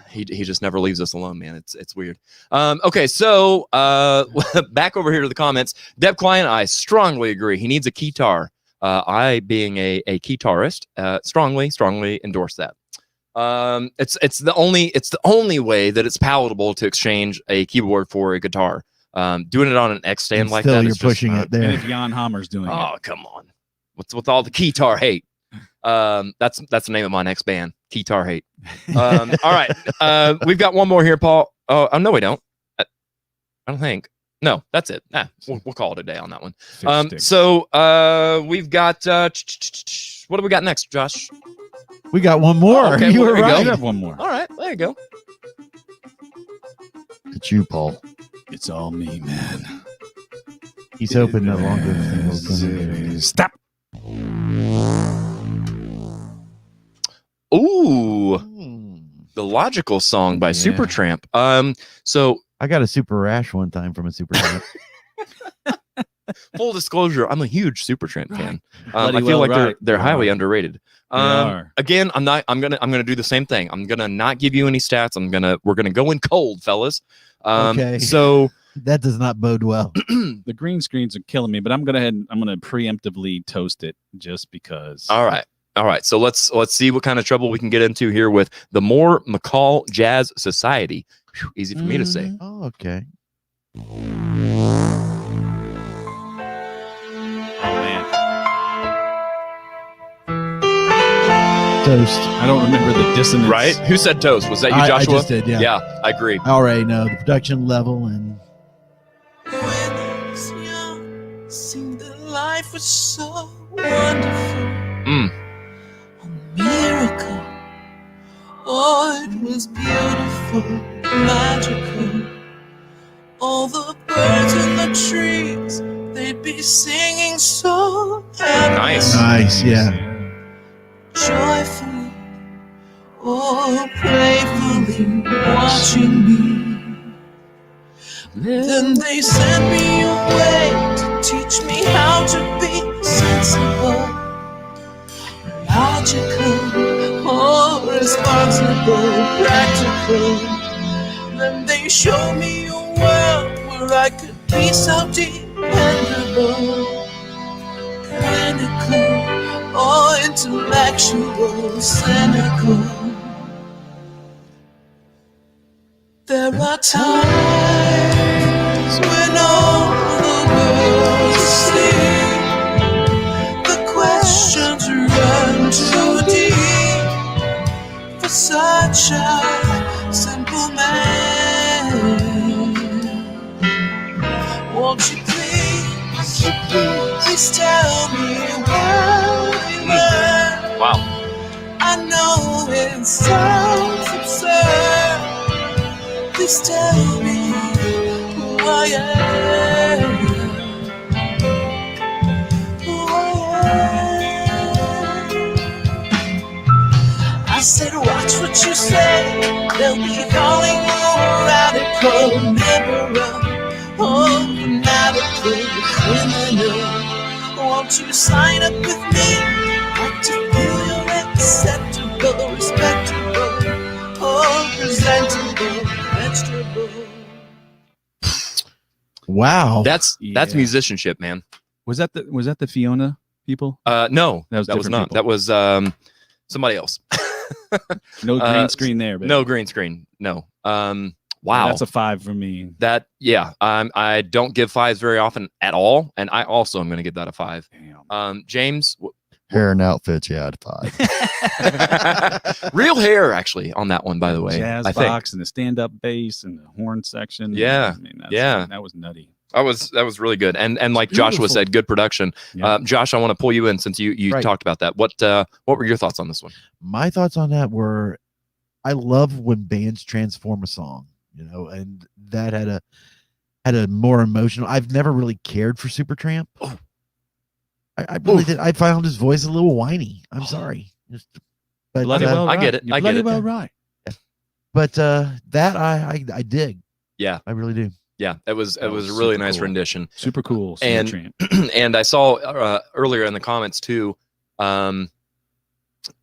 He just never leaves us alone, man. It's weird. Okay, so back over here to the comments. Deb Klein, I strongly agree. He needs a keytar. I, being a guitarist, strongly endorse that. It's the only way that it's palatable to exchange a keyboard for a guitar. Doing it on an X stand like that, you're pushing it there. And if Jan Hammer's doing it. Oh, come on. What's with all the keytar hate? That's the name of my next band, Keytar Hate. All right. We've got one more here, Paul. Oh, no, we don't. I don't think. No, that's it. We'll call it a day on that one. So we've got what do we got next, Josh? We got one more. Oh, okay, you well, were there right. You have one more. All right, there you go. It's you, Paul. It's all me, man. He's hoping no longer thing Stop. Ooh, the Logical Song by Supertramp. So I got a super rash one time from a Supertramp. full disclosure, I'm a huge Supertramp fan. Bloody I feel well like right. they're They highly are. underrated. They are. Again, I'm gonna do the same thing. I'm gonna not give you any stats. We're gonna go in cold, fellas. Okay. So That does not bode well. The green screens are killing me, but I'm gonna preemptively toast it just because. all right. So let's see what kind of trouble we can get into here with the Moore McCall Jazz Society. Whew, easy for me to say. Oh, okay. Oh man, Toast. I don't remember the dissonance. Right? Who said toast? Was that you, I Joshua? just did, yeah. Yeah, I agree. I already know the production level and When I was young, seemed that life was so wonderful. A miracle. Oh, it was beautiful, magical. All the birds in the trees, they'd be singing so happy. Nice. yeah. Joyfully, oh, playfully watching me. Then they sent me away to teach me how to be sensible, logical, or as responsible, practical. Then they showed me a world where I could be so dependable, clinical, or intellectual, cynical. There are times when all the world's asleep, the questions run too deep for such a simple man. Won't you please tell me what we learned? Wow. I know it sounds absurd. Please tell me who I am. Who I am. I said, watch what you say. They'll be calling you a radical, liberal, or fanatical, criminal. Won't you sign up with me? Want to feel you're acceptable, respectable, or presentable, vegetable. Wow. That's Yeah. musicianship, man. Was that the Fiona people? No, That was that was different not. people. That was somebody else. No green screen there, baby. No green screen. No. Wow. That's a 5 for me. That, yeah. I don't give 5s very often at all, and I also am going to give that a 5. Damn. James, Hair and outfits, yeah, at 5. real hair actually on that one, by the way. Jazz I think box and the stand-up bass and the horn section. Yeah. I mean, that was nutty. that was really good, and like Joshua beautiful. said, good production. Yeah. Josh, I want to pull you in since you Right. talked about that. What were your thoughts on this one? My thoughts on that were, I love when bands transform a song, and that had a more emotional. I've never really cared for Supertramp. Oh. I really did. I found his voice a little whiny. I'm sorry. But Bloody well I get right. it. You're I get bloody it. well right. but that I dig. Yeah. I really do. Yeah, it was That a was really super nice cool. rendition. Super cool. And- Supertramp. And I saw earlier in the comments too,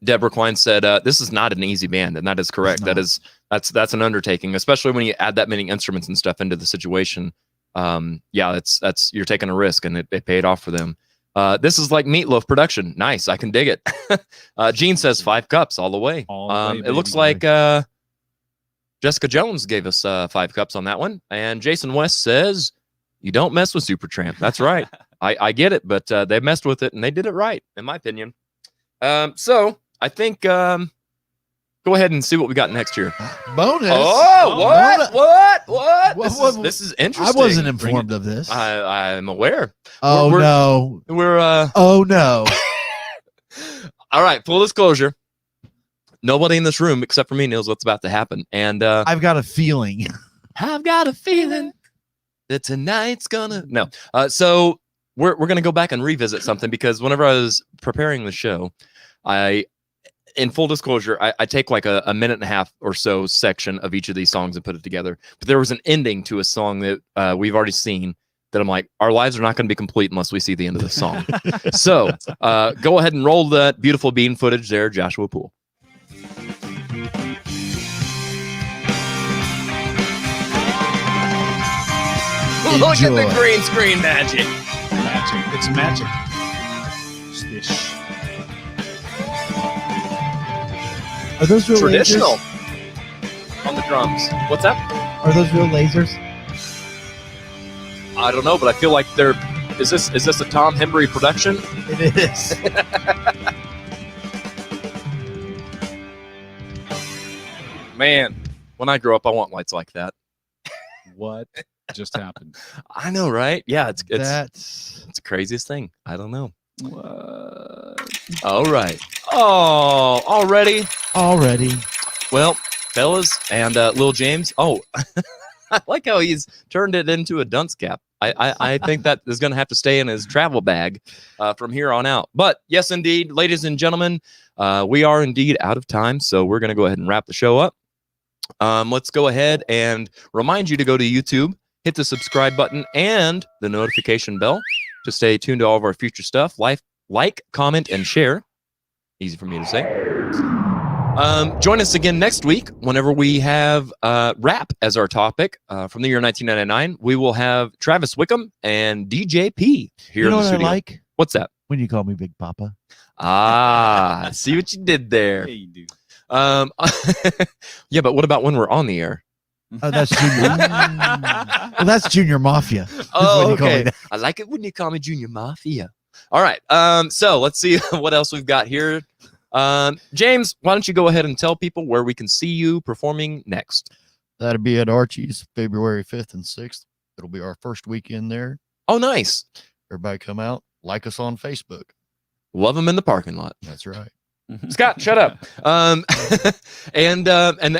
Deborah Klein said, this is not an easy band, and that is correct. not. That's an undertaking, especially when you add that many instruments and stuff into the situation. Yeah, that's you're taking a risk, and it paid off for them. This is like Meatloaf production. Nice, I can dig it. Gene says 5 cups all the way. All the way, It looks baby. like Jessica Jones gave us 5 cups on that one, and Jason West says you don't mess with Supertramp. That's right. I get it, but they messed with it and they did it right, in my opinion. So I think go ahead and see what we got next year. Bonus. Oh, what? What? This is I interesting. wasn't informed of this. I'm aware. Oh we're- no. We're Oh no. all right. Full disclosure. Nobody in this room except for me knows what's about to happen, and I've got a feeling. I've got a feeling that tonight's gonna so we're gonna go back and revisit something, because whenever I was preparing the show, in full disclosure, I take like a minute and a half or so section of each of these songs and put it together. But there was an ending to a song that we've already seen that I'm like, our lives are not going to be complete unless we see the end of the song. So go ahead and roll that beautiful bean footage there, Joshua Poole. Look at the Enjoy. green screen magic. Magic. It's magic. Swish. Are those real Traditional lasers? on the drums. What's that? Are those real lasers? I don't know, but I feel like they're. Is this a Tom Hembry production? It is. Man, when I grow up, I want lights like that. What just happened? I know, right? Yeah, it's That's the craziest thing. I don't know. What? All right. Oh, already. already. Well, fellas and Lil James. Oh, I like how he's turned it into a dunce cap. I think that is going to have to stay in his travel bag from here on out. But yes, indeed, ladies and gentlemen, we are indeed out of time. So we're going to go ahead and wrap the show up. Let's go ahead and remind you to go to YouTube, hit the subscribe button and the notification bell to stay tuned to all of our future stuff. Like, comment, and share. Easy for me to say. Join us again next week whenever we have rap as our topic from the year 1999. We will have Travis Wickham and DJ P here You know in the what I studio. like? What's that? When you call me Big Papa. Ah, see what you did there. Yeah, you do. Yeah, but what about when we're on the air? Oh, that's Junior. Well, that's Junior Mafia. That's Oh, when you call me okay. that. I like it when you call me Junior Mafia. All right. So let's see what else we've got here. James, why don't you go ahead and tell people where we can see you performing next? That'll be at Archie's February 5th and 6th. It'll be our first weekend there. Oh, nice. Everybody come out, like us on Facebook. Love them in the parking lot. That's right. Scott, shut up. And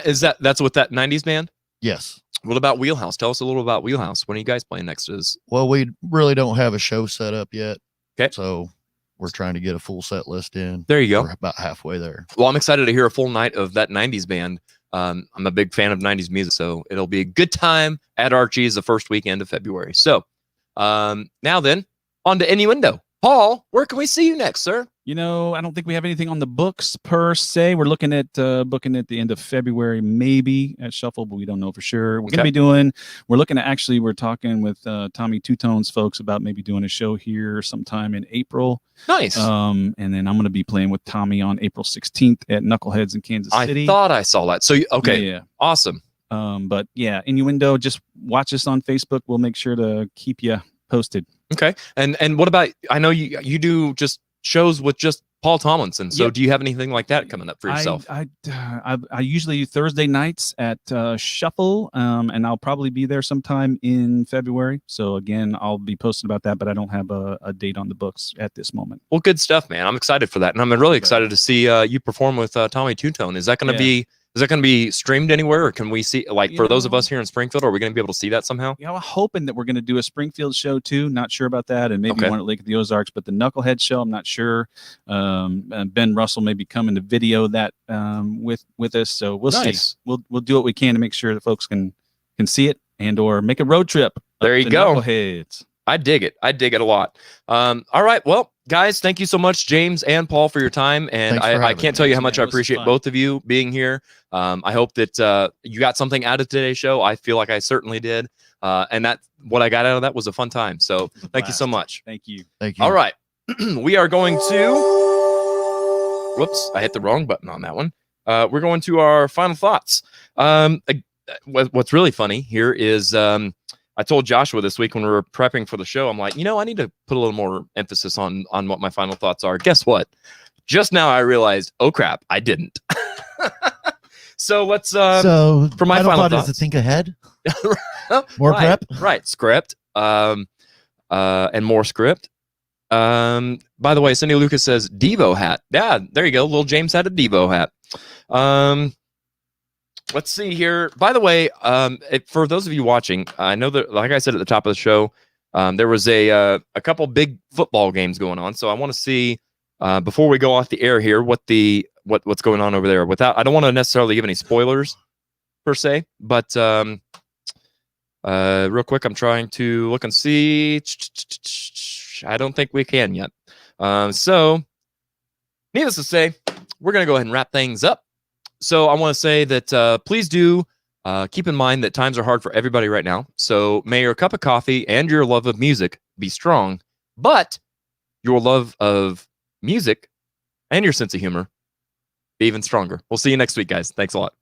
is that's with that 90s band? Yes. What about Wheelhouse? Tell us a little about Wheelhouse. When are you guys playing next? Well, we really don't have a show set up yet. Okay. So we're trying to get a full set list in. There you go. We're about halfway there. Well, I'm excited to hear a full night of that 90s band. I'm a big fan of 90s music, so it'll be a good time at Archie's the first weekend of February. So now then, on to Innuendo. Paul, where can we see you next, sir? You know, I don't think we have anything on the books per se. We're looking at booking at the end of February, maybe at Shuffle, but we don't know for sure. We're we're talking with Tommy Two Tones folks about maybe doing a show here sometime in April. Nice. And then I'm going to be playing with Tommy on April 16th at Knuckleheads in Kansas City. I thought I saw that. So, okay. Yeah. Awesome. But yeah, Innuendo, just watch us on Facebook. We'll make sure to keep you posted. Okay. And what about, I know you do just shows with just Paul Thomlinson. So Yep. do you have anything like that coming up for yourself? I usually do Thursday nights at Shuffle, and I'll probably be there sometime in February. So again, I'll be posting about that, but I don't have a date on the books at this moment. Well, good stuff, man. I'm excited for that. And I'm really excited to see you perform with Tommy Two Tone. Is that going to be streamed anywhere, or can we see, like, for those of us here in Springfield, are we going to be able to see that somehow? Yeah, I'm hoping that we're going to do a Springfield show too. Not sure about that, and maybe one at Lake of the Ozarks. But the Knucklehead show, I'm not sure. Ben Russell may be coming to video that with us, so we'll see. We'll do what we can to make sure that folks can see it and or make a road trip. There you go. Knuckleheads. I dig it. I dig it a lot. All right. Well, guys, thank you so much, James and Paul, for your time. And I can't tell you how much I appreciate both of you being here. I hope that you got something out of today's show. I feel like I certainly did. And that what I got out of that was a fun time. So thank you so much. Thank you. Thank you. All right. We are going to, whoops, I hit the wrong button on that one. We're going to our final thoughts. What's really funny here is, I told Joshua this week when we were prepping for the show, I'm like, I need to put a little more emphasis on what my final thoughts are. Guess what? Just now I realized, oh crap, I didn't. So let's so for my final thoughts is to think ahead. More prep, right? Script, and more script. By the way, Cindy Lucas says Devo hat. Yeah, there you go. Little James had a Devo hat. Let's see here. By the way, for those of you watching, I know that, like I said at the top of the show, there was a couple big football games going on. So I want to see before we go off the air here what's going on over there. I don't want to necessarily give any spoilers per se, but real quick, I'm trying to look and see. I don't think we can yet. So, needless to say, we're going to go ahead and wrap things up. So I want to say that please do keep in mind that times are hard for everybody right now. So may your cup of coffee and your love of music be strong, but your love of music and your sense of humor be even stronger. We'll see you next week, guys. Thanks a lot.